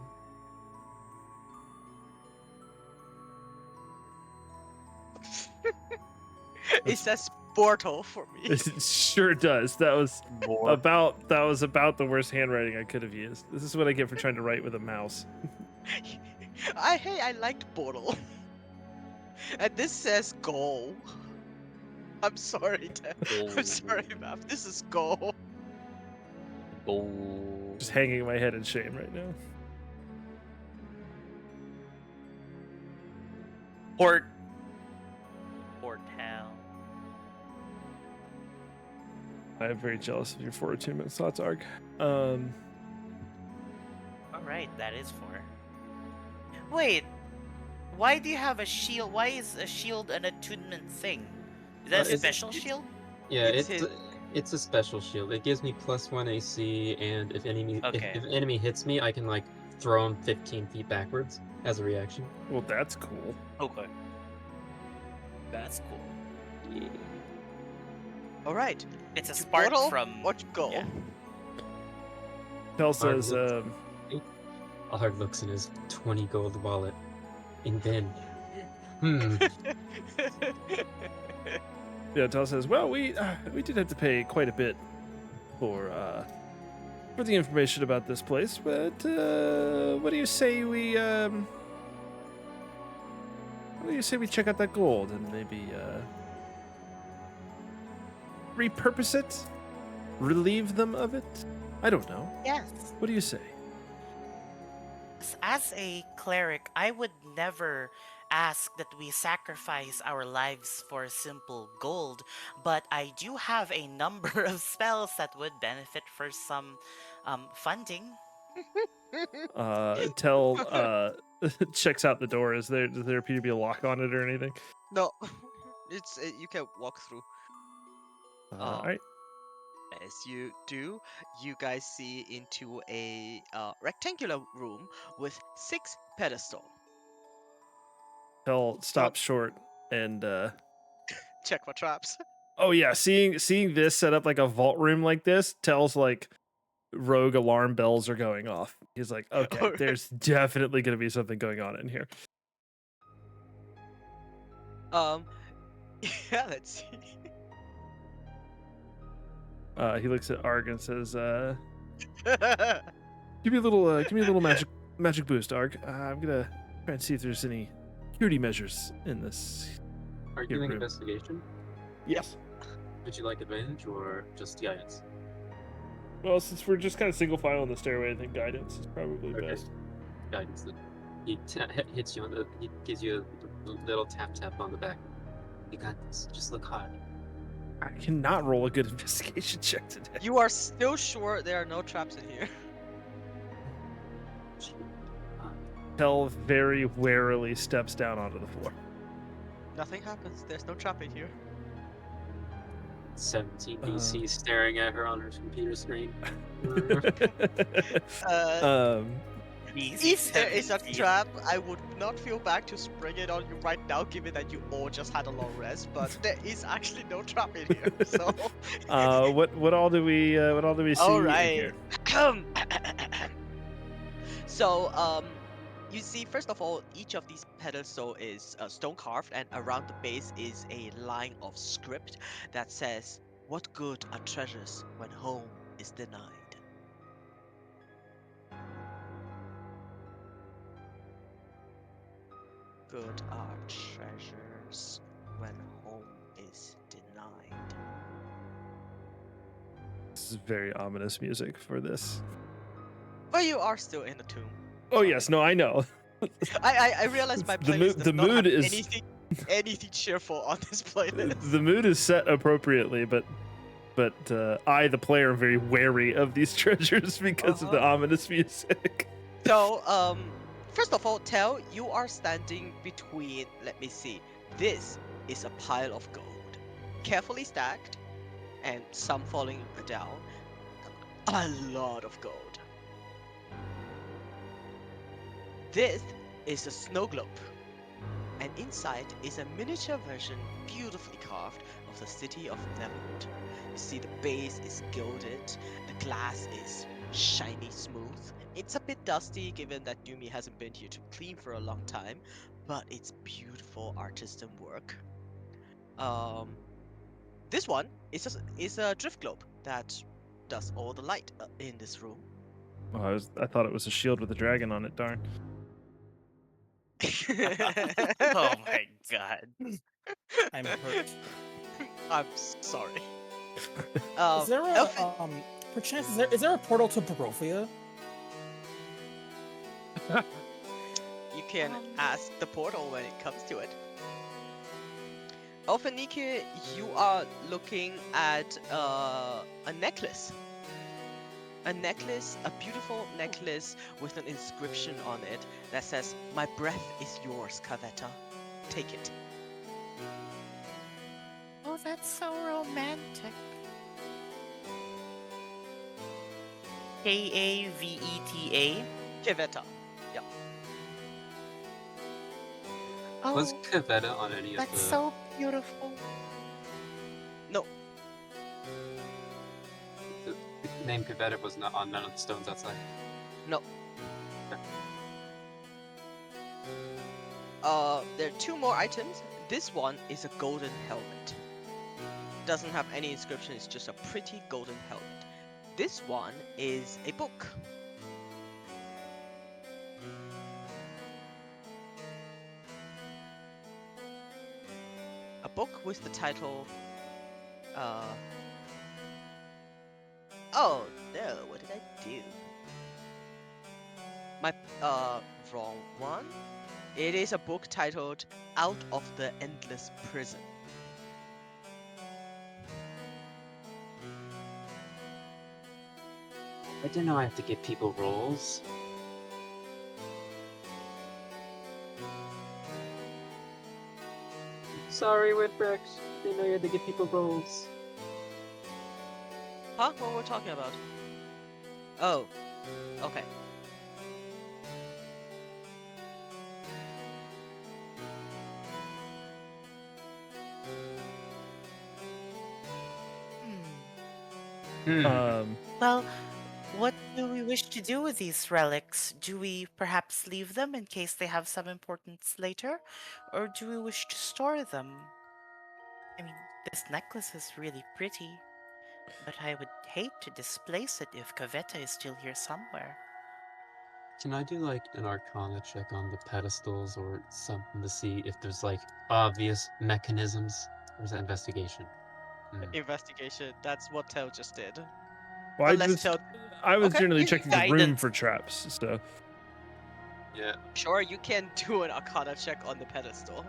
It says portal for me. It sure does. That was More. about the worst handwriting I could have used. This is what I get for trying to write with a mouse. I liked portal. And this says goal. I'm sorry, I'm sorry, Mav. This is goal. Gold. Just hanging my head in shame right now. Portal. I'm very jealous of your 4 attunement slots, Arg. All right, that is 4. Wait, why do you have a shield? Why is a shield an attunement thing? Is that a It's- special shield? Yeah, It's it's a special shield. It gives me +1 AC, and if Okay. if enemy hits me, I can like throw him 15 feet backwards as a reaction. Well, that's cool. Okay. That's cool. Yeah. all right. It's a To spark portal from. or to goal? yeah. Tel says, Ard looks in his 20 gold wallet. And then, yeah, Tel says, well, we did have to pay quite a bit for the information about this place, but what do you say we check out that gold and maybe repurpose it, relieve them of it? I don't know. Yes. What do you say? As a cleric, I would never ask that we sacrifice our lives for simple gold, but I do have a number of spells that would benefit for some funding. Tel checks out the door. Does there appear to be a lock on it or anything? No, you can walk through. All right. As you do, you guys see into a rectangular room with 6 pedestals. Tel stops short and Check for traps. oh yeah, seeing this set up like a vault room like this tells like rogue alarm bells are going off. He's like, okay, Alright. there's definitely going to be something going on in here. Yeah, let's see. He looks at Arg and says, give me a little magic boost, Arg. I'm gonna try and see if there's any security measures in this. Are you Here, doing room. investigation? Yes. Would you like advantage or just guidance? Well, since we're just kind of single file on the stairway, I think guidance is probably Okay. best. Guidance. Then. He hits you on the. He gives you a little tap on the back. You got this. Just look hard. I cannot roll a good investigation check today. You are still sure there are no traps in here? Tel very warily steps down onto the floor. Nothing happens. There's no trap in here. 17 DC staring at her on her computer screen. If there is a trap, I would not feel bad to spring it on you right now, given that you all just had a long rest. But there is actually no trap in here, so. What all do we see All in right. here? So you see, first of all, each of these pedestals is stone carved, and around the base is a line of script that says, "What good are treasures when home is denied?" Good are treasures when home is denied. This is very ominous music for this. But you are still in the tomb. Oh yes, no, I know. I realize my The playlist the does not mood have is anything cheerful on this playlist. the mood is set appropriately, but I, the player, am very wary of these treasures because of the ominous music. So, first of all, Tel, you are standing between, let me see, this is a pile of gold, carefully stacked, and some falling down. A lot of gold. This is a snow globe, and inside is a miniature version, beautifully carved, of the city of Neverwood. You see the base is gilded, the glass is shiny smooth. It's a bit dusty given that Yumi hasn't been here to clean for a long time, but it's beautiful artisan work. This one is a drift globe that does all the light in this room. Oh, I thought it was a shield with a dragon on it. Darn. Oh my god. I'm hurt. I'm sorry. Is there a perchance is there a portal to Barovia? You can ask the portal when it comes to it. Elfenike, you are looking at a necklace. A necklace, a beautiful necklace with an inscription on it that says, "My breath is yours, Kaveta. Take it." Oh, that's so romantic. Kaveta. Kaveta. Yep. Oh, Was Kaveta on any of that's the... so beautiful. No. The name Kaveta was not on none of the stones outside? No. There are two more items. This one is a golden helmet. Doesn't have any inscription, it's just a pretty golden helmet. This one is a book. A book with the title, oh no, what did I do? My, wrong one. It is a book titled Out of the Endless Prison. I didn't know I have to give people roles. Sorry, Whitbrex. Didn't know you had to give people roles. Huh? What were we talking about? Oh, okay. Well, what do we wish to do with these relics? Do we perhaps leave them in case they have some importance later? Or do we wish to store them? I mean, this necklace is really pretty, but I would hate to displace it if Cavetta is still here somewhere. Can I do like an Arcana check on the pedestals or something to see if there's like obvious mechanisms? Or is that investigation? Investigation. That's what Tell just did. Well, Unless Tell. I was Okay, generally you checking the can- room Guidance. for traps. So Yeah. Sure, you can do an Arcana check on the pedestal.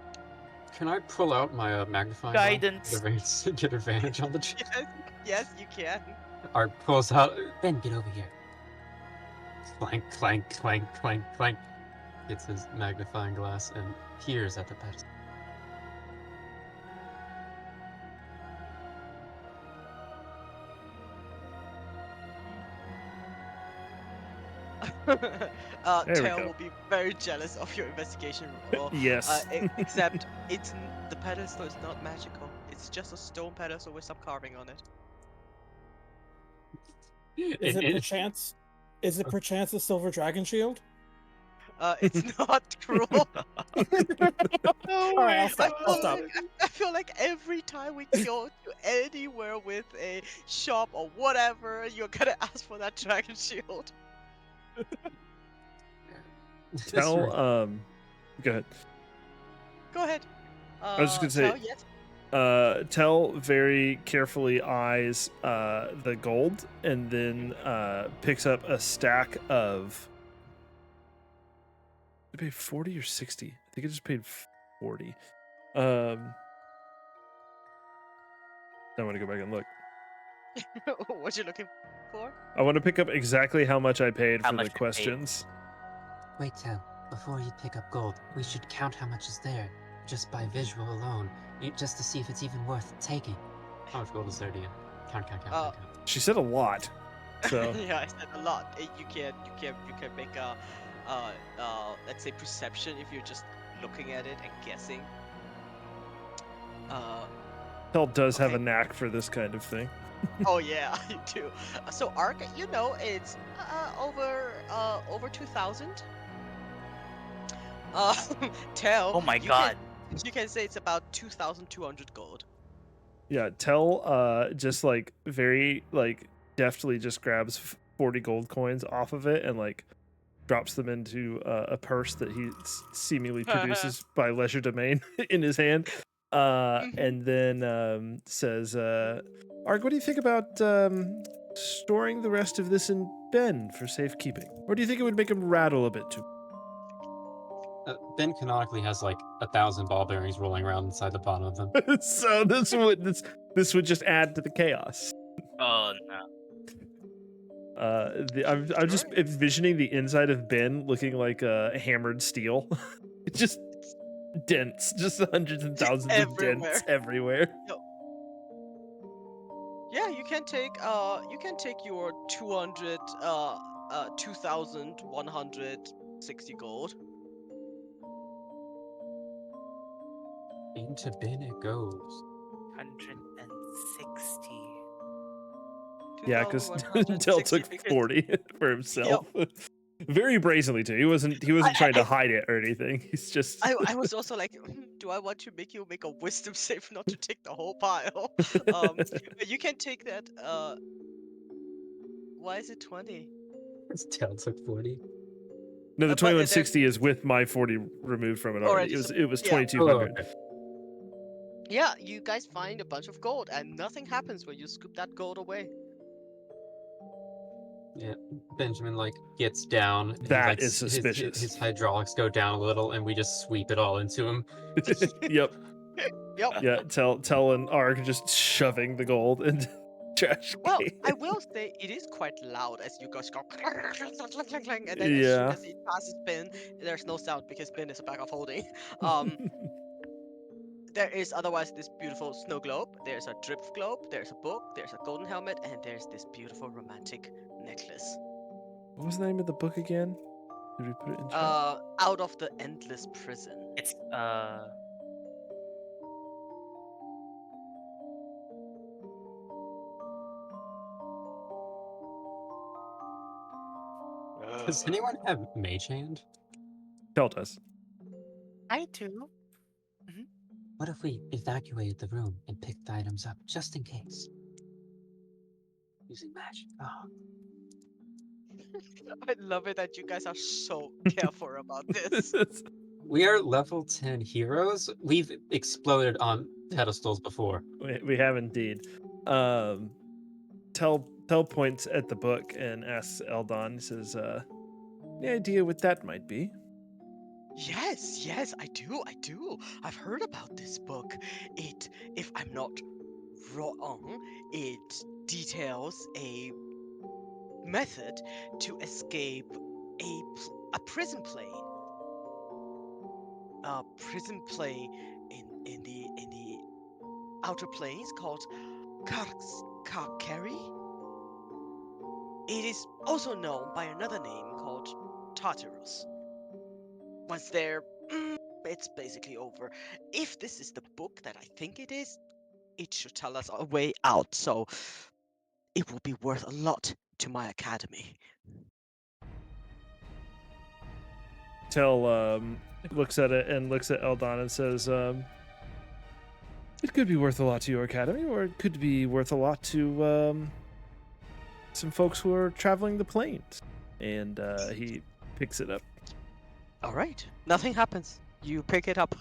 Can I pull out my magnifying Guidance. glass? Get advantage on the check. Yes, you can. Art pulls out. Ben, get over here. Clank, clank, clank, clank, clank. Gets his magnifying glass and peers at the pedestal. There we Tell go. will be very jealous of your investigation roll. yes. Except the pedestal is not magical. It's just a stone pedestal with some carving on it. Is it perchance? Is it perchance a silver dragon shield? It's not cruel. All right, I'll stop. I'll stop. I feel like every time we go to anywhere with a shop or whatever, you're gonna ask for that dragon shield. Tell go ahead. Go ahead. I was just gonna say, Tell, yes. Tell very carefully eyes the gold and then picks up a stack of. Did I pay 40 or 60? I think I just paid 40. I want to go back and look. What you looking for? I want to pick up exactly how much I paid How for much the you paid. questions. Wait, Tell. Before you pick up gold, we should count how much is there, just by visual alone, just to see if it's even worth taking. How much gold is there, Dean? Count, count, count, count, count. She said a lot. So Yeah, I said a lot. You can make a let's say perception if you're just looking at it and guessing. Tell does have a Okay. knack for this kind of thing. Oh yeah, you do. So Arc, you know it's over 2,000. Tell. Oh my god. You can say it's about 2,200 gold. Yeah, Tell just like very like deftly just grabs 40 gold coins off of it and like drops them into a purse that he seemingly produces by leisure domain in his hand. And then says, Arg, what do you think about storing the rest of this in Ben for safekeeping? Or do you think it would make him rattle a bit too? Ben canonically has like 1,000 ball bearings rolling around inside the bottom of them. So this would just add to the chaos. Oh no. I'm just envisioning the inside of Ben looking like hammered steel. It's just dents, just hundreds and thousands of dents everywhere. Yeah, you can take your 2,160 gold. Into bin it goes. 160. Yeah, because 2,160 Tell took because- 40 for himself. Very brazenly too. He wasn't trying to hide it or anything. He's just I was also like, do I want to make you make a wisdom save not to take the whole pile? But you can take that. Why is it 20? Tail took 40. No, the but then- 2160 is with my 40 removed from it already. Already, It was yeah. 2200. okay. Yeah, you guys find a bunch of gold, and nothing happens when you scoop that gold away. Yeah, Benjamin like gets down. and, That like, is suspicious. His hydraulics go down a little, and we just sweep it all into him. Yep. Yep. Yeah, Tell and Arg just shoving the gold into trash Well, can. I will say it is quite loud as you guys go clang, clang, clang, clang, clang, and then as soon Yeah. as it passes Ben, there's no sound because Ben is a bag of holding. Um, there is otherwise this beautiful snow globe. There's a drip globe. There's a book. There's a golden helmet, and there's this beautiful romantic necklace. What was the name of the book again? Did we put it in chat? Out of the endless prison. It's Does anyone have Mage Hand? Tel does. I do. What if we evacuated the room and picked the items up just in case? Using magic. Oh, I love it that you guys are so careful about this. We are level 10 heroes. We've exploded on pedestals before. We have indeed. Tel points at the book and asks Eldon. He says, "Any idea what that might be?" Yes, I do. I've heard about this book. It, if I'm not wrong, it details a method to escape a prison plane. A prison plane in the outer planes called Karkari. It is also known by another name called Tartarus. Once there, it's basically over. If this is the book that I think it is, it should tell us a way out, so it will be worth a lot to my academy. Tel looks at it and looks at Eldon and says, "It could be worth a lot to your academy, or it could be worth a lot to some folks who are traveling the plains." And he picks it up. All right, nothing happens. You pick it up.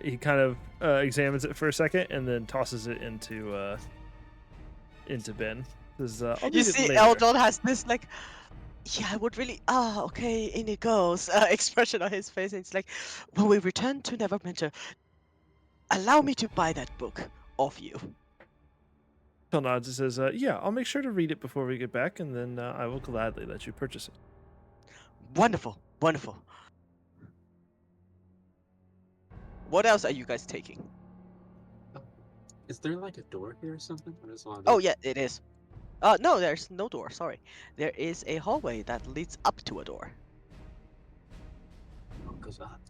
He kind of examines it for a second and then tosses it into Ben. Says, "I'll You need it see, later." Eldon has this like, yeah, I would really, okay, in it goes, expression on his face. And it's like, when we return to Neverwinter, allow me to buy that book off you. Tel nods and says, "Yeah, I'll make sure to read it before we get back, and then I will gladly let you purchase it." Wonderful. What else are you guys taking? Is there like a door here or something? I just wanted Oh, to... yeah, it is. No, there's no door, sorry. There is a hallway that leads up to a door. What goes up?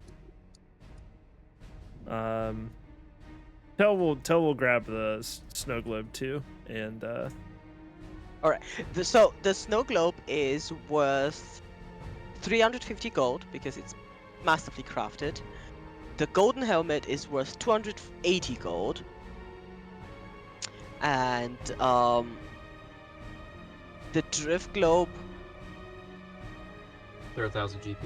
Tel will grab the snow globe too, and Alright, so the snow globe is worth 350 gold because it's masterfully crafted. The golden helmet is worth 280 gold. And the drift globe, They're 1,000 GP.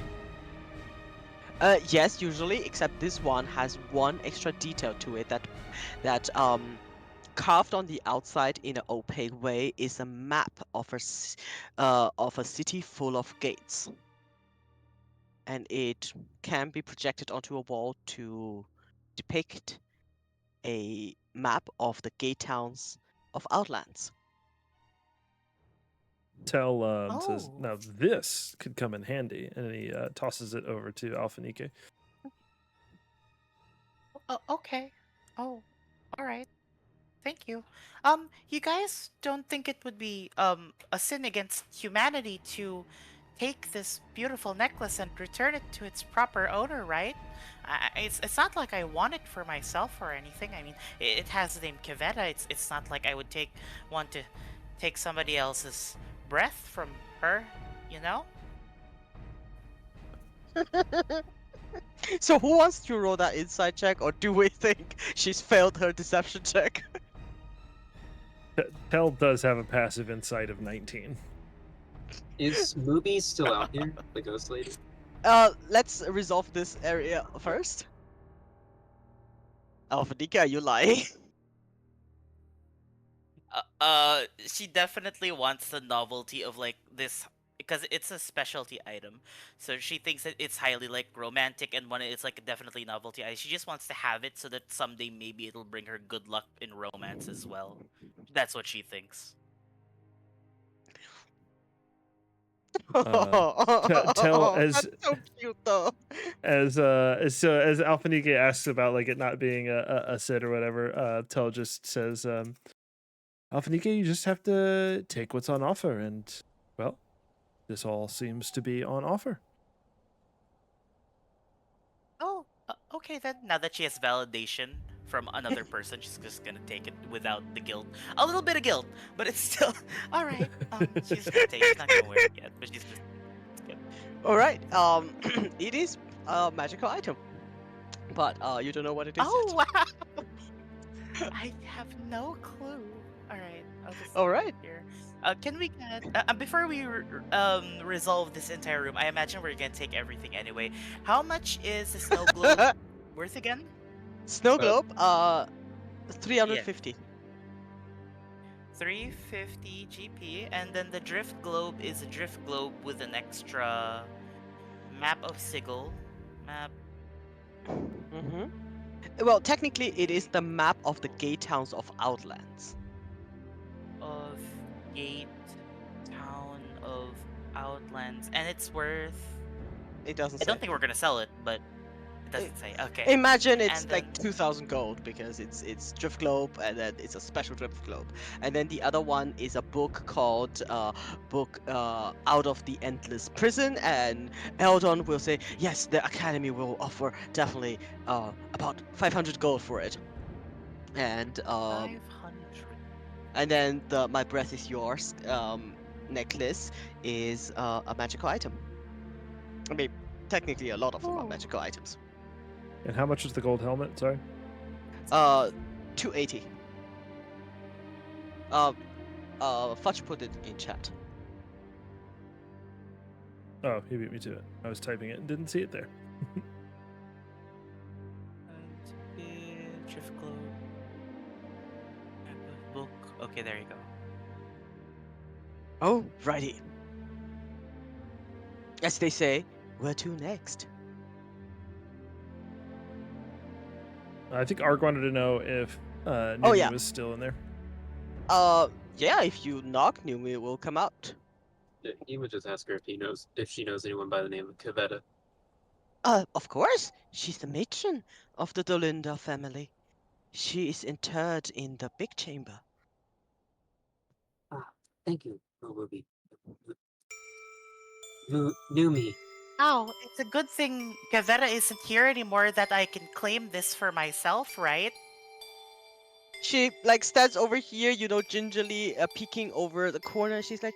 yes, usually, except this one has one extra detail to it that carved on the outside in an opaque way is a map of a city full of gates, and it can be projected onto a wall to depict a map of the gate towns of Outlands. Tel says, Oh. "Now this could come in handy," and he tosses it over to Alphanike. Okay. Oh, all right. Thank you. You guys don't think it would be a sin against humanity to take this beautiful necklace and return it to its proper owner, right? It's not like I want it for myself or anything. I mean, it has the name Kaveta. It's not like I would want to take somebody else's breath from her, you know? So who wants to roll that insight check, or do we think she's failed her deception check? Tel does have a passive insight of 19. Is Mooby still out here? The ghost lady? Let's resolve this area first. Alphanika, are you lying? She definitely wants the novelty of like this because it's a specialty item. So she thinks that it's highly like romantic and one it's like definitely a novelty item. She just wants to have it so that someday maybe it'll bring her good luck in romance as well. That's what she thinks. Tel as That's so cute though. as Alphanike asks about like it not being a sit or whatever, Tel just says, "Alphanike, you just have to take what's on offer, and well, this all seems to be on offer." Oh, Okay then. Now that she has validation from another person. She's just gonna take it without the guilt. A little bit of guilt, but it's still All right. she's gonna take. She's not gonna wear it yet, but she's just. All right. It is a magical item, but you don't know what it is Oh yet. wow! I have no clue. All right. I'll just All leave it right. here. Can we get before we resolve this entire room? I imagine we're gonna take everything anyway. How much is the snow globe worth again? Snow Uh, globe. Yeah, 350. 350 GP, and then the drift globe is a drift globe with an extra map of Sigil. Map. Mm-hmm. Well, technically, it is the map of the gate towns of Outlands. Of Gate Town of Outlands, and it's worth. It doesn't I say. don't think we're gonna sell it, but it doesn't say. Okay. Imagine it's And like then 2,000 gold because it's drift globe and then it's a special drift globe, and then the other one is a book called Out of the Endless Prison, and Eldon will say yes, the Academy will offer definitely about 500 gold for it, and 500. then the My Breath Is Yours necklace is a magical item. I mean, technically a lot of them are Ooh. magical items. And how much is the gold helmet? Sorry. 280. Fudge put it in chat. Oh, he beat me to it. I was typing it and didn't see it there. Drift globe. Map of book. Okay, there you go. Oh, righty. As they say, where to next? I think Ark wanted to know if Numi Oh, yeah. was still in there. Yeah, if you knock, Numi will come out. Yeah, he would just ask her if she knows anyone by the name of Kavetta. Of course. She's the matron of the Dolinda family. She is interred in the big chamber. Ah, thank you, Ruby. Numi. Oh, it's a good thing Gavetta isn't here anymore that I can claim this for myself, right? She like stands over here, gingerly peeking over the corner. She's like,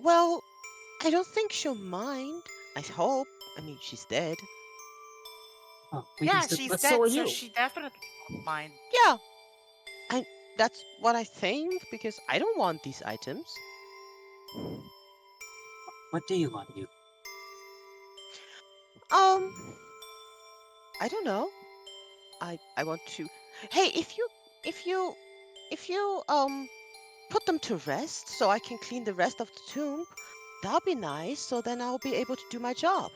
"Well, I don't think she'll mind. I hope. I mean, she's dead." Oh, we Yeah, can still. she's But dead, so are so you. she definitely won't mind. Yeah, and that's what I think because I don't want these items. What do you want, you? I don't know. I want to. Hey, if you put them to rest so I can clean the rest of the tomb, that'll be nice. So then I'll be able to do my job.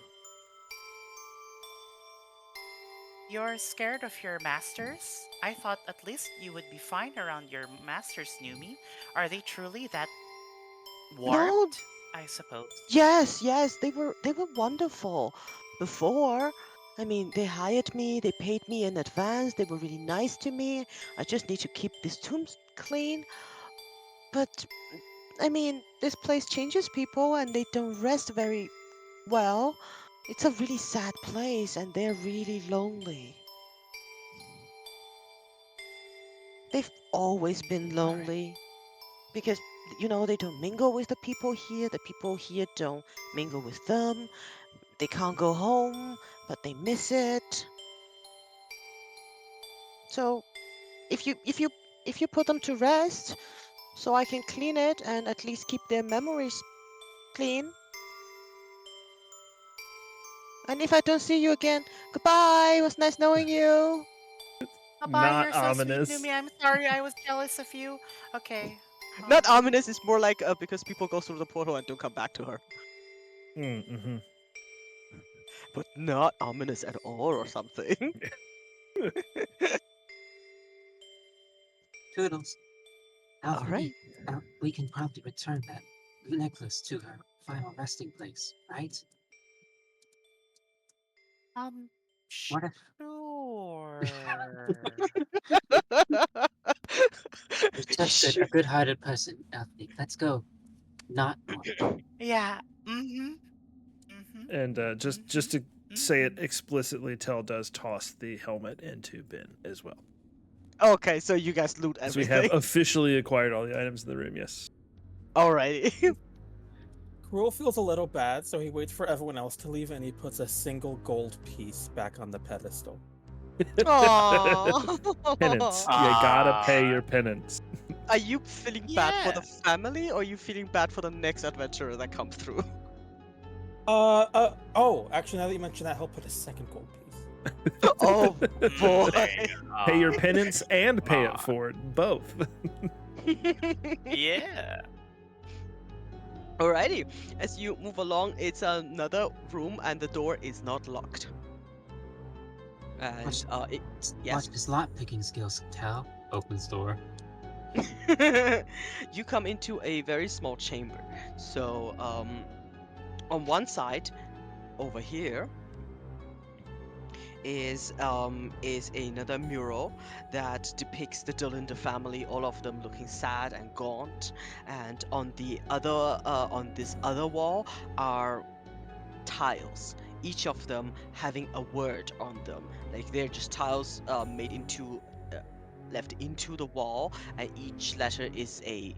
You're scared of your masters? I thought at least you would be fine around your masters, Numi. Are they truly that warped? No, I suppose. yes, they were wonderful before. I mean, they hired me, they paid me in advance, they were really nice to me. I just need to keep this tomb clean. But I mean, this place changes people and they don't rest very well. It's a really sad place and they're really lonely. They've always been lonely because they don't mingle with the people here. The people here don't mingle with them. They can't go home, but they miss it. So if you put them to rest, so I can clean it and at least keep their memories clean. And if I don't see you again, goodbye. It was nice knowing you. Bye, Not you're so ominous. sweet, Numi. I'm sorry I was jealous of you. Okay. Not ominous. It's more like because people go through the portal and don't come back to her. Mm-hmm. But not ominous at all or something. Toodles. Alpha, All right. we can probably return that necklace to her final resting place, right? What if Sure. you're such a good-hearted person, Alpha? Let's go. Not more. Yeah. Mm-hmm. Mm-hmm. And just to say it explicitly, Tell does toss the helmet into Ben as well. Okay, so you guys loot As we everything. have officially acquired all the items in the room, yes. Alrighty. Cruel feels a little bad, so he waits for everyone else to leave and he puts a single gold piece back on the pedestal. Aww. Penance. You gotta pay your penance. Are you feeling bad for the Yeah. family, or are you feeling bad for the next adventurer that comes through? Oh, actually, now that you mention that, he'll put a second gold piece. Oh boy. There you Pay your go. penance and pay it Aw. forward. Both. Yeah. Alrighty. As you move along, it's another room, and the door is not locked. And yes. Watch his lock picking skills, Tal. Opens door. You come into a very small chamber. So, on one side, over here, is another mural that depicts the Dolinder family, all of them looking sad and gaunt. And on this other wall are tiles, each of them having a word on them. Like they're just tiles made into left into the wall, and each letter is a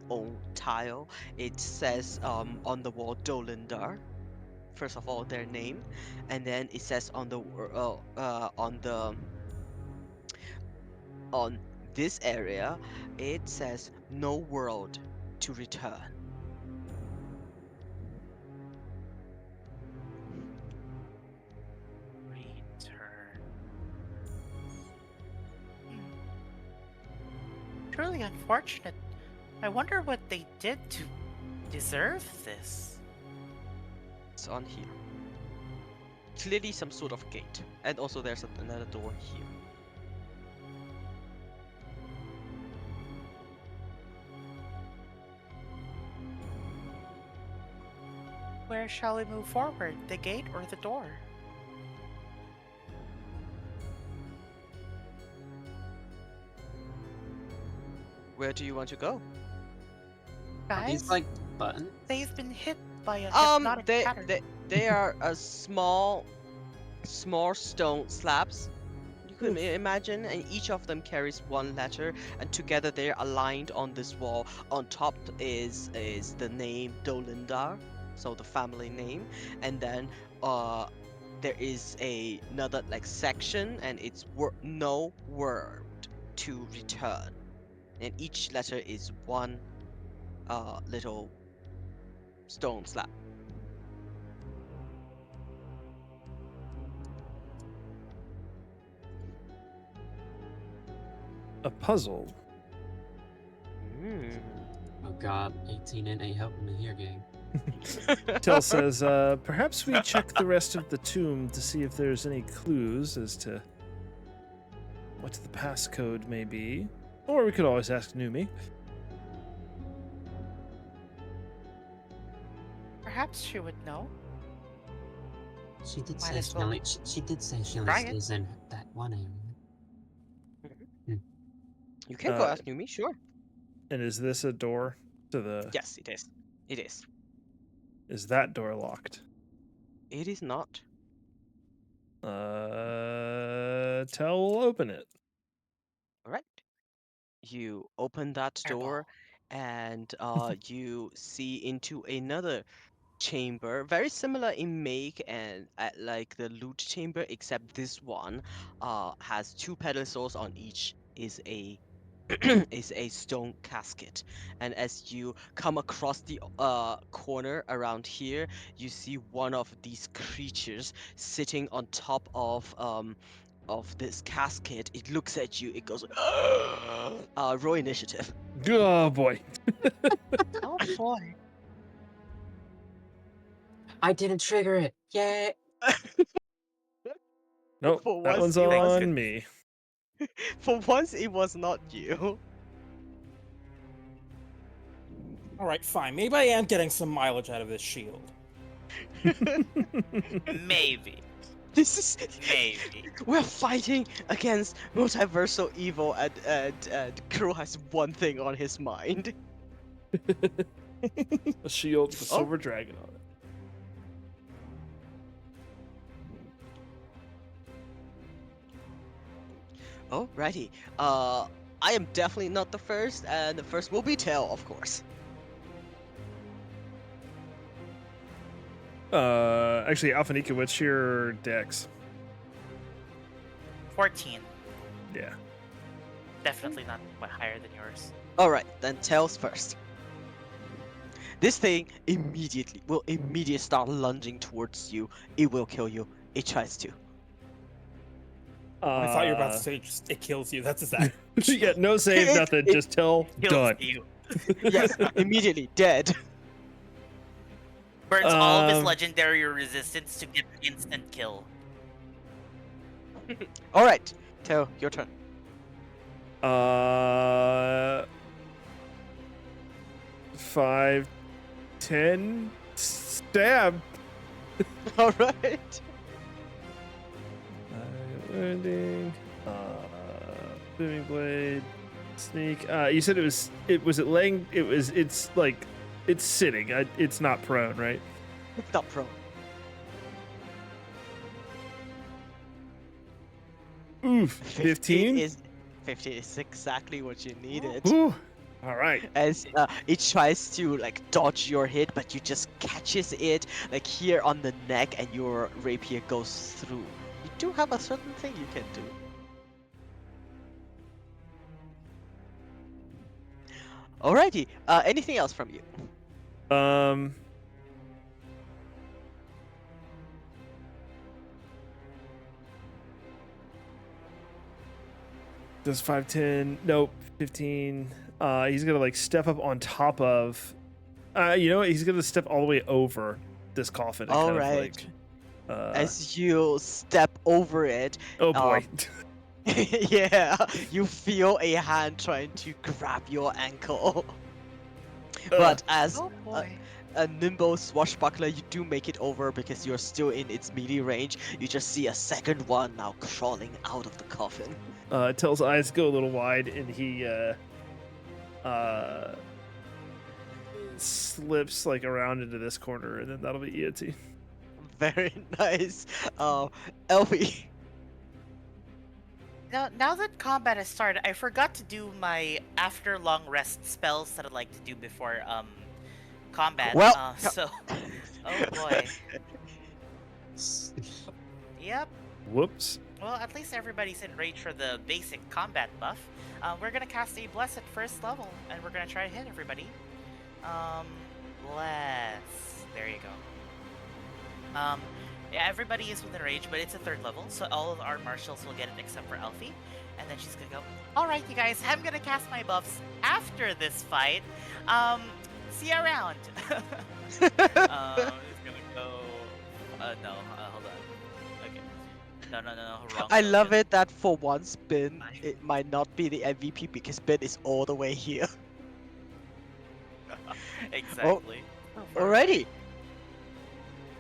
own tile. It says on the wall Dolindar. First of all, their name, and then it says on this area, it says no world to return. Return. Truly unfortunate. I wonder what they did to deserve this. It's on here. Clearly some sort of gate, and also there's another door here. Where shall we move forward? The gate or the door? Where do you want to go? Are these Guys, like buttons? they've been hit by a hypnotic pattern. They are a small stone slabs. You could imagine, and each of them carries one letter, and together they're aligned on this wall. On top is the name Dolindar, so the family name, and then there is another like section, and it's no word to return, and each letter is one little stone slab. A puzzle. Oh god, 18 and 8 helping me here, gang. Tell says, perhaps we check the rest of the tomb to see if there's any clues as to what the passcode may be. Or we could always ask Numi. Perhaps she would know. She did Might say as she well only she did say she only try it. stays in that one area. You can go ask Numi, sure. And is this a door to the... Yes, it is. It is. Is that door locked? It is not. Tell will open it. All right. You open that door, and you see into another chamber, very similar in make and like the loot chamber, except this one has two pedestals. On each is a is a stone casket, and as you come across the corner around here, you see one of these creatures sitting on top of this casket. It looks at you. It goes, roll initiative. Oh boy. Oh boy. I didn't trigger it. Yay! Nope, For that once one's it was on me. For once it was not you. All right, fine. Maybe I am getting some mileage out of this shield. Maybe. This is Maybe. we're fighting against multiversal evil, and Kuro has one thing on his mind. A shield with a Oh. silver dragon on it. Alrighty. I am definitely not the first, and the first will be Tail, of course. Actually, Alphanika, what's your dex? 14. Yeah. Definitely not higher than yours. Alright, then Tails first. This thing will immediately start lunging towards you. It will kill you. It tries to. I thought you were about to say just, it kills you. That's his act. Yeah, no save, nothing. Just tell. Kills Done. you. Yes, immediately dead. Burns all of his Um, legendary resistance to get an instant kill. Alright, Tail, your turn. 5, 10, stab. Alright. Landing. Booming blade. Sneak. You said it's laying. It's like, it's sitting. It's not prone, right? It's not pro. Oof. 15? 15 is exactly what you needed. Ooh. All right. As it tries to like dodge your hit, but you just catches it like here on the neck, and your rapier goes through. You do have a certain thing you can do. Alrighty. Anything else from you? Does 5, 10? Nope. 15. He's gonna like step up on top of. You know what? He's gonna step all the way over this coffin. And All kind right. Of like, As you step over it, oh boy. yeah, you feel a hand trying to grab your ankle. But as Oh boy. a nimble swashbuckler, you do make it over because you're still in its melee range. You just see a second one now crawling out of the coffin. Tell's eyes go a little wide, and he slips like around into this corner, and then that'll be Yeti. Very nice. Elfie. Now that combat has started, I forgot to do my after long rest spells that I like to do before combat. Well, oh boy. Yep. Whoops. Well, at least everybody's in range for the basic combat buff. We're gonna cast a bless at first level, and we're gonna try to hit everybody. Bless. There you go. Yeah, everybody is within range, but it's a third level, so all of our marshals will get it except for Elfie. And then she's gonna go, alright you guys, I'm gonna cast my buffs after this fight. See you around. It's gonna go, no, hold on. Okay. No, wrong. I love it that for once, Ben, it might not be the MVP because Ben is all the way here. Exactly. Alrighty.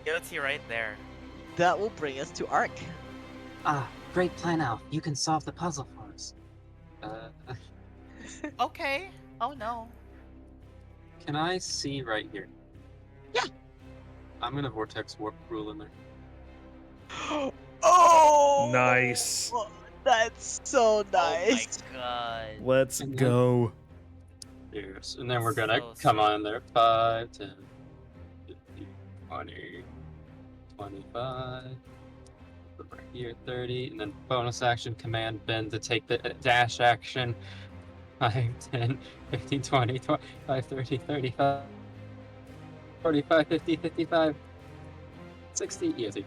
Yoti right there. That will bring us to Ark. Ah, great plan, Alf. You can solve the puzzle for us. Okay. Oh no. Can I see right here? Yeah. I'm gonna vortex warp rule in there. Oh! Nice. That's so nice. Oh my god. Let's And then- go. Yes, and then we're gonna So come sweet. on in there. 5, 10, 15, 20, 25. Right here, 30, and then bonus action, command Ben to take the dash action. 5, 10, 15, 20, 25, 30, 35, 45, 50, 55, 60, easy.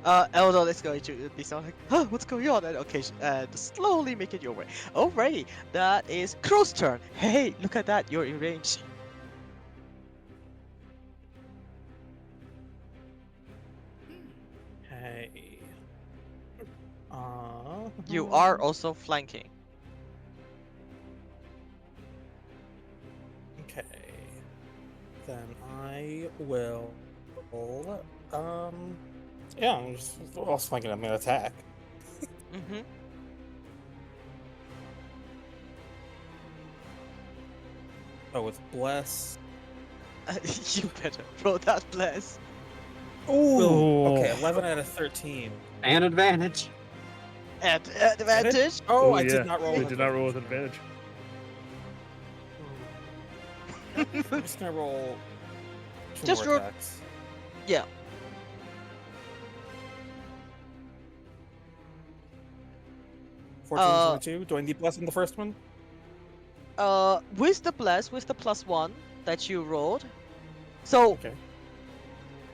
Eldon is going to be sound like, huh, what's going on? And okay, slowly make it your way. Alrighty, that is Crow's turn. Hey, look at that, you're in range. Hey. You are also flanking. Okay. Then I will. Yeah, I'm just also thinking I'm gonna attack. Mm-hmm. Oh, with bless. You better roll that bless. Ooh. Oh. Okay, 11 out of 13. And advantage. At Did it? advantage. Oh, Oh, I yeah. did not roll. They an did not roll with advantage. advantage. I'm just gonna roll 2 Just more roll- attacks. Yeah. 14 and Uh, 22. Do I need plus on the first one? with the +1 that you rolled. So Okay.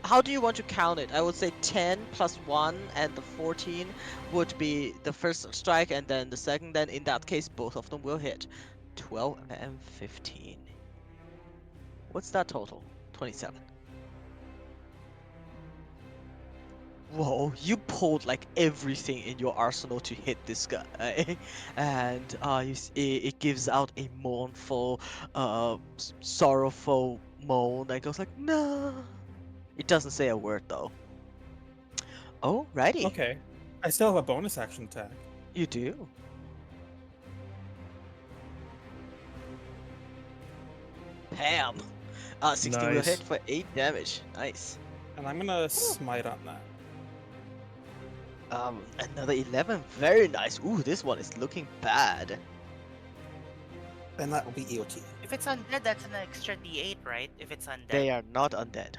how do you want to count it? I would say 10 plus 1 and the 14 would be the first strike, and then the second. Then in that case, both of them will hit. 12 and 15. What's that total? 27. Whoa, you pulled like everything in your arsenal to hit this guy, and it gives out a mournful, sorrowful moan that goes like, no. It doesn't say a word though. Alrighty. Okay. I still have a bonus action attack. You do. Bam. 16 will Nice. hit for 8 damage. Nice. And I'm gonna smite on that. Another 11. Very nice. Ooh, this one is looking bad. And that will be EOT. If it's undead, that's an extra D8, right? If it's undead. They are not undead.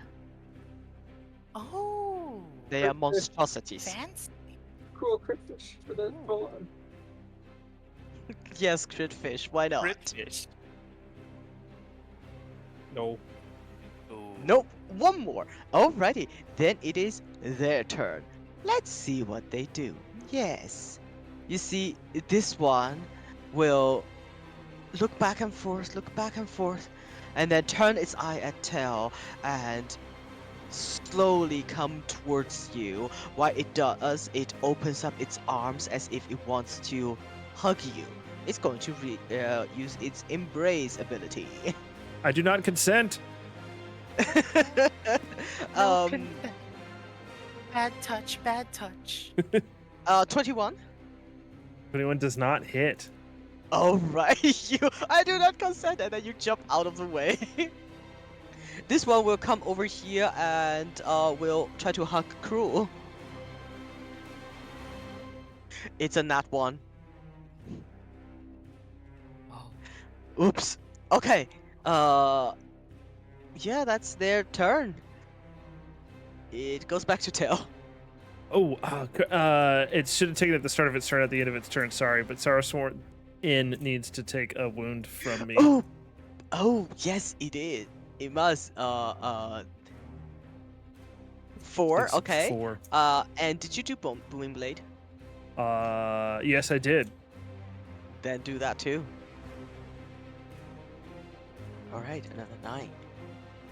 Oh. They are monstrosities. Fancy. Cool crit fish for the full on. Yes, crit fish. Why not? British. No. Ooh. Nope. One more. Alrighty. Then it is their turn. Let's see what they do. Yes. You see, this one will look back and forth, and then turn its eye at Tail and slowly come towards you. While it does, it opens up its arms as if it wants to hug you. It's going to use its embrace ability. I do not consent. No um, consent. Bad touch, bad touch. 21. 21 does not hit. Alright, I do not consent, and then you jump out of the way. This one will come over here and will try to hug Cruel. It's a nat 1. Oops. Okay. Yeah, that's their turn. It goes back to Tail. Oh, it should have taken it at the start of its turn, at the end of its turn. Sorry, but Sarasworn in needs to take a wound from me. Oh, yes, it is. It must. 4. It's Okay. 4. And did you do Booming Blade? Yes, I did. Then do that too. Alright, another 9.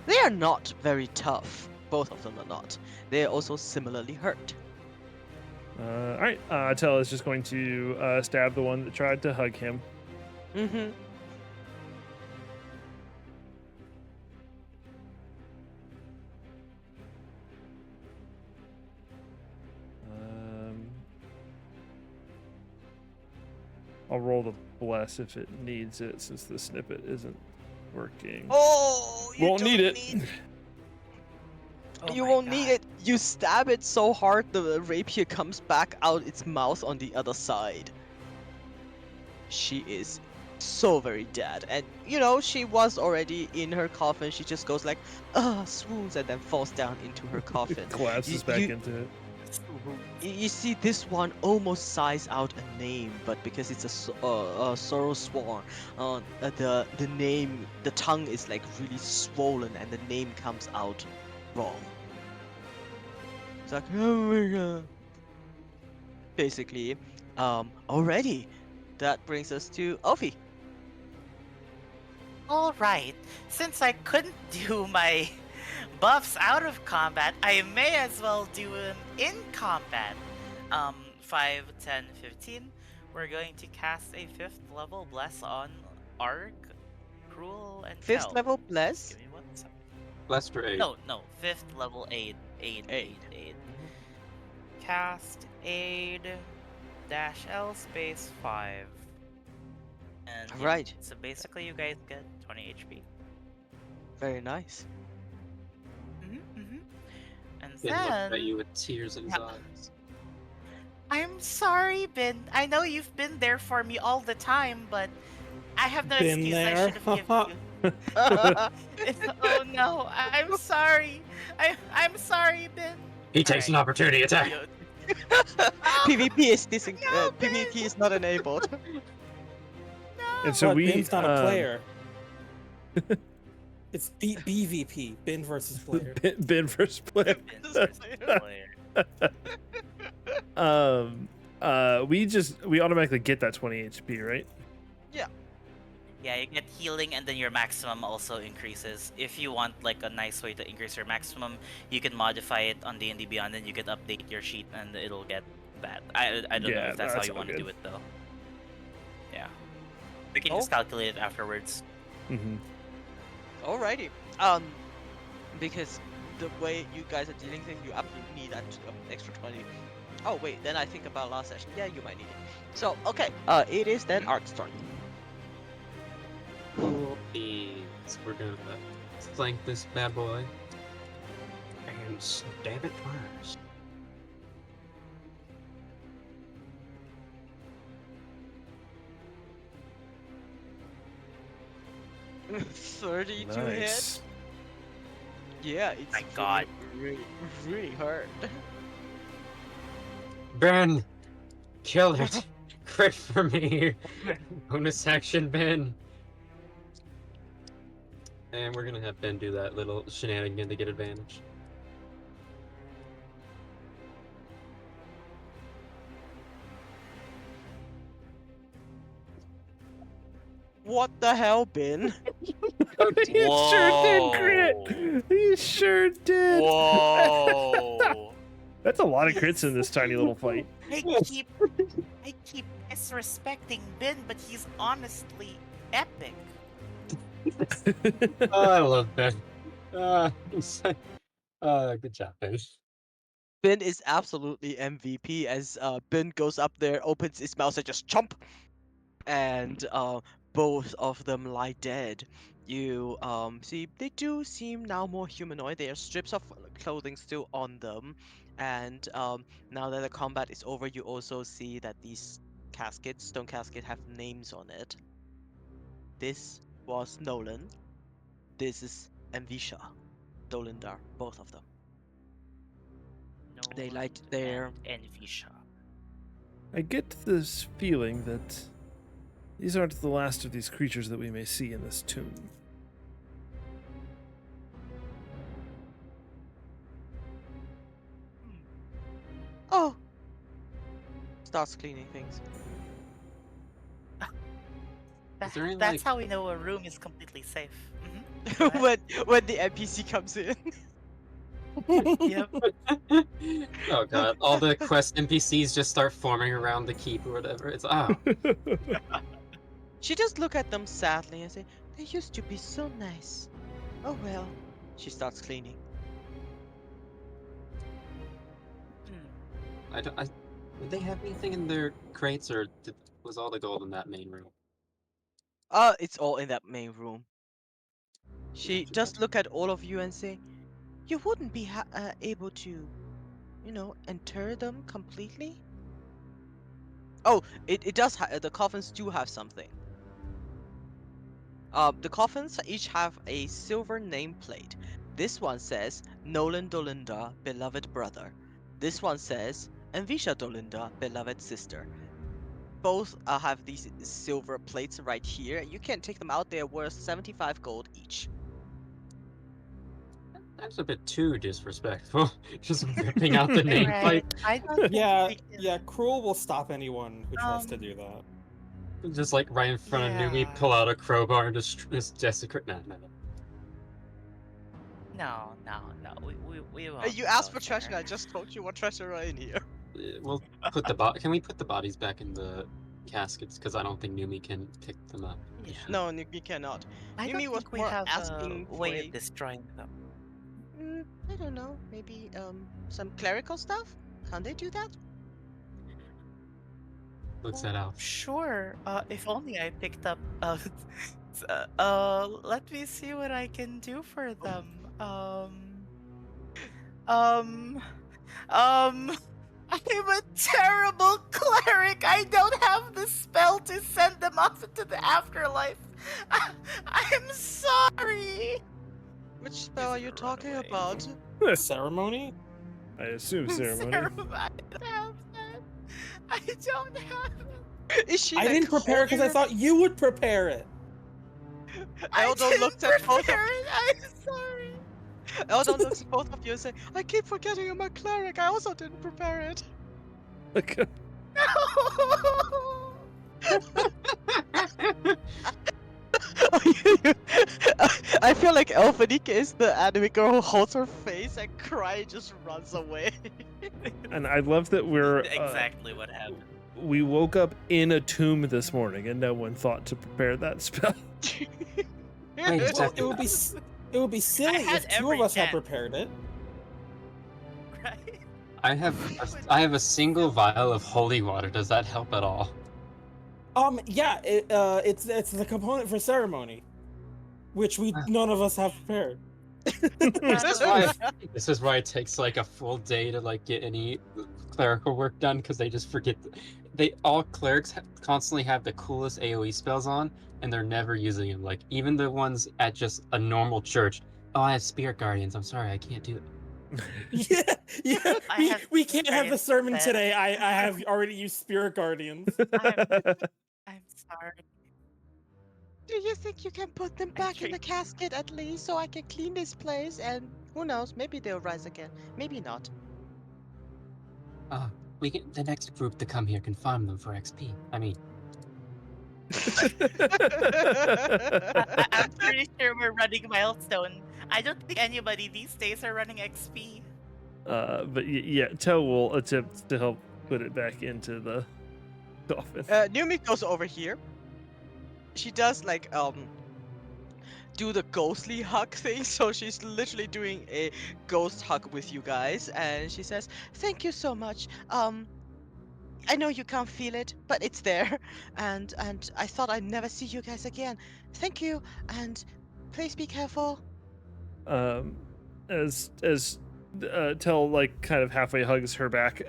They are not very tough. Both of them are not. They are also similarly hurt. All right. Tell is just going to stab the one that tried to hug him. Mm-hmm. I'll roll the bless if it needs it, since the snippet isn't working. Oh, you Won't need don't it. Oh You my won't need God. it. You stab it so hard the rapier comes back out its mouth on the other side. She is so very dead. And, you know, she was already in her coffin. She just goes like, swoons, and then falls down into her coffin. Collapses back into it. You see, this one almost sighs out a name, but because it's a sorrow sworn, the name, the tongue is like really swollen, and the name comes out wrong. It's like, oh my god. Basically, already, that brings us to Alfie. Alright, since I couldn't do my buffs out of combat, I may as well do them in combat. 5, 10, 15. We're going to cast a 5th level Bless on Arg, Cruel, and 5th Kel. level bless. Give me 1 second. Blessed for 8. No, 5th level aid. Cast aid -L space 5. And yeah, Right. so basically you guys get 20 HP. Very nice. And He looked at then you with tears in his Yeah. eyes. I'm sorry, Ben. I know you've been there for me all the time, but I have no Been excuse. I there. should have given you. Oh no, I'm sorry. I'm sorry, Ben. He All takes an right. opportunity attack. You, Oh, no, PvP Ben. is not enabled. And No. so But we Bin's not a player. It's BVP, Bin versus player. Ben versus player. Vince versus player. We automatically get that 20 HP, right? Yeah, you get healing, and then your maximum also increases. If you want like a nice way to increase your maximum, you can modify it on D&D Beyond, and you can update your sheet, and it'll get that. I don't know Yeah, if that's how that's you all want to good. do it though. Yeah, we can Oh. just calculate it afterwards. Mm-hmm. Alrighty. Because the way you guys are dealing things, you absolutely need that extra 20. Oh wait, then I think about last session. Yeah, you might need it. So okay, it is then Ark's turn. Cool beans. We're gonna flank this bad boy. And stab it first. Mm. 32 hit. Nice. Yeah, it's My God. really hurt. Ben! Kill it! Crit for me! Bonus action, Ben! And we're gonna have Ben do that little shenanigan to get advantage. What the hell, Ben? You sure did, crit. You sure did. Whoa! That's a lot of crits in this tiny little fight. I keep disrespecting Ben, but he's honestly epic. Oh, I love Ben. Good job, Ben. Ben is absolutely MVP as Ben goes up there, opens his mouth and just chomp, and both of them lie dead. You see they do seem now more humanoid. There are strips of clothing still on them, and now that the combat is over, you also see that these caskets, stone casket, have names on it. This was Nolan. This is Envisha. Dolindar, both of them. They light their and Visha. I get this feeling that these aren't the last of these creatures that we may see in this tomb. Oh! Starts cleaning things. That- there any, that's like- how we know a room is completely safe. Mhm. when the NPC comes in. Yep. Oh god, all the quest NPCs just start forming around the keep or whatever. It's She just look at them sadly and say, "They used to be so nice." Oh well. She starts cleaning. Did they have anything in their crates, or was all the gold in that main room? It's all in that main room. She just look at all of you and say, "You wouldn't be able to, enter them completely." Oh, it does. The coffins do have something. The coffins each have a silver nameplate. This one says Nolan Dolinda, beloved brother. This one says Envisha Dolinda, beloved sister. Both have these silver plates right here. You can take them out. They're worth 75 gold each. That's a bit too disrespectful. Just ripping out the Right. nameplate. I don't think Yeah, we can- yeah, Cruel will stop anyone who tries to do that. Just like right in front of Numi, Yeah. pull out a crowbar and just desecrate. No. No. We won't. You asked for go treasure. there. I just told you what treasure are in here. We'll put Can we put the bodies back in the caskets? Because I don't think Numi can pick them up. Yeah. No, you cannot. I Yumi don't was think we more have asking A way for of destroying them. I don't know. Maybe some clerical stuff. Can they do that? Looks that out. Sure. If only I picked up. Let me see what I can do for them. Um. I'm a terrible cleric. I don't have the spell to send them off into the afterlife. I'm sorry. Which spell are you gonna run talking away. about? Ceremony? I assume ceremony. I don't have that. I don't have it. Is she I like didn't prepare it because I holding thought you would prepare it. Eldon I looks didn't at both of prepare it. I'm sorry. Eldon looks at both of you and say, I keep forgetting I'm a cleric. I also didn't prepare it. I feel like Elfanika is the anime girl who holds her face and cry and just runs away. And I love that we're Exactly what happened. we woke up in a tomb this morning and no one thought to prepare that spell. Wait a Well, second. it would be silly had if two every of us had chance. prepared it. Right? I have a single vial of holy water. Does that help at all? Yeah, it's the component for ceremony, which none of us have prepared. This is why it takes like a full day to like get any clerical work done because they just forget. All clerics constantly have the coolest AOE spells on, and they're never using them. Like even the ones at just a normal church. Oh, I have spirit guardians. I'm sorry, I can't do it. Yeah. I have We can't have the experienced sermon that. today. I have already used spirit guardians. I'm sorry. Do you think you can put them back in the casket at least so I can clean this place? And who knows, maybe they'll rise again. Maybe not. The next group to come here can farm them for XP. I mean, I'm pretty sure we're running milestone. I don't think anybody these days are running XP. But yeah, Toe will attempt to help put it back into the coffin. Numi goes over here. She does like do the ghostly hug thing, so she's literally doing a ghost hug with you guys, and she says, "Thank you so much. I know you can't feel it, but it's there, and I thought I'd never see you guys again. Thank you, and please be careful." As Tell like kind of halfway hugs her back,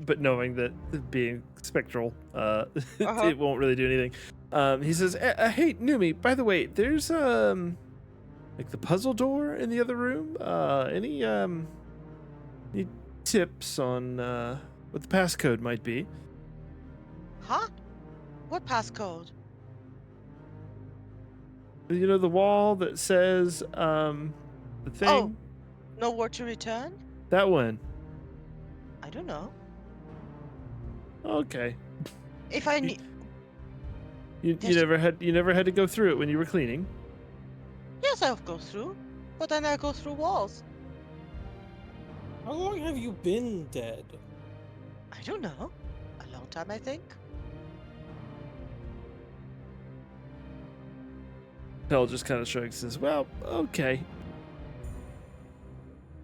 but knowing that being spectral, it won't really do anything. He says, "Hey, Numi, by the way, there's like the puzzle door in the other room. Any tips on what the passcode might be?" Huh? What passcode? You know, the wall that says the thing. Oh, nowhere to return? That one. I don't know. Okay. If I need, You There's- never had to go through it when you were cleaning. yes, I'll go through, but then I go through walls. How long have you been dead? I don't know. A long time, I think. Tell just kind of shrugs and says, "Well, okay."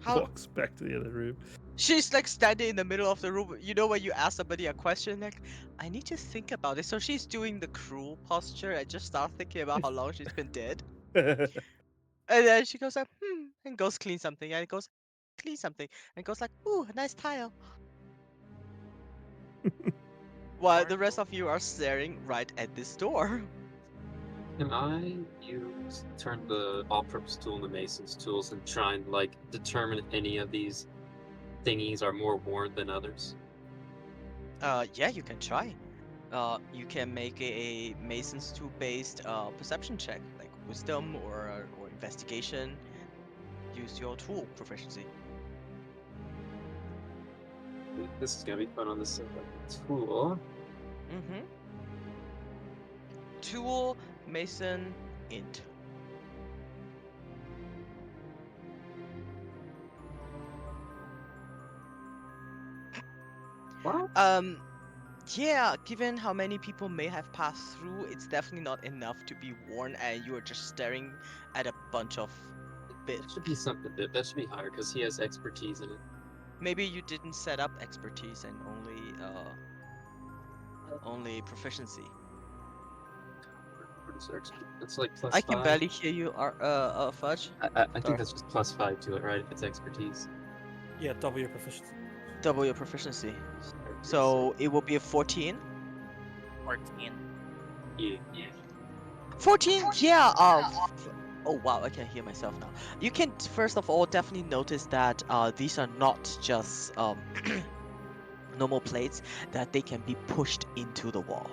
How? Walks back to the other room. She's like standing in the middle of the room. You know when you ask somebody a question, like, I need to think about it. So she's doing the cruel posture and just start thinking about how long she's been dead. And then she goes like, and goes clean something. And goes, clean something. And goes like, ooh, a nice tile. While the rest of you are staring right at this door. can I turn the all-purpose tool into Mason's tools and try and like determine if any of these thingies are more worn than others? Yeah, you can try. You can make a Mason's tool based perception check, like wisdom or investigation. Use your tool proficiency. This is gonna be fun on this tool. Mm-hmm. Tool, Mason, int. What? Yeah, given how many people may have passed through, it's definitely not enough to be worn, and you are just staring at a bunch of bits. That should be something that should be higher because he has expertise in it. Maybe you didn't set up expertise and only proficiency. What is their It's like plus I can 5. barely hear you, Fudge. I Sorry. think that's just plus 5 to it, right? If it's expertise. Yeah, double your proficiency. double your proficiency. So it will be a 14. 14. Yeah. 14? Yeah. Oh wow, I can hear myself now. You can first of all definitely notice that these are not just normal plates, that they can be pushed into the wall.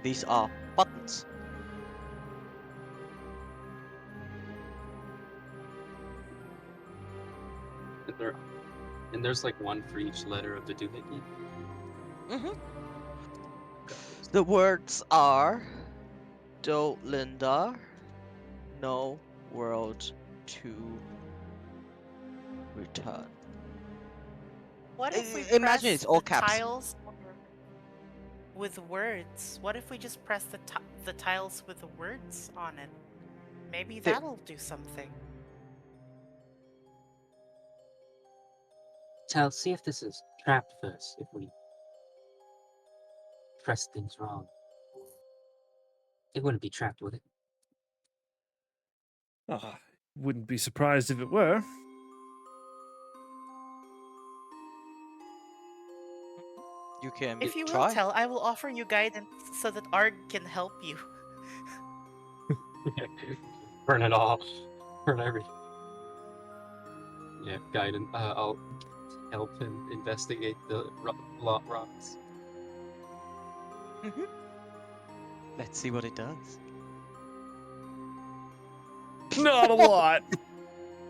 These are buttons. And there's like one for each letter of the doohickey. Mm-hmm. The words are Dolinda, no world to return. What if we Imagine press it's all the caps. tiles with words? What if we just press the tiles with the words on it? Maybe There- that'll do something. Tell, see if this is trapped first, if we press things wrong. It wouldn't be trapped, would it? Ah, wouldn't be surprised if it were. You can If you will try. tell, I will offer you guidance so that Arg can help you. Burn it all. Burn everything. Yeah, guidance. I'll help him investigate the rocks. Let's see what it does. Not a lot.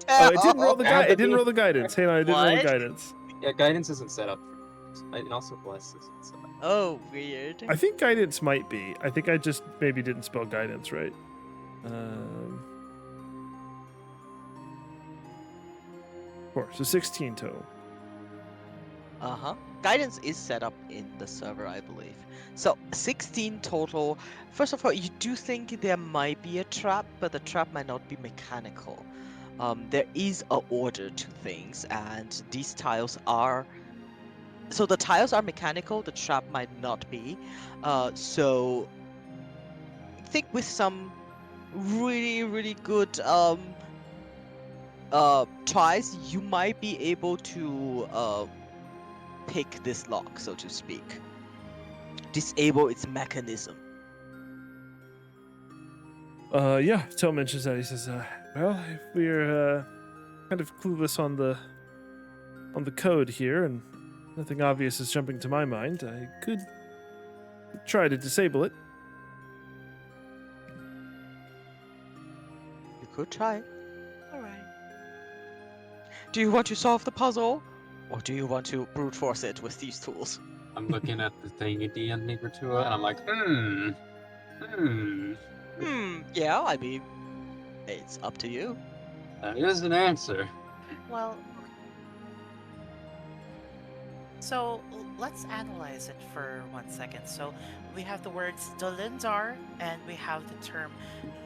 Oh, it didn't roll the Yeah, It but didn't the- roll the guidance. Hang on, it didn't roll the What? guidance. Yeah, guidance isn't set up. It also blesses. So. Oh, weird. I think guidance might be. I think I just maybe didn't spell guidance right. 4, so 16 total. Guidance is set up in the server, I believe. So 16 total. First of all, you do think there might be a trap, but the trap might not be mechanical. There is a order to things, and these tiles are. So the tiles are mechanical. The trap might not be. So I think with some really good tries, you might be able to pick this lock, so to speak. Disable its mechanism. Yeah, Tell mentions that. He says, well, if we're kind of clueless on the code here, and nothing obvious is jumping to my mind, I could try to disable it. You could try. Alright. Do you want to solve the puzzle? Or do you want to brute force it with these tools? I'm looking at the thingy on Nigratua, and I'm like, Yeah, I mean, it's up to you. That is an answer. Well, so let's analyze it for 1 second. So we have the words Dolindar and we have the term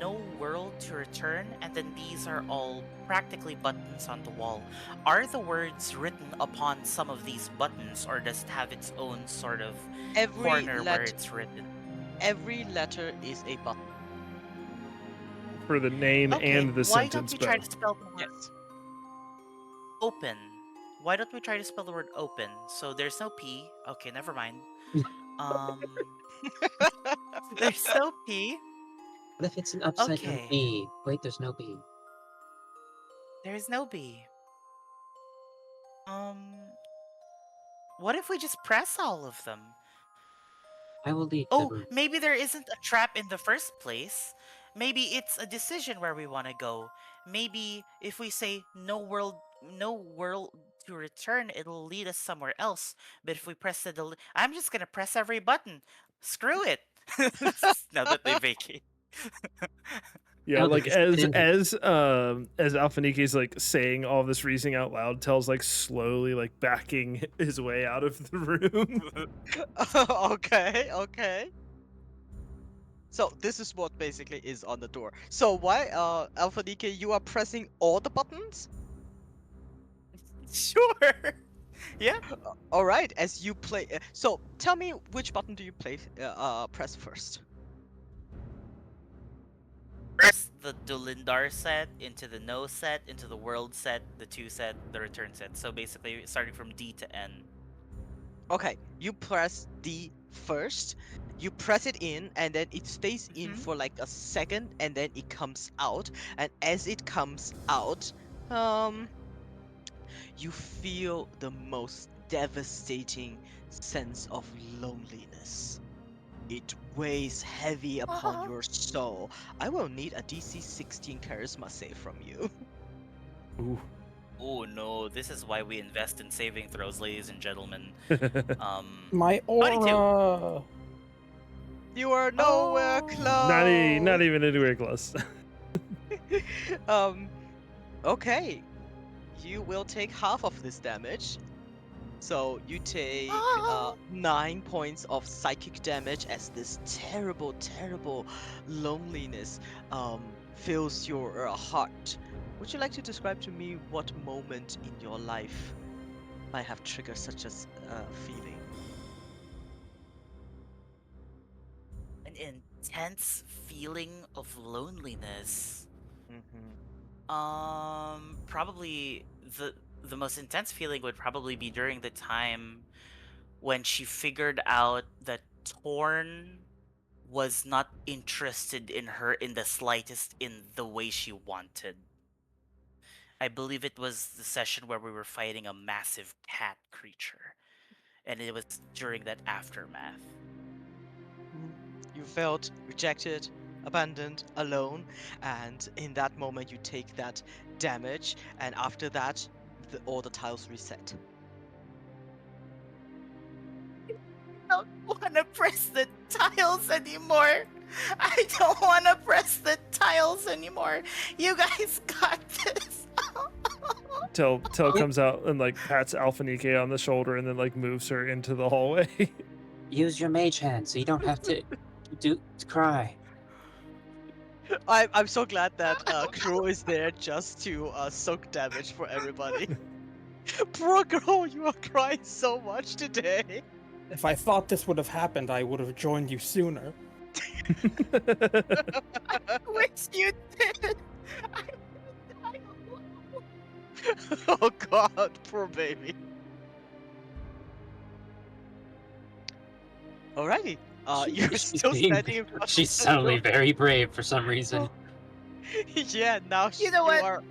no world to return, and then these are all practically buttons on the wall. Are the words written upon some of these buttons, or does it have its own sort of corner where it's written? Every letter is a button. For the name Okay, and the why don't sentence we try both. to spell the word Yes. open? Why don't we try to spell the word open? So there's no P. Okay, never mind. There's no P. What if it's an upside down Okay. B? Wait, there's no B. There's no B. What if we just press all of them? I will leave the Oh, room. maybe there isn't a trap in the first place. Maybe it's a decision where we want to go. Maybe if we say no world to return, it'll lead us somewhere else. But if we press the I'm just gonna press every button. Screw it. Now that they vacate. Yeah, No, like because it's in here. as Alphaniki's like saying all this reasoning out loud, Tell's like slowly like backing his way out of the room. Okay. So this is what basically is on the door. So why, Alpha DK, you are pressing all the buttons? Sure. Yeah. All right. As you play, so tell me which button do you press first? Press the Dulindar set into the no set, into the world set, the 2 set, the return set. So basically, starting from D to N. Okay, you press D first. You press it in, and then it stays in for like a second, and then it comes out. And as it comes out, you feel the most devastating sense of loneliness. It weighs heavy upon your soul. I will need a DC 16 charisma save from you. Ooh. Oh no, this is why we invest in saving throws, ladies and gentlemen. My 22. aura. You are nowhere close. Not even anywhere close. Okay. You will take half of this damage. So you take 9 points of psychic damage as this terrible, terrible loneliness fills your heart. Would you like to describe to me what moment in your life might have triggered such a feeling? An intense feeling of loneliness. Mm-hmm. Probably the most intense feeling would probably be during the time when she figured out that Torn was not interested in her in the slightest in the way she wanted. I believe it was the session where we were fighting a massive cat creature, and it was during that aftermath. You felt rejected, abandoned, alone, and in that moment you take that damage, and after that, all the tiles reset. I don't want to press the tiles anymore. I don't want to press the tiles anymore. You guys got this. Tell comes out and like pats Alpha Nike on the shoulder and then like moves her into the hallway. Use your mage hand so you don't have to cry. I'm so glad that Crow is there just to soak damage for everybody. Poor girl, you are crying so much today. If I thought this would have happened, I would have joined you sooner. I wish you did. I would die alone. Oh god, poor baby. Alrighty, you're still standing in front of She's the suddenly door. very brave for some reason. Yeah, now You know what? are...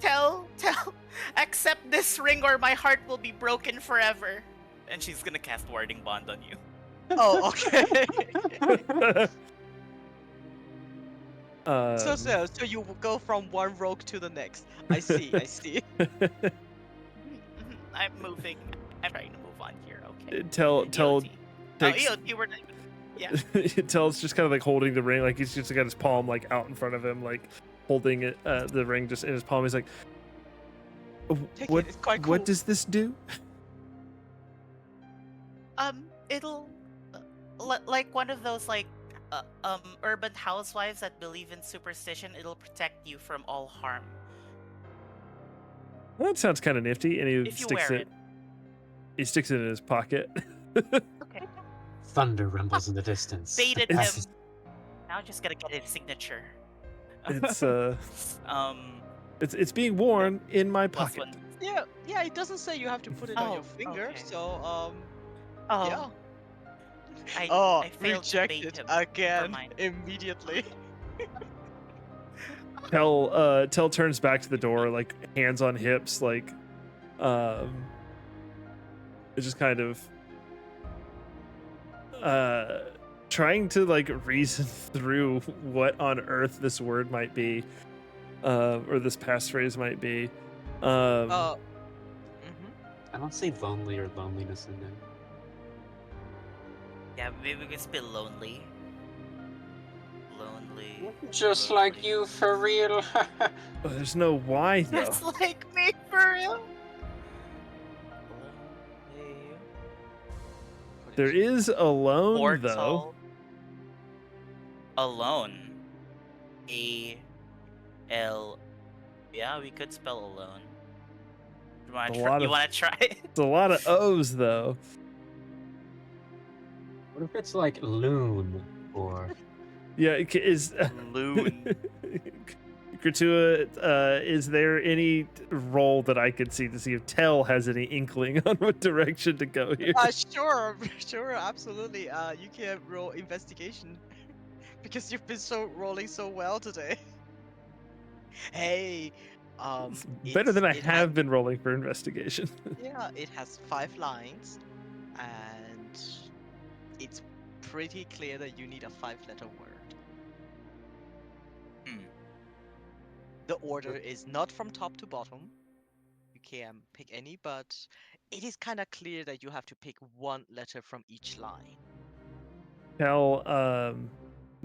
No! Accept this ring or my heart will be broken forever. And she's gonna cast Warding Bond on you. Oh, okay. So Um, you go from one rogue to the next. I see. I'm moving. I'm trying to move on here. Okay. Tell EOT. takes EOT, we're not even. Yeah. Tell's just kind of like holding the ring, like he's just got his palm like out in front of him, like holding it, the ring just in his palm. He's like, Take "What? it, it's quite What cool. does this do?" It'll like one of those like urban housewives that believe in superstition. It'll protect you from all harm Well, that sounds kind of nifty, and he if you sticks wear it. He sticks it in his pocket. Okay. Thunder rumbles in the distance. Baited It's- him. Now I'm just gonna get his signature. It's Um. it's being worn in my plus pocket. one. Yeah. It doesn't say you have to put it on your Oh, finger. okay. So Oh. yeah. I failed to bait Rejected him. again mind. immediately. Tell turns back to the door, like hands on hips, like it's just kind of trying to like reason through what on earth this word might be, or this passphrase might be. Mhm. I don't see lonely or loneliness in there. Yeah, maybe we can spell lonely. Lonely. Just lonely. like you, for real. Oh, there's no why though. Just like me for real. Lonely. There is alone though. Portal. Alone. A-L. Yeah, we could spell alone. You A wanna lot you of- wanna try? It's a lot of O's though. What if it's like loon Or Yeah, is Loon. Kratua, is there any role that I could see to see if Tell has any inkling on what direction to go here? Sure, sure, absolutely. You can roll investigation because you've been rolling so well today. Hey, It's better than I it has have been rolling for investigation. yeah, it has 5 lines, and it's pretty clear that you need a 5-letter word. Hmm. The order is not from top to bottom. You can pick any, but it is kind of clear that you have to pick one letter from each line. Tell,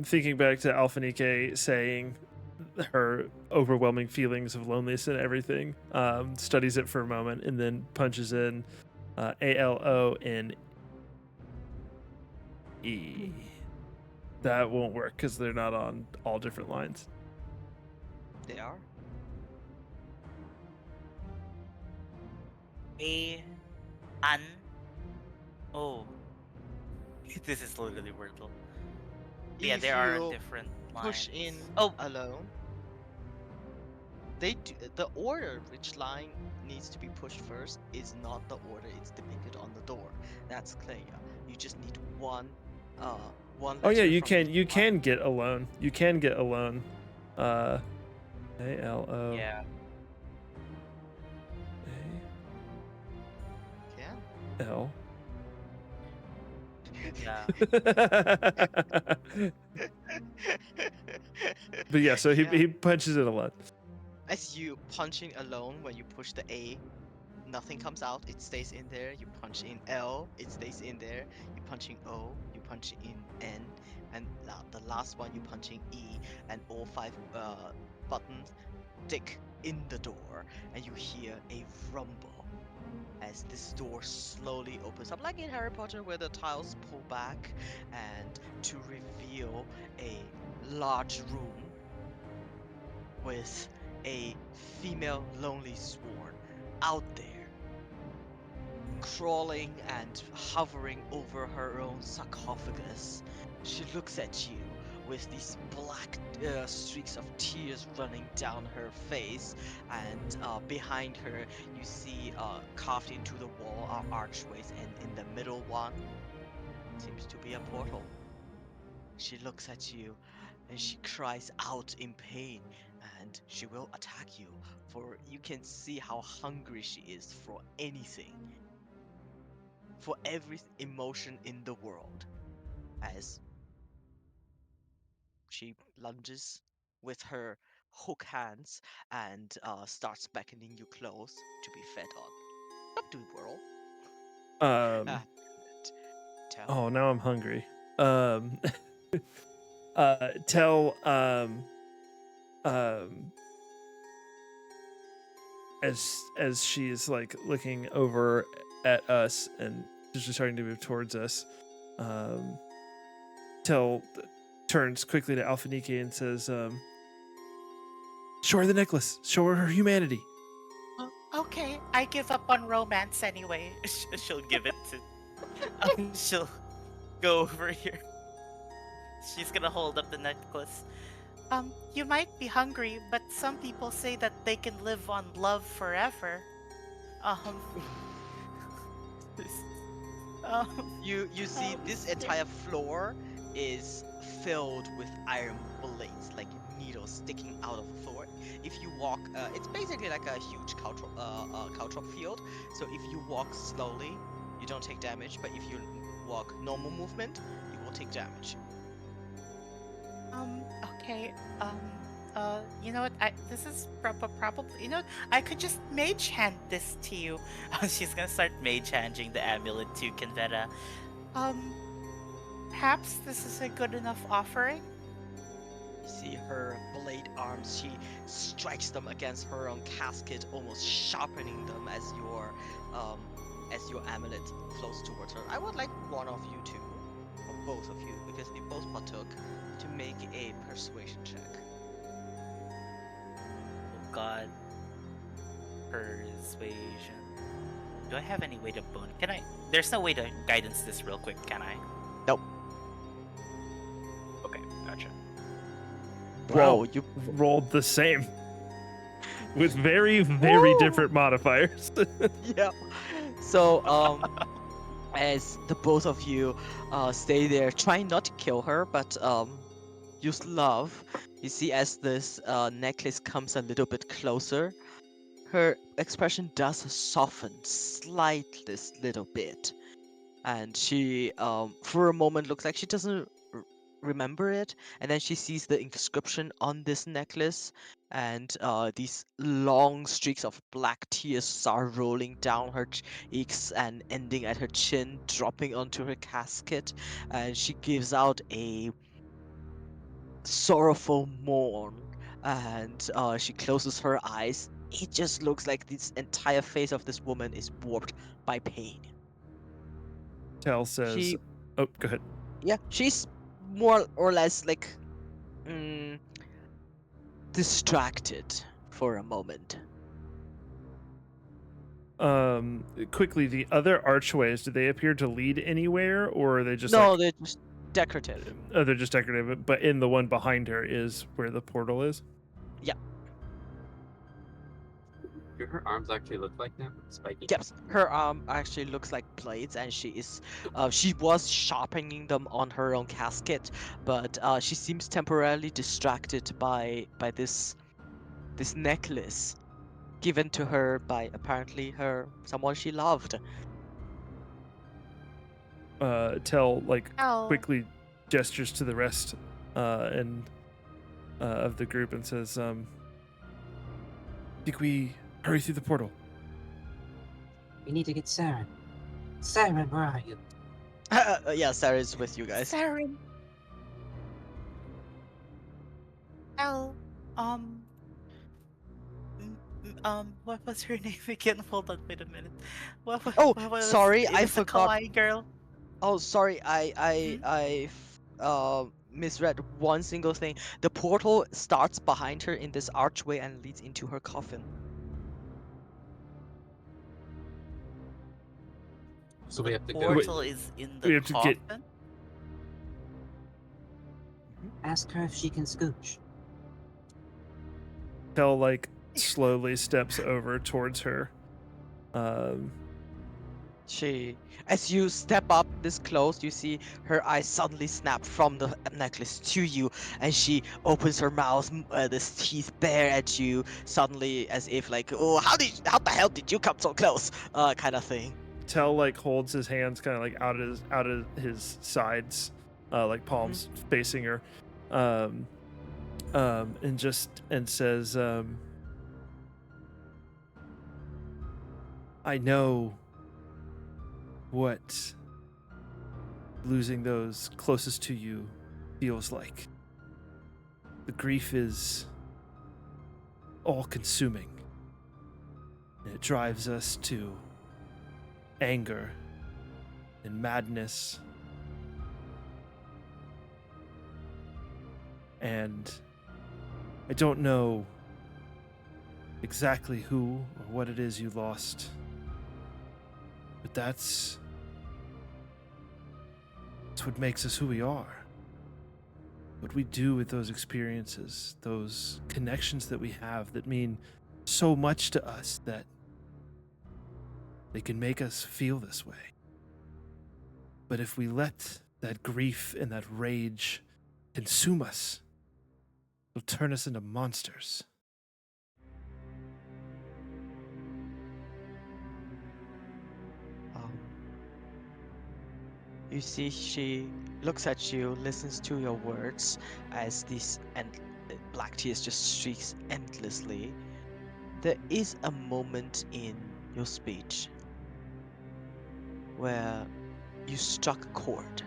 thinking back to Alphanike saying her overwhelming feelings of loneliness and everything, studies it for a moment and then punches in ALONE. That won't work because they're not on all different lines. They are. An. Oh. This is literally Wordle. Yeah, If there are you different push lines. in Oh, alone, the order which line needs to be pushed first is not the order it's depicted on the door. That's clear. You just need one Oh yeah, letter you from can each line. get alone. You can get alone. ALO. yeah. Can. L. Yeah. But yeah, so Yeah. he punches it alone. As you punching alone, when you push the A, nothing comes out. It stays in there. You punch in L, it stays in there. You punching O, you punch in N, and the last one you punching E, and all 5 buttons stick in the door, and you hear a rumble as this door slowly opens up, like in Harry Potter, where the tiles pull back and to reveal a large room with a female lonely swan out there, crawling and hovering over her own sarcophagus. She looks at you with these black streaks of tears running down her face, and behind her you see carved into the wall are archways, and in the middle one seems to be a portal. She looks at you and she cries out in pain, and she will attack you, for you can see how hungry she is for anything, for every emotion in the world, as she lunges with her hook hands and starts beckoning you close to be fed on. Not doing well. Um, Tell. oh, now I'm hungry. Tell as she is like looking over at us and just starting to move towards us, Tell turns quickly to Alphanike and says, show her the necklace. Show her humanity. Okay, I give up on romance anyway. She'll give it to. She'll go over here. She's gonna hold up the necklace. You might be hungry, but some people say that they can live on love forever. Um, You see this entire floor is filled with iron blades, like needles sticking out of the floor. If you walk, it's basically like a huge caltrop field. So if you walk slowly, you don't take damage. But if you walk normal movement, you will take damage. Okay. You know what? This is probably. You know what? I could just mage hand this to you. She's gonna start mage handing the amulet to Convera. Perhaps this is a good enough offering. You see her blade arms. She strikes them against her own casket, almost sharpening them as your amulet flows towards her. I would like one of you two, or both of you, because you both partook, to make a persuasion check. Oh God. Persuasion. Do I have any way to bone? Can I? There's no way to guidance this real quick, can I? Nope. Whoa, Wow. you Rolled the same with very, very Woo! different modifiers. Yeah. So as the both of you stay there, trying not to kill her, but use love. You see, as this necklace comes a little bit closer, her expression does soften slightly, this little bit, and she for a moment looks like she doesn't remember it, and then she sees the inscription on this necklace, and these long streaks of black tears start rolling down her cheeks and ending at her chin, dropping onto her casket, and she gives out a sorrowful mourn, and she closes her eyes. It just looks like this entire face of this woman is warped by pain. Tell says, She, "Oh, go ahead." yeah, she's more or less like mm, distracted for a moment. Quickly, the other archways, do they appear to lead anywhere, or are they just No, like? they're just decorative. Oh, they're just decorative. But in the one behind her is where the portal is. Do her arms actually look like that? Spiky. Yes, her arm actually looks like blades, and she was sharpening them on her own casket, but she seems temporarily distracted by this necklace given to her by apparently her someone she loved. Tell like Al. quickly gestures to the rest and of the group and says, "Think we hurry through the portal?" We need to get Saren. Saren, where are you? Yeah, Sarah is with you guys. Saren. Al. What was her name again? Hold on, wait a minute. Oh, what was sorry, it I was the forgot. kawaii girl. Oh, sorry, Hmm? I misread one single thing. The portal starts behind her in this archway and leads into her coffin. So we have to go. Portal is in the we have to get- coffin. Ask her if she can scooch. Tell like slowly steps over towards her. As you step up this close, you see her eyes suddenly snap from the necklace to you, and she opens her mouth, this teeth bare at you, suddenly as if like, oh, how the hell did you come so close? Kind of thing. Tell like holds his hands kind of like out of his sides, like palms facing her, and says, "I know what losing those closest to you feels like. The grief is all-consuming. It drives us to anger and madness. And I don't know exactly who or what it is you lost, but that's what makes us who we are. What we do with those experiences, those connections that we have that mean so much to us that they can make us feel this way. But if we let that grief and that rage consume us, it'll turn us into monsters." You see, she looks at you, listens to your words as these black tears just streaks endlessly. There is a moment in your speech where you struck a chord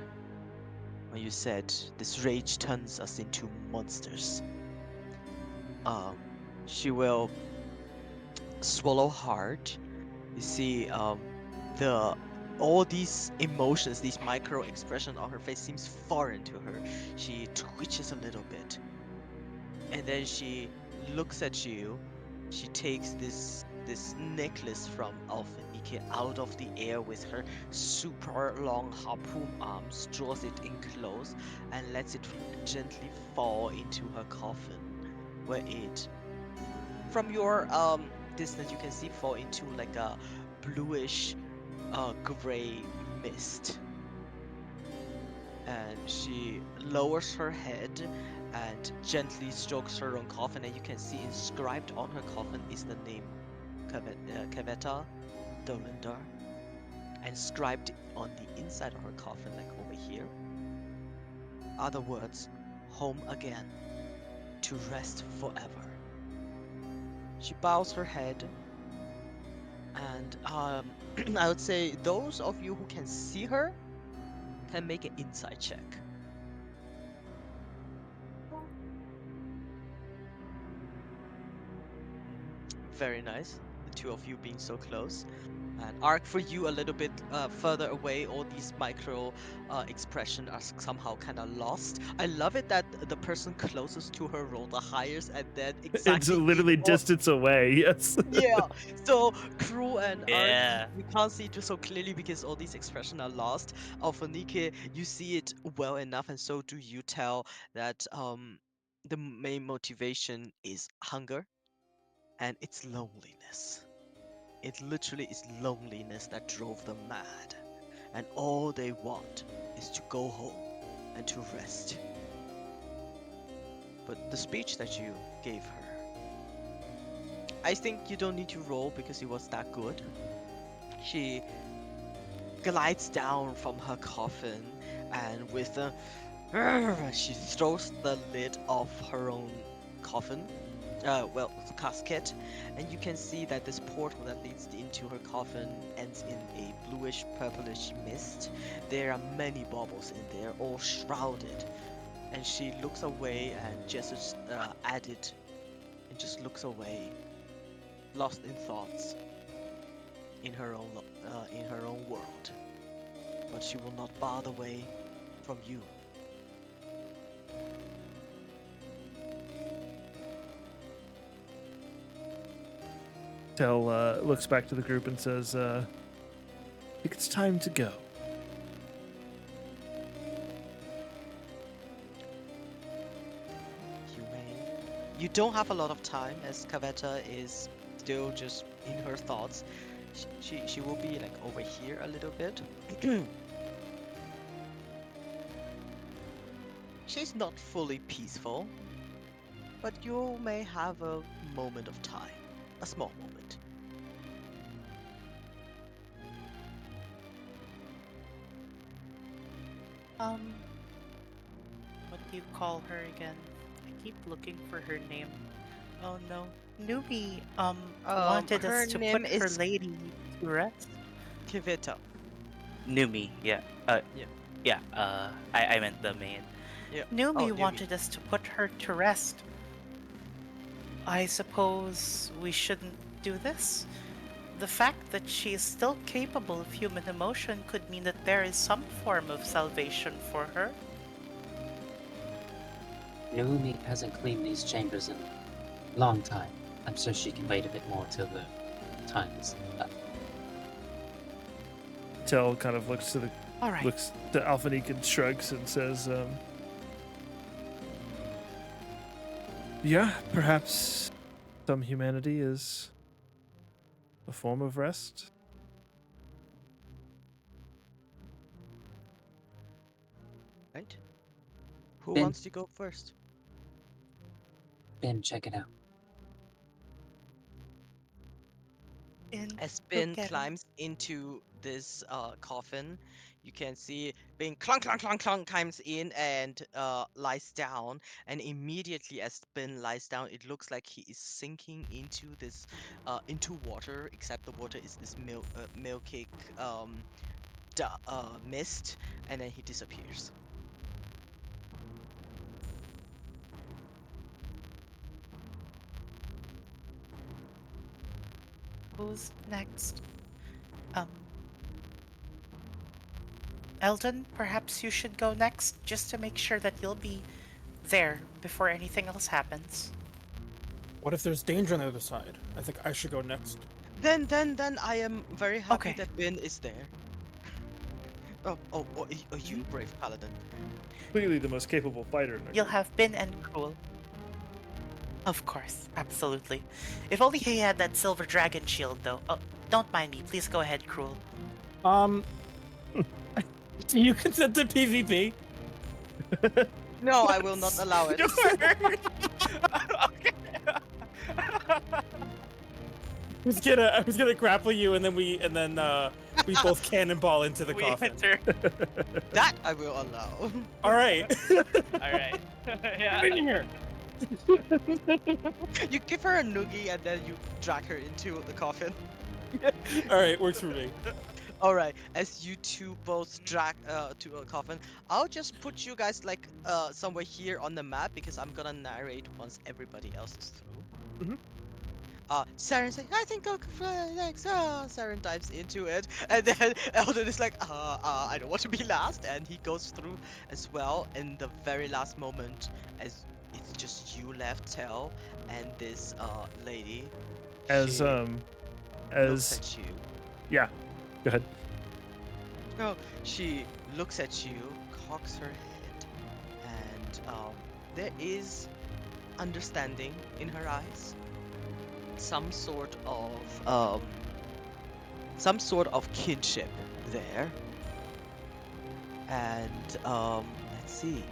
when you said this rage turns us into monsters. She will swallow hard. You see, all these emotions, these micro expressions on her face seems foreign to her. She twitches a little bit, and then she looks at you. She takes this necklace from Alpha Alfonike out of the air with her super long harpoon arms, draws it in close, and lets it gently fall into her coffin, where it, from your distance, you can see fall into like a bluish gray mist. And she lowers her head and gently strokes her own coffin, and you can see inscribed on her coffin is the name Kaveta Dolindar, and inscribed on the inside of her coffin, like over here, are the words "Home again, to rest forever." She bows her head, and I would say those of you who can see her can make an insight check. Very nice. The two of you being so close. And Arc, for you a little bit further away, all these micro expressions are somehow kind of lost. I love it that the person closest to her rolled the highest, and then It's exactly literally distance away. Yes. yeah. So Crew and Arc, Yeah. you can't see it so clearly because all these expressions are lost. Alfonike, you see it well enough, and so do you tell that the main motivation is hunger and it's loneliness. It literally is loneliness that drove them mad. And all they want is to go home and to rest. But the speech that you gave her, I think you don't need to roll because it was that good. She glides down from her coffin and with a she throws the lid off her own coffin, casket, and you can see that this portal that leads into her coffin ends in a bluish purplish mist. There are many baubles in there, all shrouded, and she looks away and gestures at it, and just looks away, lost in thoughts, in her own world. But she will not bar the way from you. Tell looks back to the group and says, I think it's time to go. You don't have a lot of time, as Kaveta is still just in her thoughts. She will be like over here a little bit. She's not fully peaceful, but you may have a moment of time, a small moment. What do you call her again? I keep looking for her name. Oh no. Newbie, wanted Her us to name put her is lady to rest. Kaveta. Numi, yeah. Yeah. Yeah, I meant the main. Yeah. Newbie Newbie. wanted us to put her to rest. I suppose we shouldn't do this? The fact that she is still capable of human emotion could mean that there is some form of salvation for her. Naomi hasn't cleaned these chambers in a long time. I'm sure she can wait a bit more till the time is up. Tell kind of looks to All right. Alphanique and shrugs and says, yeah, perhaps some humanity is a form of rest. Right? Who Ben. wants to go first? Ben, check it out. As Go Ben get her. climbs into this coffin, you can see Ben clunk clunk clunk clunk climbs in and lies down. And immediately as Ben lies down, it looks like he is sinking into this into water. Except the water is this milky mist, and then he disappears. Who's next? Eldon, perhaps you should go next, just to make sure that you'll be there before anything else happens. What if there's danger on the other side? I think I should go next. Then I am very happy Okay. that Bin is there. Are you brave paladin? Clearly the most capable fighter in the You'll group. have Bin and Cruel. Of course, absolutely. If only he had that silver dragon shield, though. Oh, don't mind me. Please go ahead, Cruel. Do you consent to PvP? No, I will not allow it. Okay. I was gonna grapple you, and then we both cannonball into the We coffin. enter. That I will allow. All right. All right. Yeah. Get in here. You give her a noogie and then you drag her into the coffin. All right, works for me. Alright, as you two both drag to a coffin, I'll just put you guys like somewhere here on the map because I'm gonna narrate once everybody else is through. Mhm. Saren saying, I think I'll fly next. Saren dives into it, and then Eldon is like, I don't want to be last, and he goes through as well in the very last moment as it's just you left, Tel, and this lady. As She looks as at you. yeah, go ahead. No, she looks at you, cocks her head, and there is understanding in her eyes. Some sort of kinship there. And let's see.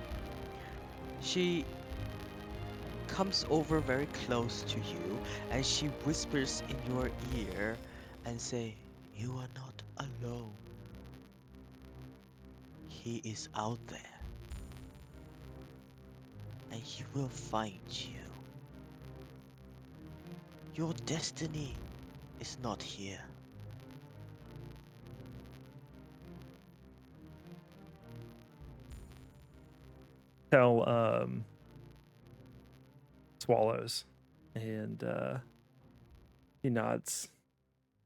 She comes over very close to you and she whispers in your ear and say, "You are not alone. He is out there, and he will find you. Your destiny is not here." Tel swallows and he nods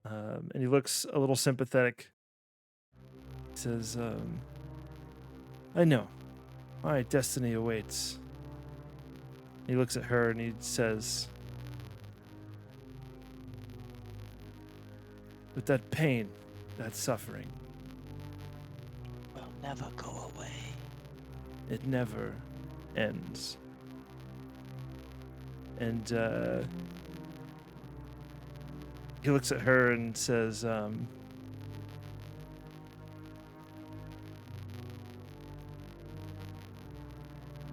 and he looks a little sympathetic. He says, I know my destiny awaits. He looks at her and he says, but that pain, that suffering, Will never go away. it never ends. And he looks at her and says,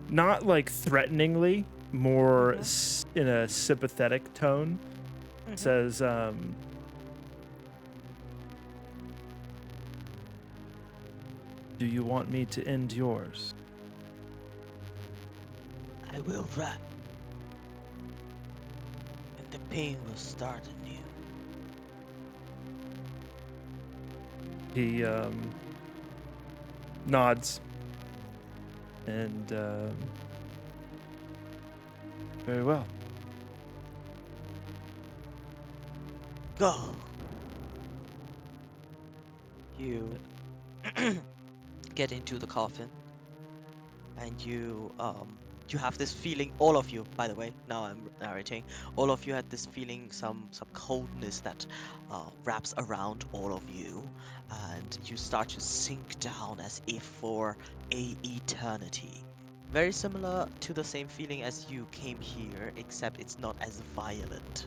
not like threateningly, more in a sympathetic tone, says, do you want me to end yours? I will run, and the pain will start anew. He nods and very well. Go. You get into the coffin, and you have this feeling. All of you, by the way, now I'm narrating. All of you had this feeling, some coldness that wraps around all of you, and you start to sink down as if for a eternity. Very similar to the same feeling as you came here, except it's not as violent.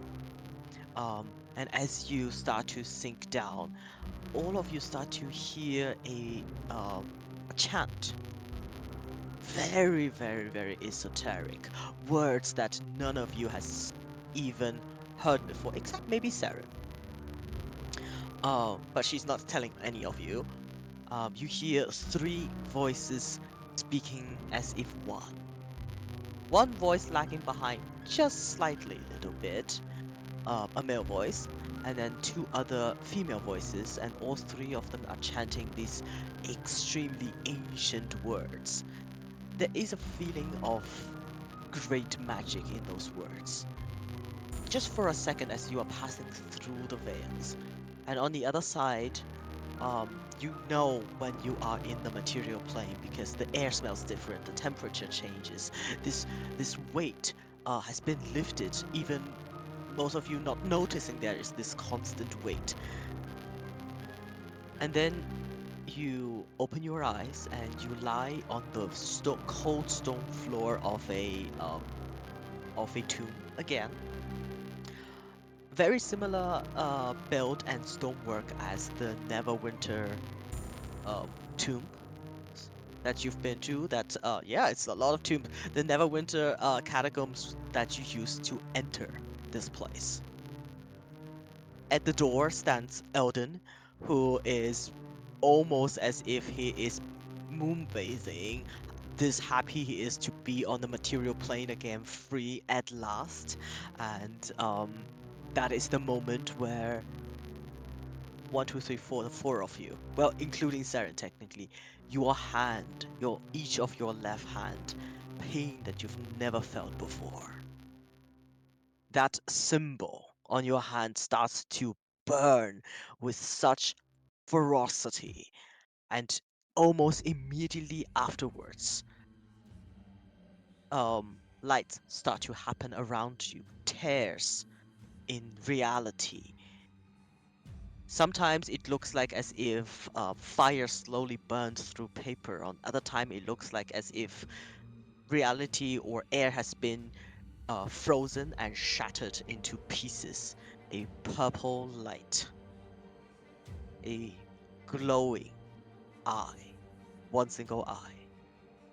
And as you start to sink down, all of you start to hear a chant. Very, very, very esoteric. Words that none of you has even heard before, except maybe Saren. But she's not telling any of you. You hear three voices speaking as if one. One voice lagging behind just slightly, little bit. A male voice, and then two other female voices, and all three of them are chanting these extremely ancient words. There is a feeling of great magic in those words. Just for a second as you are passing through the veils. And on the other side, you know when you are in the material plane because the air smells different, the temperature changes. This weight has been lifted even most of you not noticing there is this constant weight. And then you open your eyes and you lie on the cold stone floor of a tomb again. Very similar build and stonework as the Neverwinter tomb that you've been to. That yeah, it's a lot of tombs. The Neverwinter catacombs that you used to enter this place. At the door stands Eldon, who is almost as if he is moonbathing. This happy he is to be on the material plane again, free at last. And that is the moment where one, two, three, four, the four of you, well, including Saren technically, your hand, each of your left hand, pain that you've never felt before. That symbol on your hand starts to burn with such ferocity, and almost immediately afterwards, lights start to happen around you, tears in reality. Sometimes it looks like as if fire slowly burns through paper. On other time, it looks like as if reality or air has been frozen and shattered into pieces. A purple light, a glowing eye, one single eye.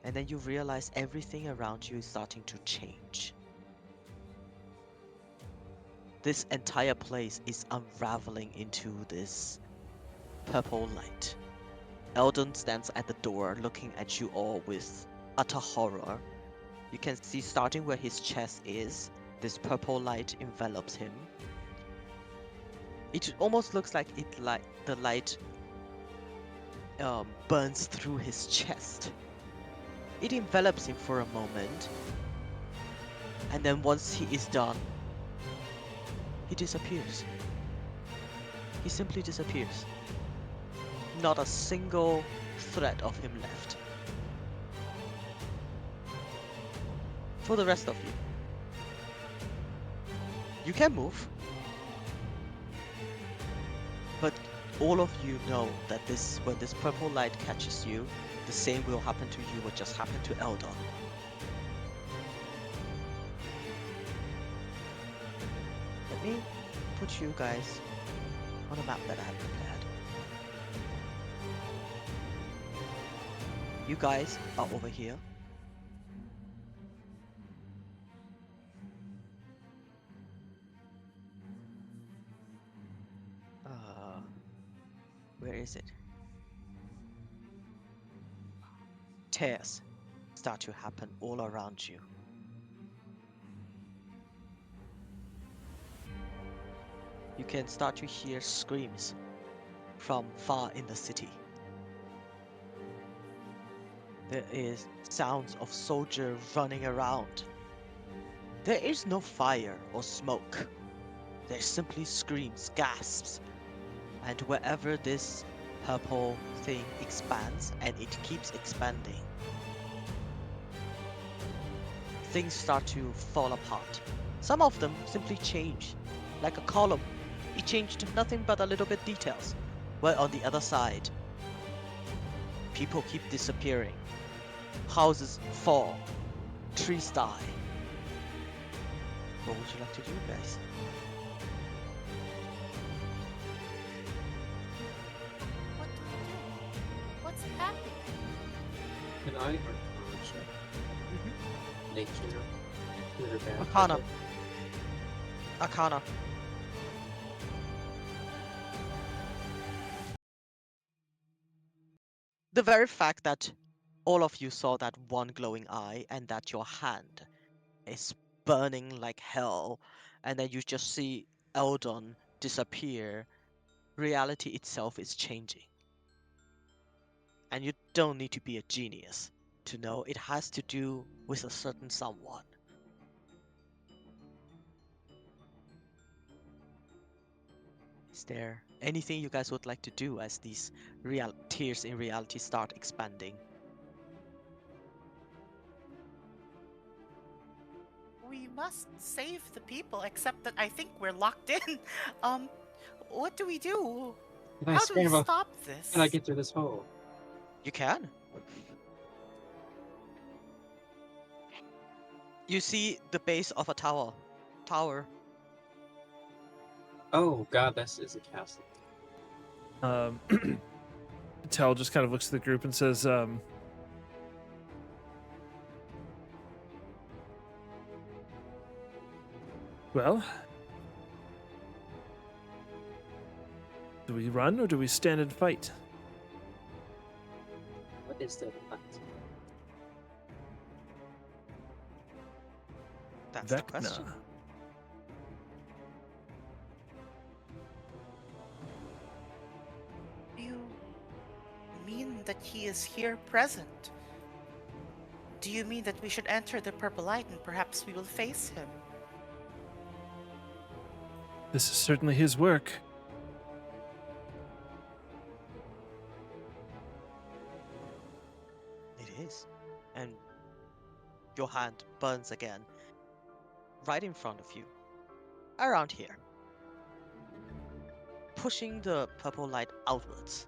And then you realize everything around you is starting to change. This entire place is unraveling into this purple light. Eldon stands at the door looking at you all with utter horror. You can see starting where his chest is, this purple light envelops him. It almost looks like the light burns through his chest. It envelops him for a moment, and then once he is done, he disappears. He simply disappears. Not a single thread of him left. For the rest of you, you can move, but all of you know that when this purple light catches you, the same will happen to you what just happened to Eldon. Let me put you guys on a map that I have prepared. You guys are over here. Where is it? Tears start to happen all around you. You can start to hear screams from far in the city. There is sounds of soldiers running around. There is no fire or smoke. There's simply screams, gasps, and wherever this purple thing expands, and it keeps expanding, things start to fall apart. Some of them simply change, like a column. It changed nothing but a little bit details. While on the other side, people keep disappearing. Houses fall. Trees die. What would you like to do, guys? What do we do? What's happening? Can I check nature? Good or bad? Arcana. Arcana. The very fact that all of you saw that one glowing eye and that your hand is burning like hell, and then you just see Eldon disappear, reality itself is changing. And you don't need to be a genius to know it has to do with a certain someone. Is there anything you guys would like to do as these tears in reality start expanding? We must save the people, except that I think we're locked in. Um, what do we do? If I How do we scramble, stop can I this? get through this hole? You can. You see the base of a tower. Oh god, this is a castle. Tell just kind of looks at the group and says, well, do we run or do we stand and fight? What is the hunt? That's the Vecna. question. You mean that he is here present? Do you mean that we should enter the purple light and perhaps we will face him? This is certainly his work. It is. And your hand burns again. Right in front of you. Around here. Pushing the purple light outwards.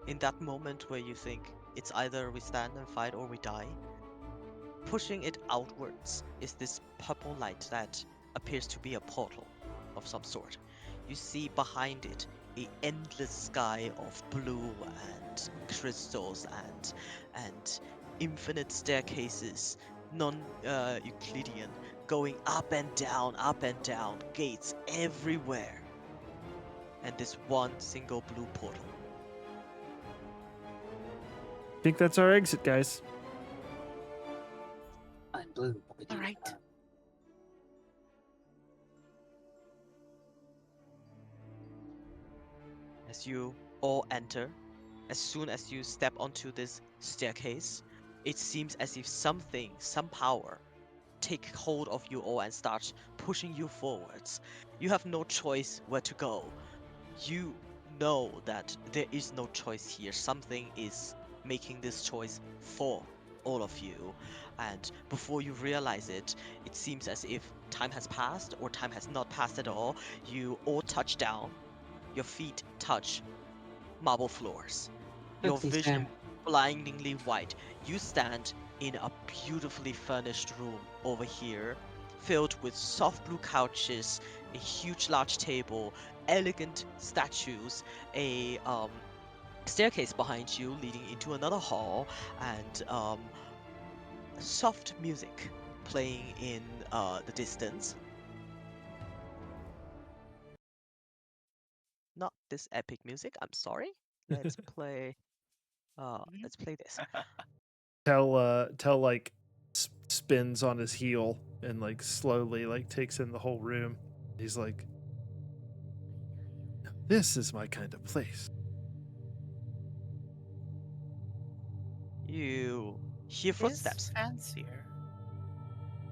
In that moment where you think it's either we stand and fight or we die. Pushing it outwards is this purple light that appears to be a portal of some sort. You see behind it a endless sky of blue and crystals and infinite staircases, non-Euclidean, going up and down, gates everywhere. And this one single blue portal. I think that's our exit, guys. I'm blue. But All you, right. As you all enter, as soon as you step onto this staircase, it seems as if something, some power, take hold of you all and start pushing you forwards. You have no choice where to go. You know that there is no choice here. Something is making this choice for all of you. And before you realize it, it seems as if time has passed or time has not passed at all. You all touch down. Your feet touch marble floors. Your Oopsies vision there. blindingly white. You stand in a beautifully furnished room over here, filled with soft blue couches, a huge large table, elegant statues, a staircase behind you leading into another hall, and soft music playing in the distance. Not this epic music, I'm sorry. Let's play this. Tell like spins on his heel and like slowly like takes in the whole room. He's like, this is my kind of place. You hear It is footsteps. fancier.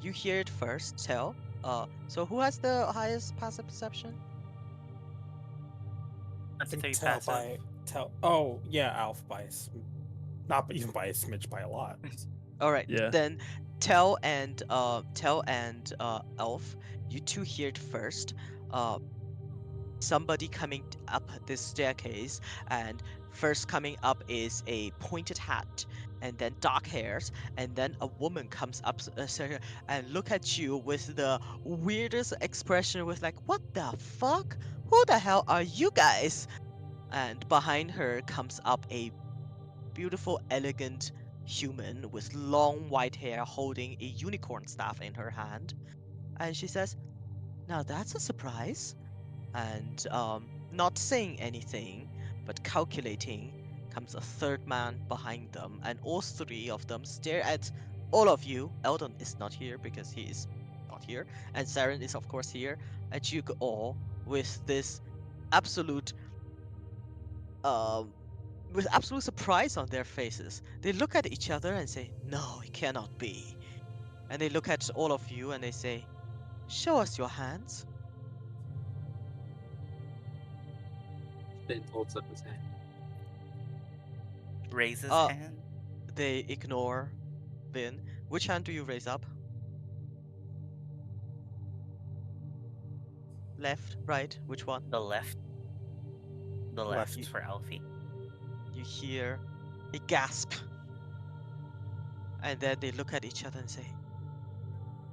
You hear it first, Tell. So who has the highest passive perception? I think Three tell passive. by tell. Oh yeah, Alf by not even by a smidge, by a lot. All right, Yeah. then Tell and Elf, you two hear it first. Somebody coming up this staircase, and first coming up is a pointed hat, and then dark hairs, and then a woman comes up and look at you with the weirdest expression, with like, "What the fuck? Who the hell are you guys?" And behind her comes up a beautiful, elegant human with long white hair holding a unicorn staff in her hand. And she says, "Now that's a surprise." And not saying anything, but calculating, comes a third man behind them. And all three of them stare at all of you. Eldon is not here because he is not here. And Saren is, of course, here. At you all with this absolute um, with absolute surprise on their faces. They look at each other and say, "No, it cannot be." And they look at all of you and they say, "Show us your hands." Finn holds up his hand. Raise his Uh, hand. they ignore Vin. Which hand do you raise up? left, right? Which one? The left. The left Left. for Alfie. You hear a gasp. And then they look at each other and say,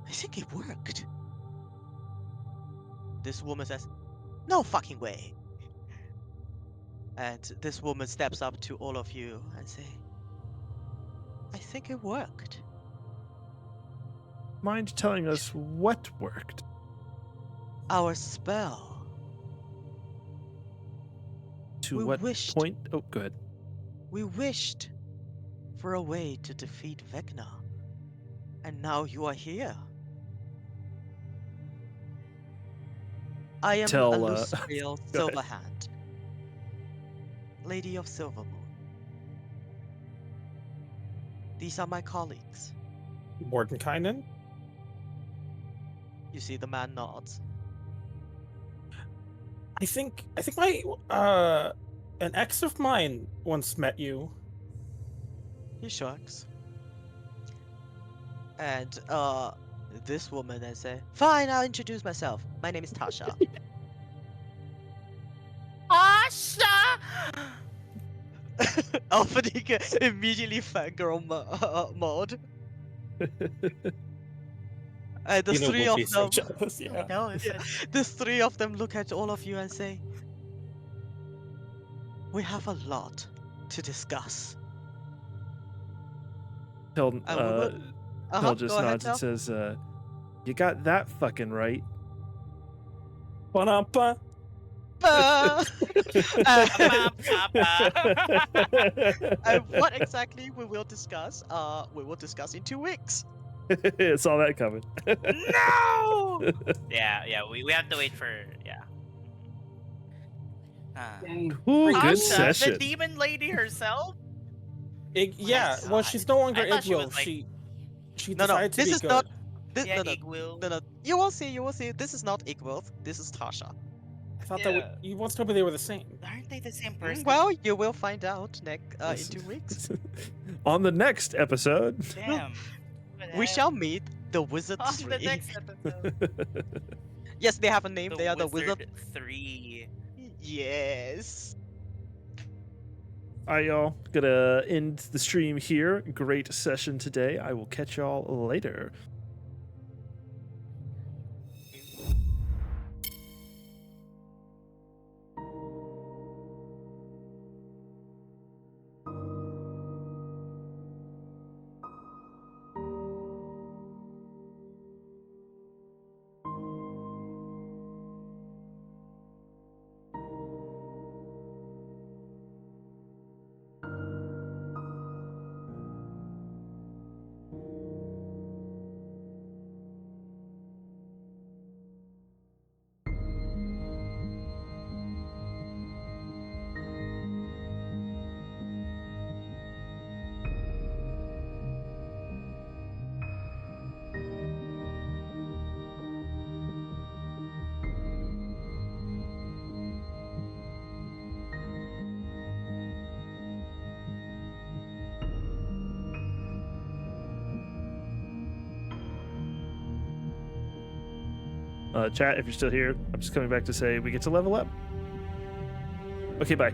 I think it worked. This woman says, no fucking way. And this woman steps up to all of you and say, I think it worked. Mind telling us what worked? Our spell. To We what wished- point? Oh, go ahead. We wished for a way to defeat Vecna. And now you are here. I am Tell, Alustriel go ahead. Silverhand, Lady of Silvermoon. These are my colleagues. Mordenkainen? You see the man nods. I think my an ex of mine once met you. He shrugs. And this woman then say, fine, I'll introduce myself. My name is Tasha. Asha! Alphanica immediately fangirl mode. And the You know, three we'll of be so them, jealous, I yeah. know if Yeah. it the three of them look at all of you and say, we have a lot to discuss. Tell, And we will- Tell just go ahead, nods and Tell. says, you got that fucking right. Ba-dum-ba. Uh, Ba-ba-ba-ba. and what exactly we will discuss? We will discuss in 2 weeks. Saw that coming. No! Yeah, we have to wait for, yeah. Ooh, good Tasha, session. the demon lady herself? Yeah, My well, God. she's no longer I thought she was Igwil. like- She No, decided to this be is good. not. This, Yeah, no, no, Igwil. no, no. You will see. You will see. This is not Igwilth. This is Tasha. I thought that you once told me they were the same. Aren't they the same person? Well, you will find out in This- 2 weeks. On the next episode. Damn. We shall meet the Wizard On 3. the next episode. Yes, they have a name. The They are the Wizard Wizard. 3. Yes. All right, y'all. Gonna end the stream here. Great session today. I will catch y'all later. Chat, if you're still here, I'm just coming back to say we get to level up. Okay, bye.